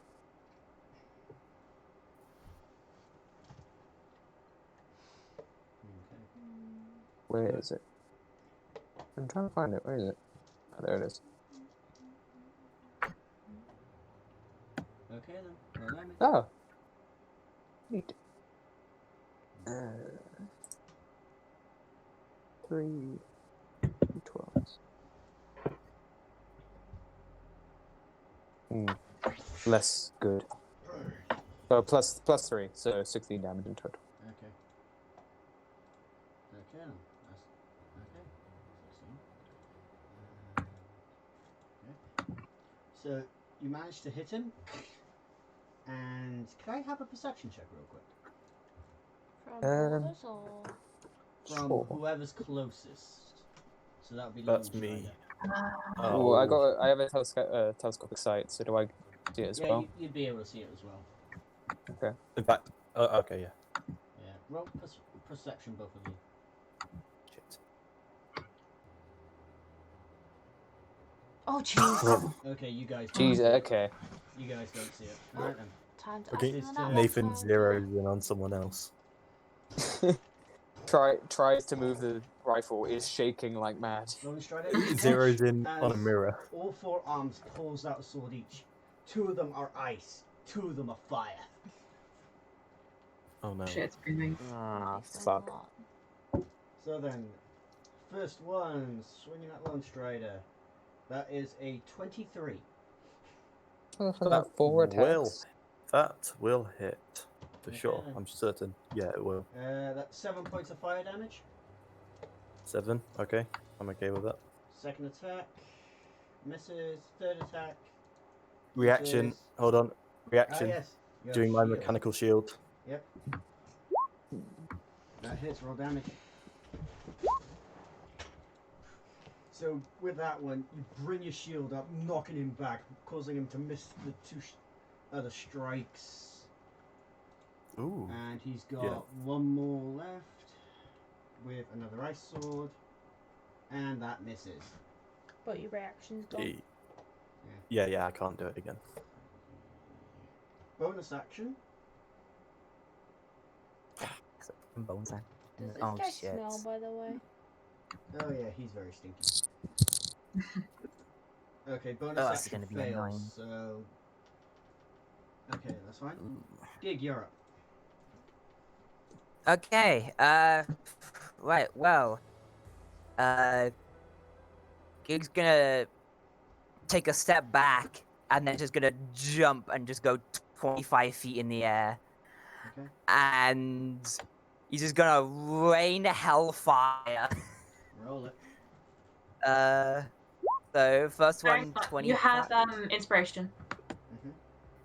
Where is it? I'm trying to find it. Where is it? Oh, there it is. Okay then. Roll damage. Oh. Neat. 3 12s. Less good. Oh, plus 3, so 16 damage in total. Okay. Okay then. That's okay. 16. Okay. So you managed to hit him. And can I have a perception check real quick? From others or? From Sure. whoever's closest. So that would be That's Lone me. Strider. Oh, I have a telescopic sight, so do I see it as Yeah, well? you'd be able to see it as well. Okay. In fact, okay, yeah. Yeah. Roll perception, both of you. Shit. Oh jeez. Okay, you guys. Jeez, Don't see it. okay. You guys don't see it. All right then. Time to Okay, ask It's, them that Nathan one time. zeroes in on someone else. Tries to move the rifle, is shaking like mad. Lone Strider. Zeroes in on a as mirror. All 4 arms pulls out a sword each. 2 of them are ice. 2 of them are fire. Oh no. Shit, screaming. Ah, Excellent fuck. lot. So then, first one, swinging at Lone Strider. That is a 23. That 4 attacks. That will hit. For Okay, sure. then. I'm certain. Yeah, it will. That's 7 points of fire damage. 7. Okay. I'm okay with that. Second attack. Misses. Third attack. Reaction. misses. Hold on. Reaction. Ah, yes. You have Doing my shield. mechanical shield. Yep. That hits, roll damage. So with that one, you bring your shield up, knocking him back, causing him to miss the 2 other strikes. Ooh. And he's got Yeah. 1 more left with another ice sword, and that misses. But your reaction's gone. Yeah, I can't do it again. Bonus action. Bones then. Does this Oh guy shit. smell, by the way? Oh yeah, he's very stinky. Okay, bonus Oh, this is action gonna be fails. annoying. So okay, that's fine. Ooh. Gig, you're up. Okay, right, well, Gig's gonna take a step back and then just gonna jump and just go 25 feet in the air. Okay. And he's just gonna rain hellfire. Roll it. So first Very one, fun. 20. You have inspiration.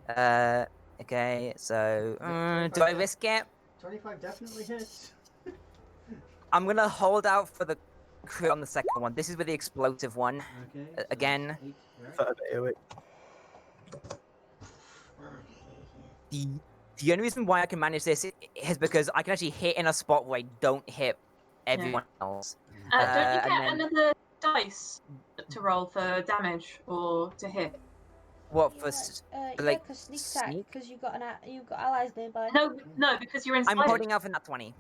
Okay, so Yeah, do I 25 risk it? 25 definitely hits. I'm gonna hold out for the crit on the second one. This is with the explosive one. Okay. So Again. that's 8, right? Third AoE. The only reason why I can manage this is because I can actually hit in a spot where I don't hit everyone else. Don't you and get then- another dice to roll for damage or to hit? What Yeah, for? yeah, Like because sneak attack, sneak? because you've got allies nearby. No, because you're I'm inspired. holding out for that 20.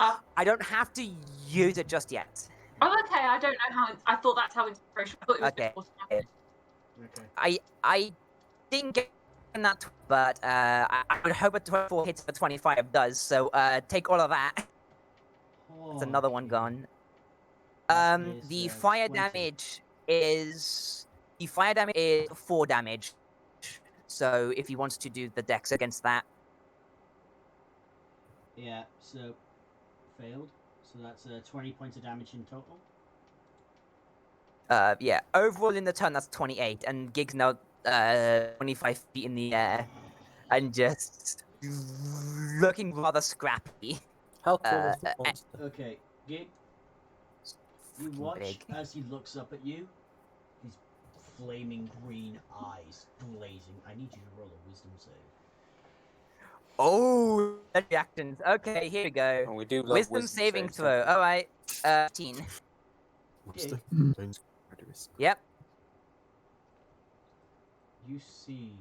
Ah. I don't have to use it just yet. Oh, okay. I don't know how. I thought that's how inspiration. I thought it was Okay. just automatic. Okay. I didn't get that, but I would hope a 24 hits the 25 does. So take all of that. That's another one Okay. gone. That is, The fire 20. damage is 4 damage. So if he wants to do the dex against that, Yeah, so failed. So that's 20 points of damage in total. yeah. Overall in the turn, that's 28, and Gig's now 25 feet in the air, and just looking rather scrappy. How tall is the monster? Okay, Gig, you Fucking watch big. as he looks up at you. His flaming green eyes blazing. I need you to roll a wisdom save. Oh, reactions. Okay, here we go. And we do love Wisdom saving saves, throw. don't we? All right, 15. Monster. Mm. Don't risk. Yep. You see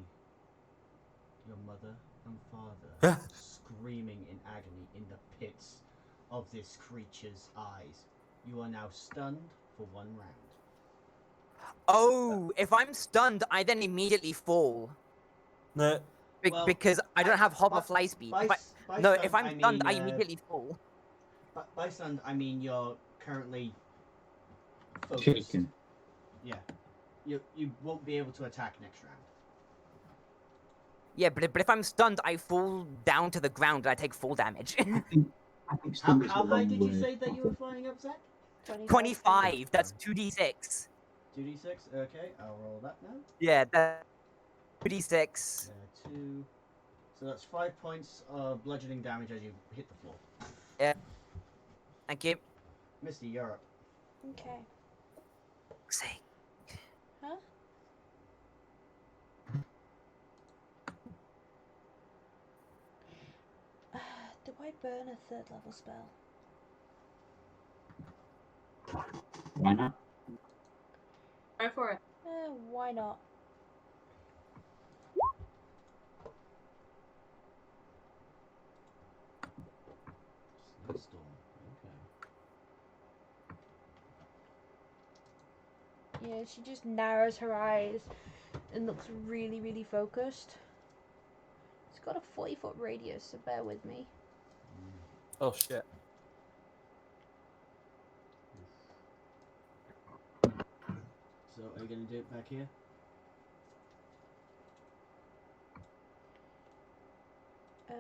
your mother and father screaming in agony in the pits of this creature's eyes. You are now stunned for 1 round. Oh, if I'm stunned, I then immediately fall. No. Well, Because I don't have hop or by- fly speed. By, If I, by no, stunned, if I'm I stunned, mean, I immediately fall. by stunned, I mean you're currently focused. Shaken. Yeah. You won't be able to attack next round. Yeah, but if I'm stunned, I fall down to the ground and I take full damage. I think stunned is How the high wrong did you word. say that you were flying up, Zach? 25, that's 2d6. 2d6? Okay, I'll roll that now. Yeah, that's 2d6. 2. So that's 5 points of bludgeoning damage as you hit the floor. Yeah. Thank you. Misty, you're up. Okay. Say. Huh? Do I burn a 3rd level spell? Why not? Go for it. Why not? Snowstorm. Okay. Yeah, she just narrows her eyes and looks really, really focused. It's got a 40-foot radius, so bear with me. Oh shit. So are you going to do it back here? Um.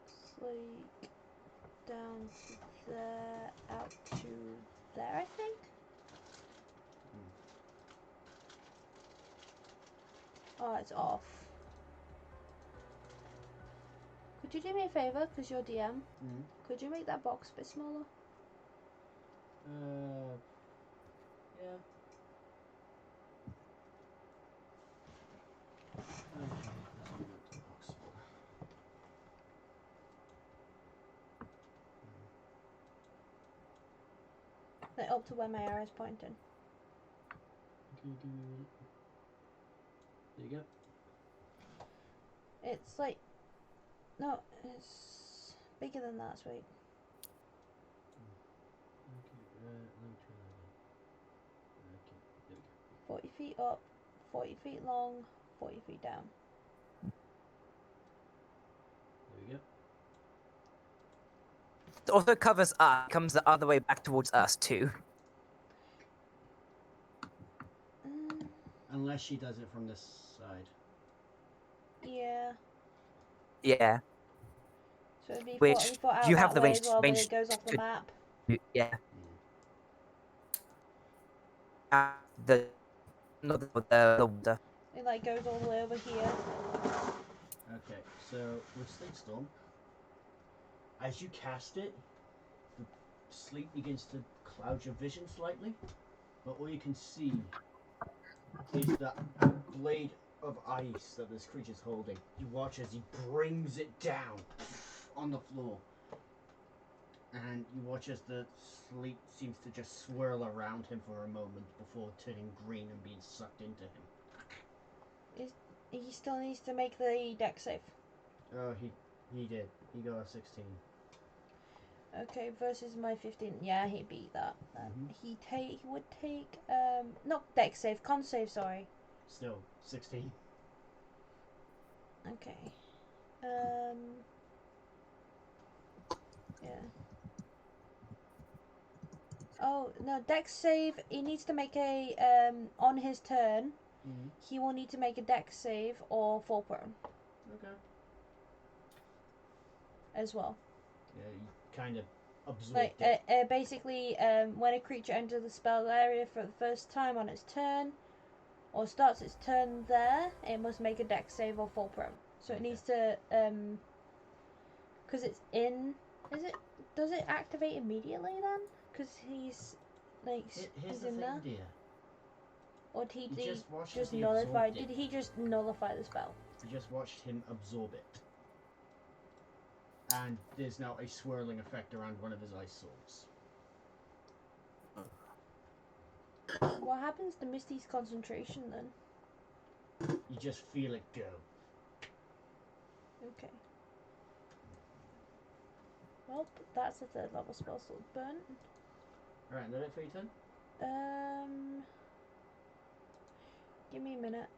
It's like down to there, out to there, I think. Oh, it's off. Could you do me a favour, because you're DM? Could you make that box a bit smaller? Yeah. Okay, let's move it to the box. Like up to where my arrow's pointing. Okay, give me a minute. There you go. It's like... No, it's bigger than that, sweet. Okay, let me try that again. Okay, there we go. 40 feet up, 40 feet long, 40 feet down. There we go. It also covers us, comes the other way back towards us too. Unless she does it from this side. Yeah. Yeah. So it'd be Which, 40 foot out you have that the way range, as well, but range it goes off the to- map. Yeah. The not the It like goes all the way over here. Okay, so with Sleep Storm, as you cast it, the sleep begins to cloud your vision slightly, but all you can see is that blade of ice that this creature's holding. You watch as he brings it down on the floor, and you watch as the sleep seems to just swirl around him for a moment before turning green and being sucked into him. He still needs to make the deck save. Oh, he did. He got a 16. Okay, versus my 15. Yeah, he beat that. He would take not deck save, con save. Sorry. Still 16. Okay. Yeah. Oh no, deck save. He needs to make a on his turn. He will need to make a deck save or fall prone. Okay. As well. Yeah, you kind of absorb Like it. basically, when a creature enters the spell area for the first time on its turn, or starts its turn there, it must make a deck save or fall prone. So it needs to because it's in. Does it activate immediately then? Because he's like Here's he's the in thing, there. dear. Or did he You just watched just as he nullify? absorbed it. Did he just nullify the spell? You just watched him absorb it. And there's now a swirling effect around one of his ice swords. What happens to Misty's concentration then? You just feel it go. Okay. Well, that's a third level spell slot burnt. Alright, that it for your turn? Give me a minute.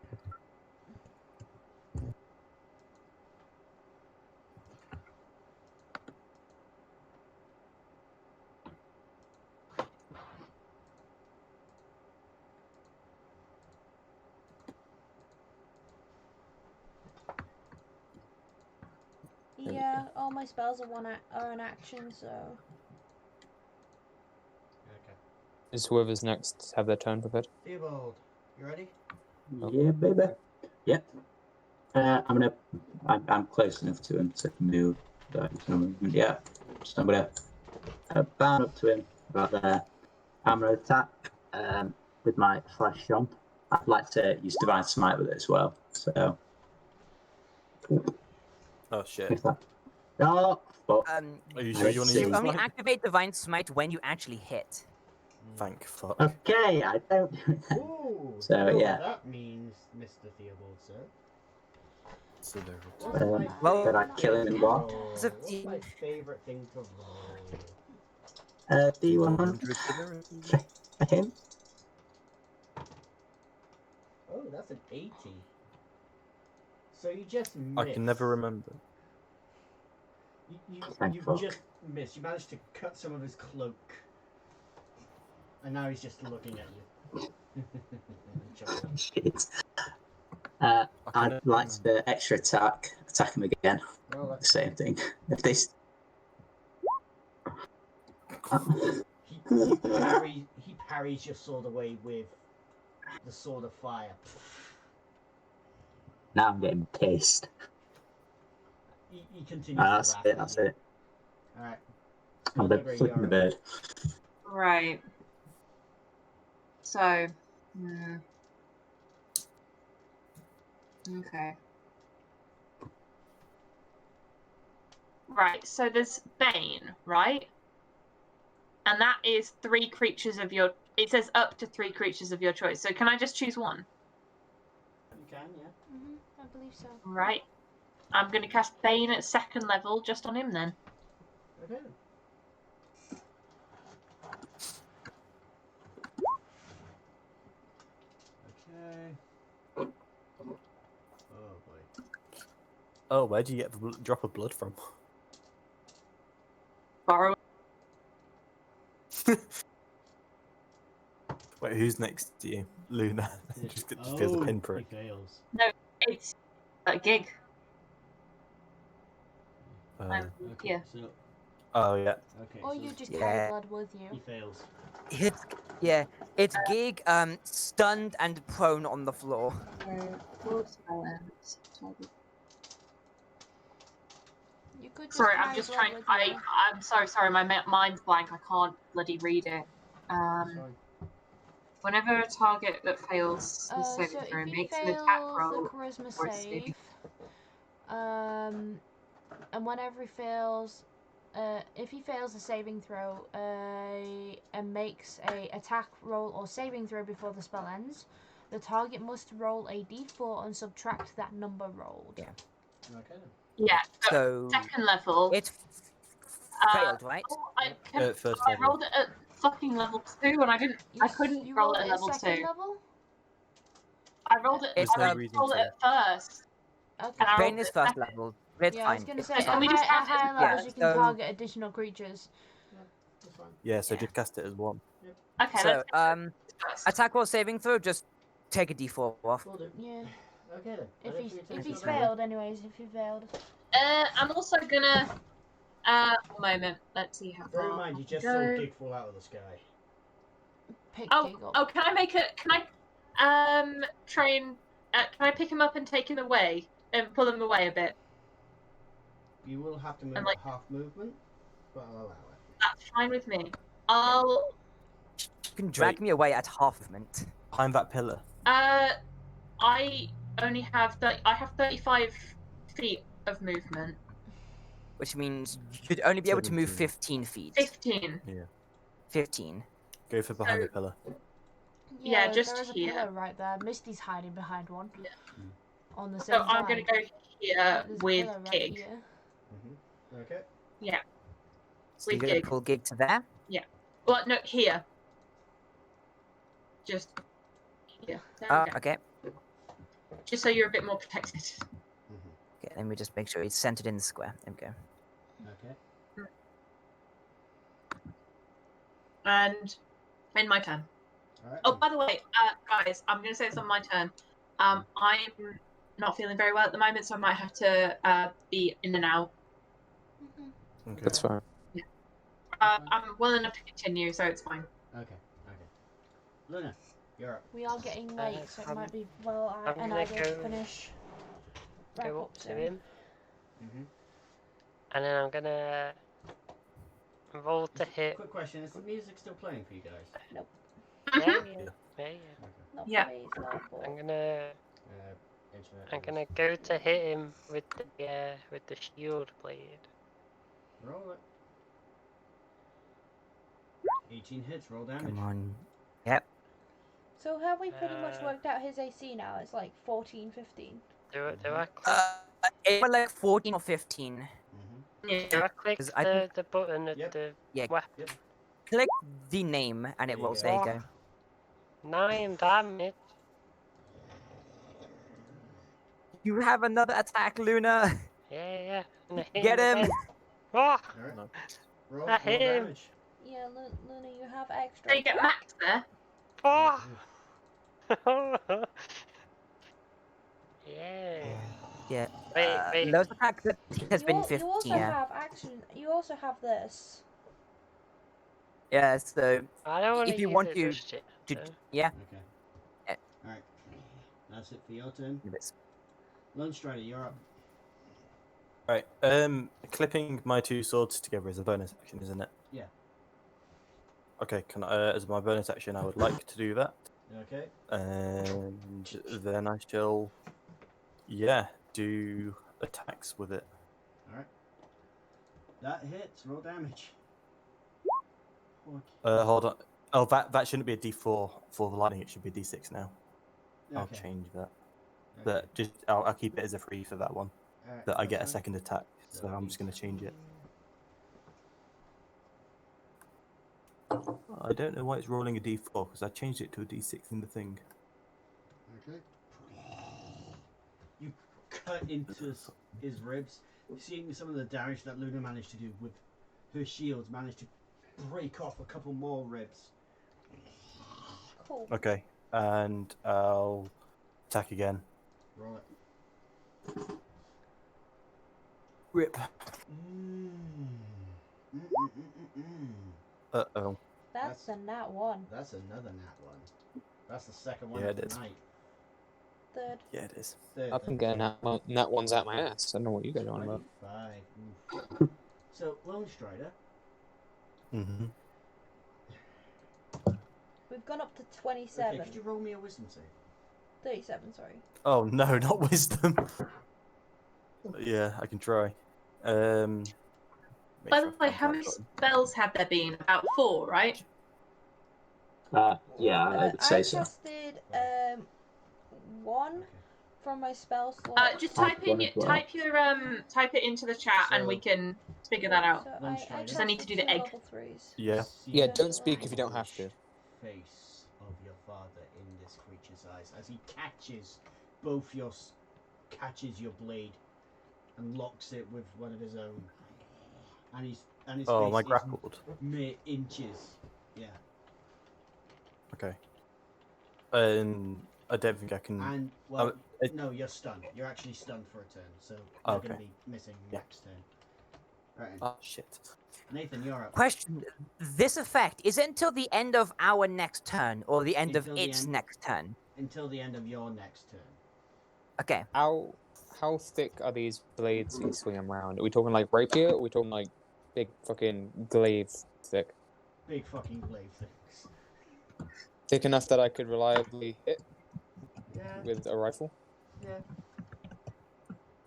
Yeah, all my spells are an action, so. Okay. Is whoever's next have their turn prepared? Theobald, you ready? Yeah, baby. Yep. I'm close enough to him to move. Yeah. So I'm gonna bound up to him about there. I'm gonna attack with my flash jump. I'd like to use divine smite with it as well. So Oh shit. if that. Oh, fuck. Are you sure you want to See. use You only smite? activate Divine Smite when you actually hit. Thank fuck. Okay, I don't do that. Ooh, So, you know yeah. what that means, Mr. Theobald, sir. So there What's Um, my well, Did I kill him in what? roll? Is it- What's my favourite thing to roll? D100 for him. Oh, that's an 80. So you just missed. I can never remember. Thank You fuck. just missed. You managed to cut some of his cloak. And now he's just looking at you. Chuckling. Shit. I can I'd never like remember. to extra attack him again. Roll The that. same thing. If this. He parries your sword away with the sword of fire. Now I'm getting pissed. He continues That's to laugh it. at That's you. it. Alright. I'm the flipping the bird. Right. So. Okay. Right, so there's Bane, right? And that is 3 creatures of your. It says up to 3 creatures of your choice. So can I just choose one? You can, yeah. I believe so. Right. I'm going to cast Bane at 2nd level just on him then. Okay. Okay. Oh boy. Oh, where do you get the drop of blood from? Borrow. Wait, who's next to you? Luna. just feels a Oh, pinprick. he fails. No, it's a gig. Uh, Okay, Yeah. so oh yeah. okay, Or so you just Yeah. carry blood with he you. fails. It's it's Gig stunned and prone on the floor. You could just Sorry, I'm carry just blood trying. with you. I'm so sorry. My mind's blank. I can't bloody read it. That's fine. Whenever a target that fails the So saving throw if he makes an attack fails the roll, charisma or a saving- save, and whenever he fails, if he fails a saving throw, and makes a attack roll or saving throw before the spell ends, the target must roll a d4 and subtract that number rolled. Yeah. Okay then. yeah. So 2nd level. it's failed, right? Oh, First I level. rolled it at fucking level 2, and I couldn't You roll rolled it at it level second 2. level? I rolled it. It's, I no reason rolled it to. at first, Okay. and I rolled Bane is it first second. level. It's Yeah, I was fine. gonna It's say, just at, Can we fine. just at count it as higher one? levels Yeah, you can so- target additional creatures. That's fine. Yeah, so Yeah. just cast it as 1. Okay, So let's first. attack roll saving throw, just take a d4 off. Will do. Yeah. Okay then. If That it he's for your turn, if he's Sylvia? failed, anyways, if he failed. I'm also gonna. One moment. Let's see how Bear in far. mind, I you can just saw go. Gig fall out of the sky. Pick Oh, Gig up. oh, can I make it? Can I try and can I pick him up and take him away and pull him away a bit? You will have to move And, like- at half movement, but I'll allow it. That's fine with me. I'll. You can drag Wait. me away at half movement. Behind that pillar. I only have I have 35 feet of movement. Which means you'd only be able to move 17. 15 feet. 15. Yeah. 15. Go for behind So- the pillar. Yeah, just there is a here. pillar right there. Misty's hiding behind one. Yeah. On the So same I'm time. gonna go here There's a with pillar right Gig. here. Okay. Yeah, So you're with gonna Gig. pull Gig to there. Well, no, here. Just here. There we go. Okay. Just so you're a bit more protected. Okay. Let me just make sure it's centered in the square. There we go. Okay. And in my turn. All right. Oh, by the way, guys, I'm going to say this on my turn. I'm not feeling very well at the moment, so I might have to be in and out. Okay. That's fine. I'm well enough to continue, so it's fine. Okay. Luna, you're up. We are getting late, so it might be I'm an gonna idea to go- finish. Wrap Go up up to soon. him, Mm-hmm. and then I'm gonna roll to hit. Quick question: is the music still playing for you guys? Yeah, Mhm. yeah, yeah. Not Yeah. for me, it's not, but I'm gonna Internet. I'm is- gonna go to hit him with the shield blade. Roll it. 18 hits. Roll damage. Come on. Yep. So have we pretty much Uh, worked out his AC now? It's like 14, 15. Do I click? It was like 14 or 15. Mm-hmm. Yeah. Do I click 'Cause I think- the button at Yep. the Yeah. weapon? Click the name and There it you rolls. go. There you go. 9 damage. You have another attack, Luna. Yeah. And I hit Get him. again. Oh, All right. No. Roll I hit him. damage. Yeah, Luna, you have extra. So you get max there. oh. Yeah. Yeah. Wait. Lowest attack that has been You 15. also Yeah. have action. You also have this. Yeah. So I don't want to if you use want it to, just yet. so- yeah. Okay. Eh. All right. That's it for your turn. It's- Lone Strider, you're up. Right. Clipping my two swords together is a bonus action, isn't it? Yeah. Okay. Can I, as my bonus action, I would like to do that, Okay. and then I shall, yeah, do attacks with it. All right. That hits. Roll damage. Hold on. Oh, that shouldn't be a D4 for the lightning. It should be a D6 now. I'll Okay. change that. Okay. But just I'll keep it as a 3 for that one. All right, That I that's get a fine. second attack. So I'm just going to change it. I don't know why it's rolling a D4 because I changed it to a D6 in the thing. Okay. You cut into his ribs, seeing some of the damage that Luna managed to do with her shields, managed to break off a couple more ribs. Cool. Okay, and I'll attack again. Roll it. Rip. Uh-oh. That's a nat 1. That's another nat one. That's the second one Yeah, of it the is. night. Third. Yeah, it is. Third. I've been getting nat ones out my ass. I don't know what you guys are on about. 25. Oof. So, Lone Strider, Mm-hmm. We've gone up to okay, 27. could you roll me a wisdom save? 37, sorry. Oh, no, not wisdom. Yeah, I can try. Make By sure the I way, find how the many right button. spells have there been? About 4, right? Yeah, I would say I so. casted 1 from my spell slot. Just I've type in done your, as well. type it into the chat, and we So- can figure that out. So Lone I Strider. Just I need to do the casted egg. two level 3s. Yeah. Yeah, Just don't a speak if you don't have to. Face of your father in this creature's eyes as he catches both your catches your blade and locks it with one of his own, and his Oh, face am I is grappled? mere inches. Yeah, Okay. I don't think I can. and well, it- no, you're stunned. You're actually stunned for a turn, so you're Okay. going to be missing Yeah. next turn. Right, Oh, shit. Nathan, you're up. Question: this effect is it until the end of our next turn or the end Until of the its end. next turn? Until the end of your next turn. Okay. How thick are these blades you swing them around? Are we talking like rapier? Or are we talking like big fucking glaive thick? Big fucking blade things. Thick enough that I could reliably hit Yeah, with a rifle? yeah.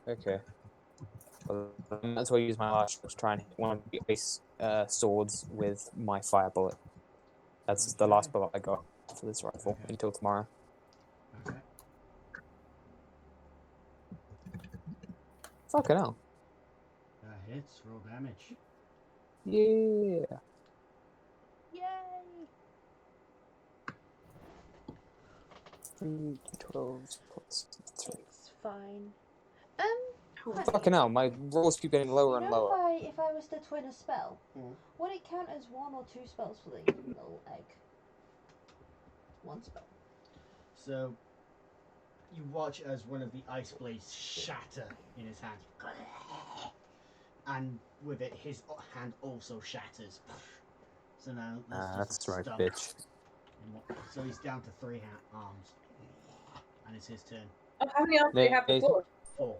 Okay. Well, that's why I use my last shot to try and hit one of the ice swords with my fire bullet. That's the last bullet I got. for this rifle Okay. until tomorrow. Okay. Fucking hell. That hits. Roll damage. Yeah. Yay! 3d12 plus 3. It's fine. Cool. Honey, Fucking hell, my rolls keep getting lower and lower. if I was to twin a spell, Mm. would it count as 1 or 2 spells for the little egg? 1 spell. So, you watch as one of the ice blades shatter in his hand. And with it, his hand also shatters. So now That's just right, stump. bitch. So he's down to 3 arms. And it's his turn. Oh, how many arms do you have before? 4.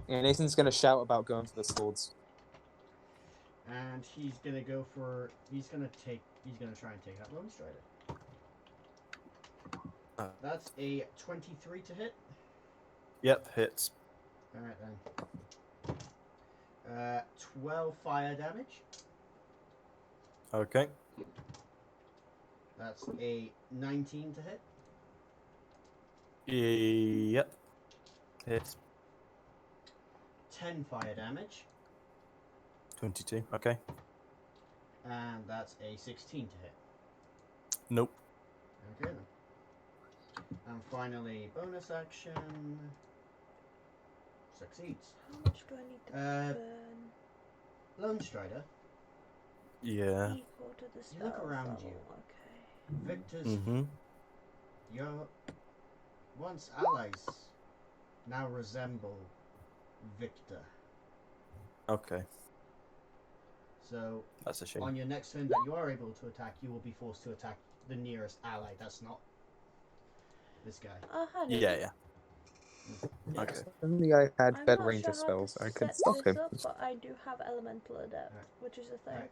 Yeah, Nathan's gonna shout about going for the swords. And he's gonna go for. He's gonna try and take that Lone Strider. That's a 23 to hit. Yep, hits. Alright then. 12 fire damage. Okay. That's a 19 to hit. Yep. Hits. 10 fire damage. 22. Okay. And that's a 16 to hit. Nope. Okay then. And finally, bonus action. Succeeds. How much do I need to Uh, burn? Lone Strider. Yeah. Equal to the You spell look around level. you. Okay. Victor's. Mm-hmm. Your once allies now resemble Victor. Okay. So That's a shame. on your next turn that you are able to attack, you will be forced to attack the nearest ally. That's not this guy. Honey. Yeah. Okay. If only I had I'm better not range sure of how spells, to I could set stop this him. up, but I do have Elemental Adept, Right. which is a thing. Right.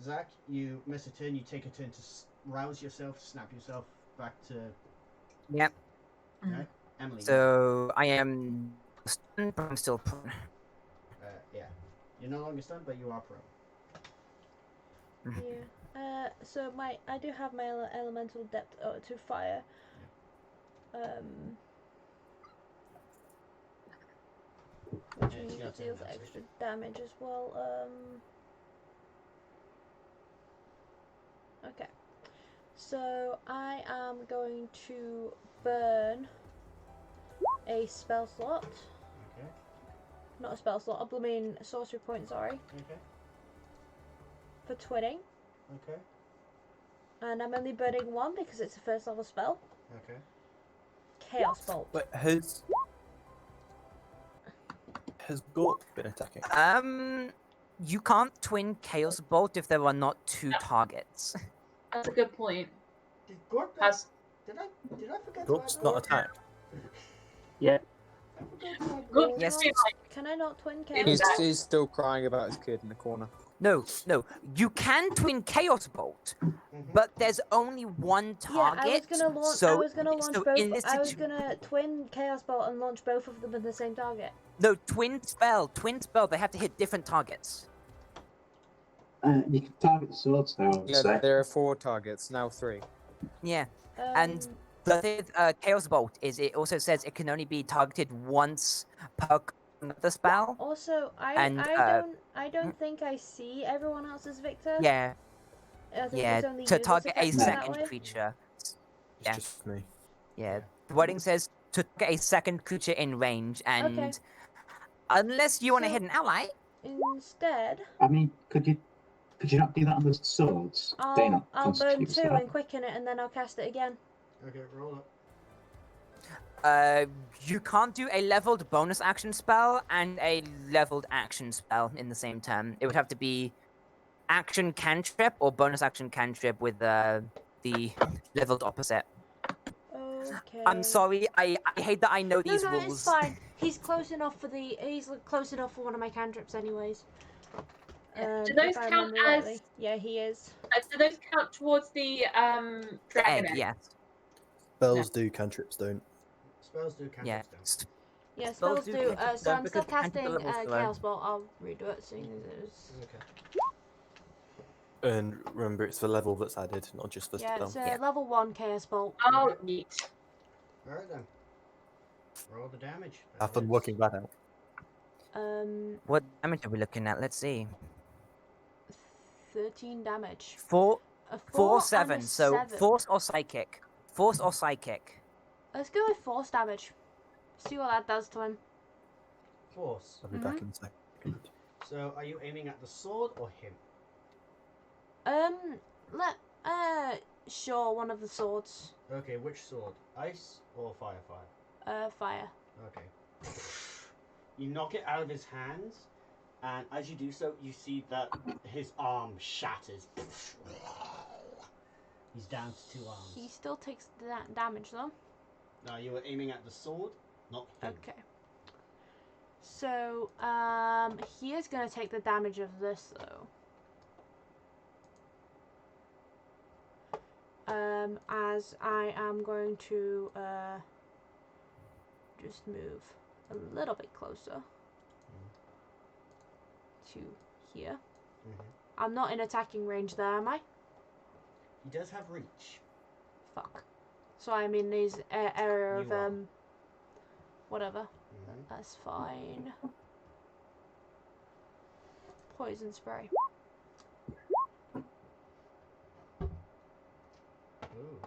Zach, you miss a turn. You take a turn to rouse yourself, to snap yourself back to. Yep. Okay. Emily. So I am stunned, but I'm still prone. Yeah. You're no longer stunned, but you are prone. Yeah. So I do have my elemental depth to fire. Which Yeah, means it's your it turn deals now, so- extra damage as well. Okay. So I am going to burn a spell slot. Okay. Not a spell slot, a blooming sorcery point, sorry. Okay. For twinning. Okay. And I'm only burning 1 because it's a first level spell. Okay. Chaos Bolt. But has Gorp been attacking? You can't twin Chaos Bolt if there are not 2 targets. That's a good point. Did Gorp? Has Did I forget Gorp's about not Gorp? attacked. Yeah. I forgot about Gorp Gorp. Yes. Can I not twin Chaos He's, Bolt? he's still crying about his kid in the corner. No. You can twin Chaos Bolt, but there's only 1 target. Yeah, I was gonna launch. So, I was gonna launch so both. in this I was situ- gonna twin Chaos Bolt and launch both of them at the same target. No, twin spell. They have to hit different targets. You can target the swords though, I would Yeah, say. there are 4 targets, now 3. Yeah, and the thing with Chaos Bolt is it also says it can only be targeted once per of the spell. Also, And, I don't think I see everyone else as Victor. Yeah, I think yeah, it's only to you target that's a affected that second way. creature. It's Yeah. just me. Yeah, the wording says to target a second creature in range, and Okay. unless you want to So- hit an ally, Instead, I mean, could you not do that on the swords? They not I'll burn constitute 2 spell? and quicken it, and then I'll cast it again. Okay, roll up. you can't do a leveled bonus action spell and a leveled action spell in the same turn. It would have to be action cantrip or bonus action cantrip with the leveled opposite. Okay. I'm sorry, I hate that I know these no, rules. it's fine. He's close enough for one of my cantrips, anyways. Do those if I count remember as? rightly. Yeah, he is. Do those count towards the dragon Egg, egg? yes. Spells do, cantrips don't. Spells do, Yeah. cantrips don't. Yeah, Spells spells do do. cantrips So don't I'm still because cantrip casting levels below. Chaos Bolt. I'll redo it, seeing as it was. Okay. And remember, it's the level that's added, not just the Yeah, spell. it's a Yeah. level 1 chaos bolt. Oh, neat. Alright then. Roll the damage. Have fun Hits. working that out. What damage are we looking at? Let's see. 13 damage. Four, A 4, 4 7. and a So 7. force or psychic. Force or psychic. Let's go with force damage. See what that does to him. Force. I'll be back in a second. So, are you aiming at the sword or him? Sure, one of the swords. Okay, which sword? Ice or fire? Fire. Okay. You knock it out of his hands, and as you do so, you see that his arm shatters. He's down to 2 arms. He still takes damage though. Now you were aiming at the sword, not him. Okay. So, he is going to take the damage of this though. As I am going to just move a little bit closer to here. I'm not in attacking range there, am I? He does have reach. Fuck. So I'm in his area of You are. whatever. That's fine. Poison spray. Ooh.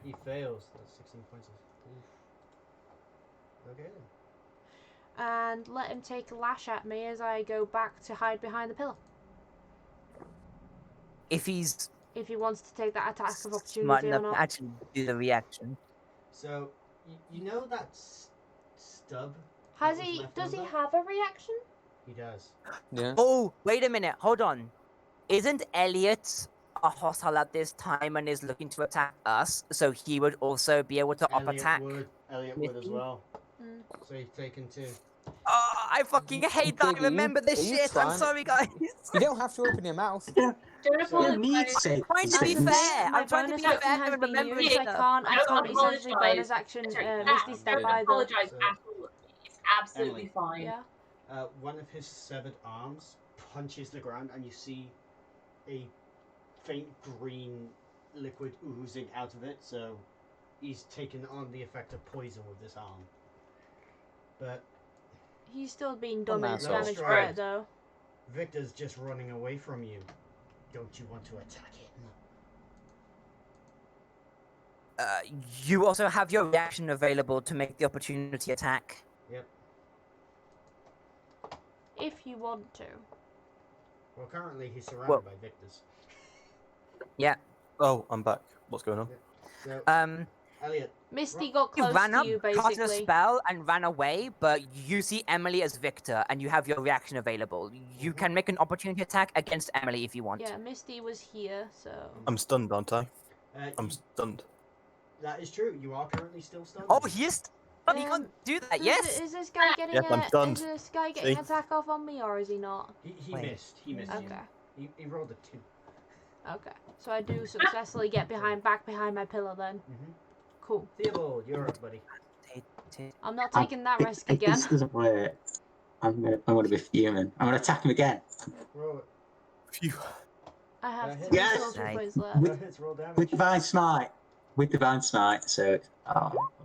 He fails. That's 16 points of... Oof. Okay then. And let him take a lash at me as I go back to hide behind the pillar. If he's If he wants to take that attack of smart opportunity or enough to not. actually do the reaction. So, you know that stub? Has that was he? left Does he over? have a reaction? He does. Yeah. Oh, wait a minute. Hold on. Isn't Elliot a hostile at this time and is looking to attack us? So he would also be able to up attack. Elliot would as Missy? well. Mm. So he's taken 2. Oh, I fucking hate that. I Biggie, remember this are you shit. I'm trying- sorry, guys. You don't have to open your mouth. Don't So- You need apologise. to say Trying to be things. fair. My I'm trying to bonus be action fair has and been remember used. I stuff. can't Don't essentially apologise. bonus action Sorry, Misty Step don't either. apologise So- at all. It's absolutely Emily. fine. Yeah. One of his severed arms punches the ground, and you see a faint green liquid oozing out of it. So he's taken on the effect of poison with this arm. But He's still being done An asshole. damage for Right. it though. Victor's just running away from you. Don't you want to attack him? You also have your reaction available to make the opportunity attack. Yep. If you want to. Well, currently he's surrounded Well- by Victors. Yeah. Oh, I'm back. What's going on? So, Elliot, Misty got You close ran to up, you cast a basically. spell, and ran away, but you see Emily as Victor, and you have your reaction available. You can make an opportunity attack against Emily if you want. Yeah, Misty was here, so. I'm stunned, aren't I? I'm you- stunned. that is true. You are currently still stunned. Oh, he is. Oh, he Um, can't do that. Yes. Is this guy getting Yes, I'm stunned. is this guy getting See? attack off on me or is he not? He Wait. missed. He missed Okay. you. He rolled a 2. Okay. So I do successfully get back behind my pillar then. Mm-hmm. Cool. Theobald, you're up, buddy. I'm not taking that risk If again. this doesn't work, I'm gonna be fuming. I'm gonna attack him again. Roll it. Phew. I have Yes. 3 Yes. soldier Nice. points left. Go ahead, roll damage. With divine smite. So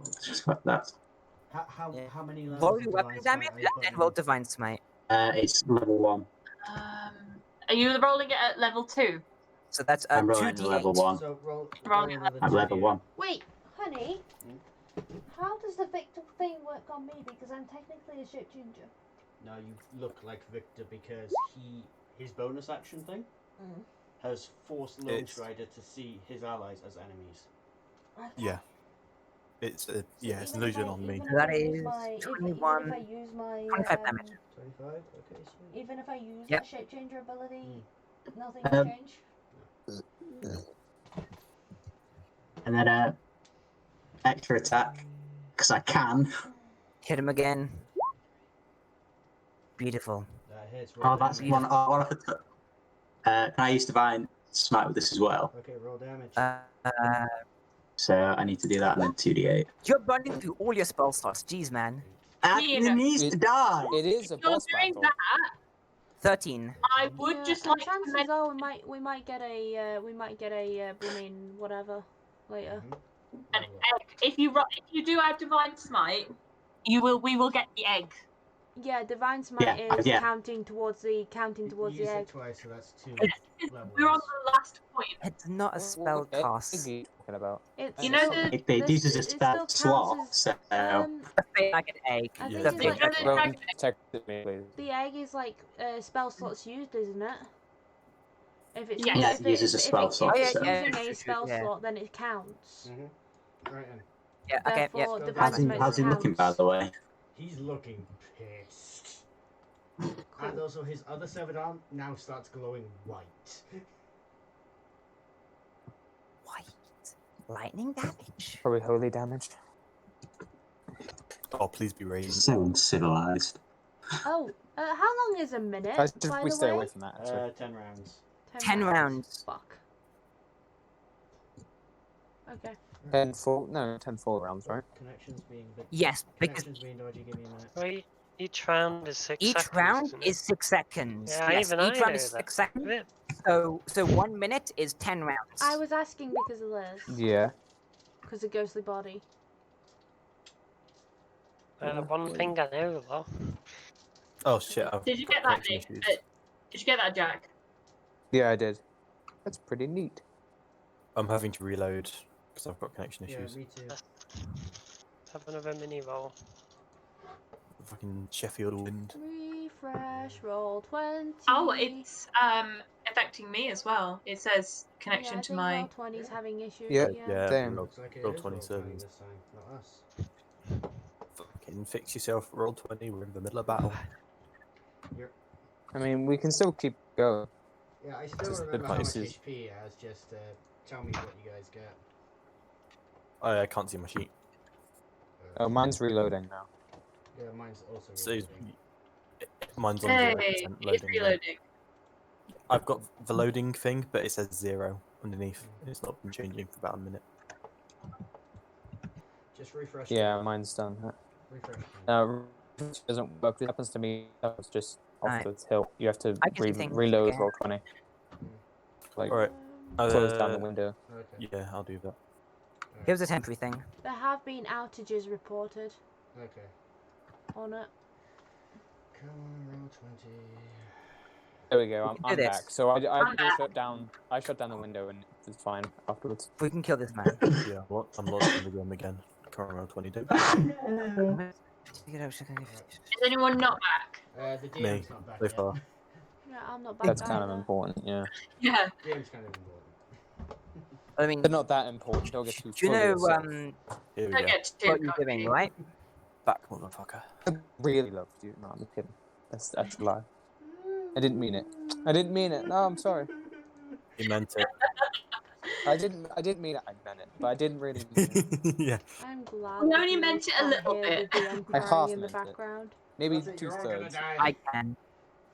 let's just fuck that. How many levels Roll of your divine weapon smite damage, are you and then putting roll in? divine smite. It's level 1. Are you rolling it at level 2? So that's I'm rolling 2d8. level 1. So roll Roll another I'm level 2d8. 1. Wait, honey. How does the Victor thing work on me? Because I'm technically a ship ginger. Now you look like Victor because his bonus action thing Mm. has forced Lone It's- Strider to see his allies as enemies. Yeah. It's So yeah, it's an even if illusion I- on me. even if That I use is my- even 21, if I use my 25 damage. 25? Okay, sweet. even if I use Yep. that shape changer ability, nothing Um, will change. And then extra attack. Because I can. Hit him again. Beautiful. That hits. Roll Oh, that's damage. one. Oh, one of the. Can I use divine smite with this as well? Okay, roll damage. So I need to do that and then 2d8. You're burning through all your spell slots. Jeez, man. And he needs to die. It is a You're boss doing battle. that. 13. I would Yeah, just and like to chances mention. are we might get a blooming whatever later. An egg. If you do have divine smite, we will get the egg. Yeah, divine smite is yeah. counting towards the You use egg. it twice, so that's 2 level We're on ones. the last point. It's not a spell What cast. egg are you talking about? It's You know still, the It uses a it spell still slot, counts so as The fake dragon egg. I Yeah, think The it's fake like dragon Dragon egg. egg. Protect me, please. the egg is like spell slots used, isn't it? If it's Yes. Yeah, if it uses a spell if slot, it's so- using true, a true, spell yeah. slot, then it counts. Right then. Yeah, okay, yeah. Therefore, Go divine down. smite How's he looking, by counts. the way? He's looking pissed. And also his other severed arm now starts glowing white. White. Lightning damage. Probably holy damage. Oh, please be radiant. So uncivilized. Oh, how long is a minute? Guys, should by we the stay way? away from that? Actually. 10 rounds. 10 rounds. Fuck. Okay. 10 full, no, 10 full rounds, right? Connections being big. Yes, because Connections being dodgy, give me a minute. Wait, each round is 6 each seconds. round isn't it? is 6 seconds. Yeah, Yes, even each I round know is that. 6 seconds. Bit. So 1 minute is 10 rounds. I was asking because of this. Yeah. Because of ghostly body. One thing I know though. Oh shit! I've Did you got get that, connection Nick? issues. Did you get that, Jack? Yeah, I did. That's pretty neat. I'm having to reload because I've got connection Yeah, issues. me too. Let's have another mini roll. Fucking Sheffield wind. Refresh, roll 20. Oh, it's affecting me as well. It says connection yeah, I to think my. roll 20's having issues. Yeah. Yeah, Same. roll, Looks like it roll is 20 roll 20 servers. this time, not us. Fucking fix yourself. Roll 20. We're in the middle of battle. I mean, we can still keep going. Yeah, I still Just the remember how much places. HP he has, just tell me what you guys get. I can't see my sheet. Oh, mine's reloading now. Yeah, mine's also So reloading. mine's on Hey, 0% it's loading. now. reloading. I've got the loading thing, but it says 0 underneath. It's not been changing for about a minute. Just refresh. Yeah, mine's done. Refresh. Refresh doesn't work. It happens to me. It's just off Alright. the hill. You have to I can see things reload again. roll 20. Like, Alright. close down the window. Okay. Yeah, I'll do that. Here's a temporary thing. There have been outages reported Okay. on it. Come on, roll 20. There we go. We can do I'm this. back. So I I'm back. shut down. I shut down the window and it's fine afterwards. We can kill this man. Yeah, I'm lost in the game again. Can't roll 20. Don't. Is anyone not back? The Me, DM's not back so yet. far. Yeah, I'm not back That's kind of either. important, yeah. Yeah. DM's kind of important. I mean, But not that important. Don't get too. do you full of know yourself. Here we Don't go. get too what you're cocky. doing, right? Back, motherfucker. I really loved you. No, I'm just kidding. That's a lie. I didn't mean it. I didn't mean it. No, I'm sorry. He meant it. I didn't mean it. I meant it, but I didn't really mean it. Yeah. I'm glad. We that only you meant it a can't little hear bit. The DM I crying half in the meant it. background. Maybe That's it, you're all gonna 2/3. die. I can.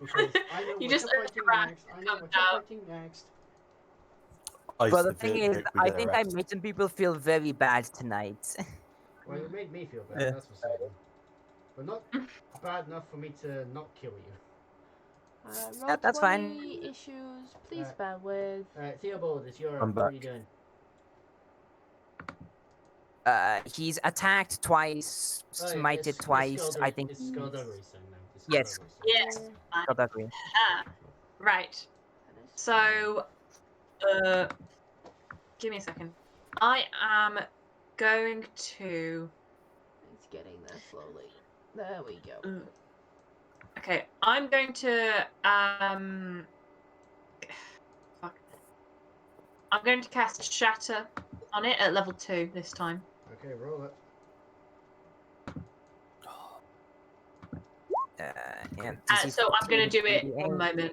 Because I know You what just you're let the fighting rat next. I know come what you're down. fighting next. But the thing is, I think I made some people feel very bad tonight. Well, you made me feel bad, Yeah. that's for certain. But not bad enough for me to not kill you. Roll Yeah, that's 20 issues. Please bear with. Theobald, it's your. I'm What are back. you doing? He's attacked twice, Oh, yeah, smited it's twice. I think It's he's Skullduggery's thing now. It's Yes. Skullduggery's thing. Yes. got ugly. Ah, right. So, give me a second. I am going to. It's getting there slowly. There we go. Okay, I'm going to fuck. I'm going to cast Shatter on it at level 2 this time. Okay, roll it. Yeah. So I'm going to do it DC one moment.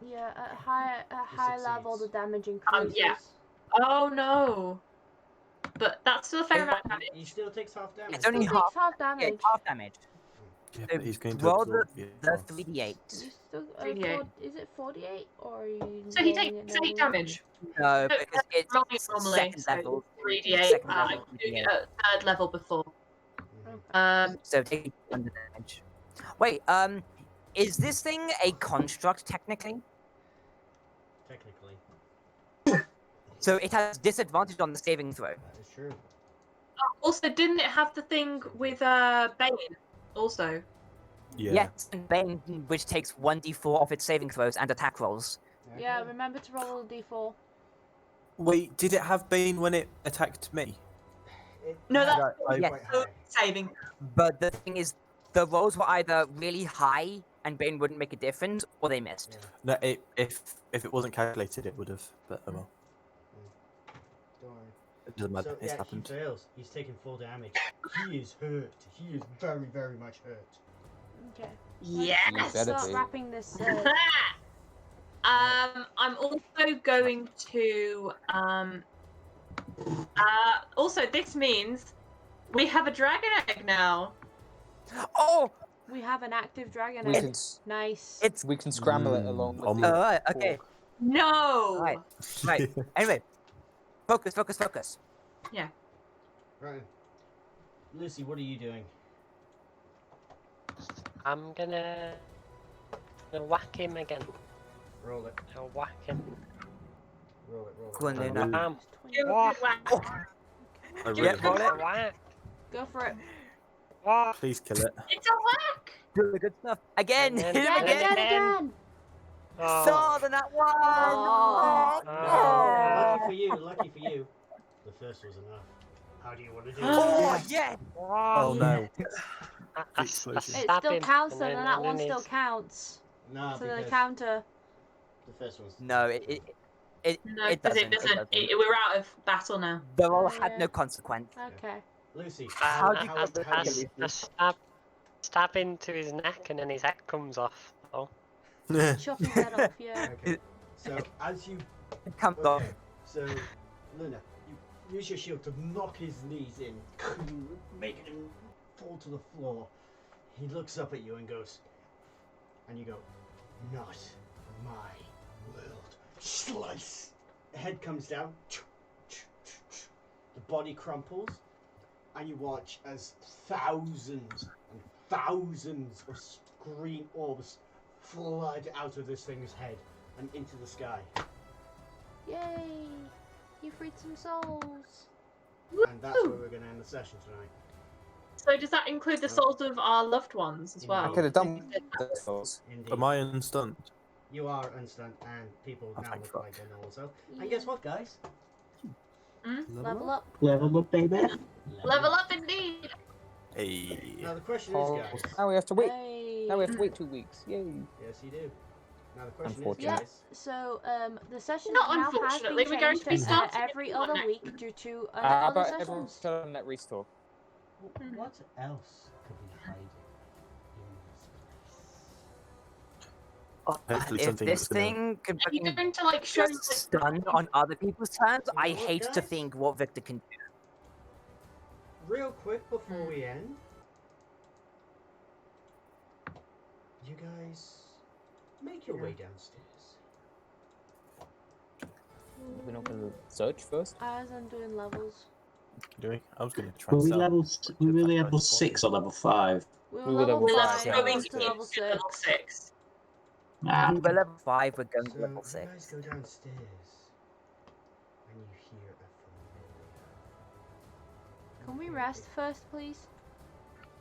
Yeah, at high level, the succeeds. damage increases. Yeah. Oh no! But that's still a fair amount of damage. He still takes half damage. It's only Still half. takes half Yeah, damage. it's half damage. Yeah, So but he's going to roll absorb the 3d8. You still, 3d8. is it 48 or are you? So he rolling it takes 8 normally? damage. No, No, because it's rolling it normally. second So level. 3d8. Second I'm level doing it 3d8. at 3rd level before. So take under damage. Wait, is this thing a construct technically? Technically, So it has disadvantage on the saving throw. that is true. Also, didn't it have the thing with Bane? Also, Yeah. Yes, and Bane, which takes 1d4 off its saving throws and attack rolls. Yeah, Okay. remember to roll a d4. Wait, did it have Bane when it attacked me? No, that's I- quite so high. saving. But the thing is, the rolls were either really high and Bane wouldn't make a difference, or they missed. Yeah. No, if it wasn't calculated, it would have. But oh well, Don't worry. it doesn't matter. So It's yeah, happened. he fails. He's taking full damage. He is hurt. He is very, very much hurt. Okay. Yes. Let's better start be. wrapping this. I'm also going to also this means we have a dragon egg now. Oh, We have an active dragon We egg. can Nice. it's we can scramble it along with almost. the alright. Okay, pork. No. right, right. Anyway, focus. Right. Lucy, what are you doing? I'm gonna whack him again. Roll it. I'll whack him. Roll it. Roll it. Go on, Oh, Luna. really? Give it a Wah. whack. I Yeah, really roll hope- it. A whack. Go for it. Wah. Please kill it. It's a whack. Good stuff. Again, And then- hit him and then again. Again. Oh. Saw the nat one. Oh. Lucky for you. Lucky for you. The first was enough. How do you want to do it? Oh yeah. Wah. Oh no. I Explosion. It stab still him, counts, and though, then- and that and one then still he's- counts. No, So the because counter. the first one's. No, it No, it because doesn't. it doesn't. We're out of battle now. The roll Oh, had yeah. no consequence. Okay. Lucy, How do I, you I, want the I, dragon? I stab into his neck and then his head comes off. Oh. Chop his head off, yeah. Okay. So as you It comes off. okay, so Luna, you use your shield to knock his knees in, making him fall to the floor. He looks up at you and goes, and you go, "Not my world." Slice. The head comes down. The body crumples, and you watch as thousands and thousands of green orbs flood out of this thing's head and into the sky. Yay! You freed some souls. And that's where we're going to end the session tonight. So does that include the souls of our loved ones as I I well? could have done those. Indeed. Am I unstunned? You are unstunned, and people Oh, now thank look fuck. like they know themselves. Yeah. And guess what, guys? Level up. Level up, baby. Level up indeed. Hey. Now the question Oh, is, guys. now we have to wait. Hey. Now we have to wait 2 weeks. Yay. Yes, you do. Now the question is, Unfortunate. guys. So, the session Not now has unfortunately, been we're going changed to be to starting every it other next week due to How other about everyone sessions. shut on that restore? What else could be hiding in this place? Hopefully If something this that's gonna- thing could Are you fucking going to like show just stun on other people's turns, You know I what, hate to guys? think what Victor can do. Real quick before we end, you guys make your way downstairs. We're not going to search first? As I'm doing levels. doing? I was going to try Were and we sell. level? Were we level 6 or level 5? We We were were level level 5, five, now yeah. we're going up to level 6. level 6? Ah, We were level 5, we're going to So level you 6. guys go downstairs, and you hear a familiar. Can we rest first, please?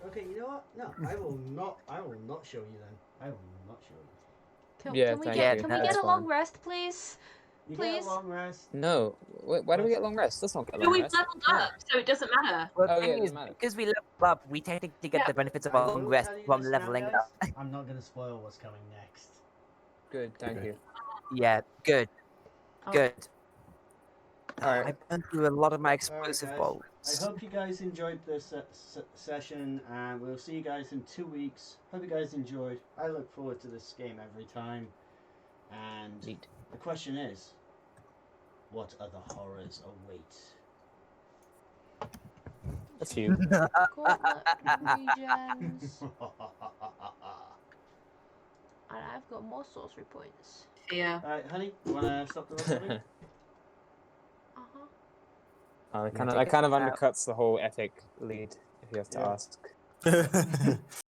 Okay, you know what? No, I will not. I will not show you then. I will not show you. Yeah, can we thank get you. can we That's get a long fine. rest, please? You Please? get a long rest. No. Why do we get long rest? Let's not get But long we've rest. leveled up, so it doesn't matter. Well, Oh, the yeah, thing it is, doesn't matter. because we leveled up, we technically get Yeah. the benefits of I our long will rest tell you from this now, leveling guys. up. I'm not going to spoil what's coming next. Good, thank Okay. you. Yeah, good, Oh. good. Alright. I burned through a lot of my Alright, explosive guys. bolts. I hope you guys enjoyed this session, and we'll see you guys in 2 weeks. Hope you guys enjoyed. I look forward to this game every time. And Neat. the question is, what other horrors await? A few. Gauntlet regens. And I've got more sorcery points. Yeah. Alright, honey, you wanna stop the recording? Uh-huh. That take kind of it out. undercuts the whole epic lead. if you have to Yeah. ask.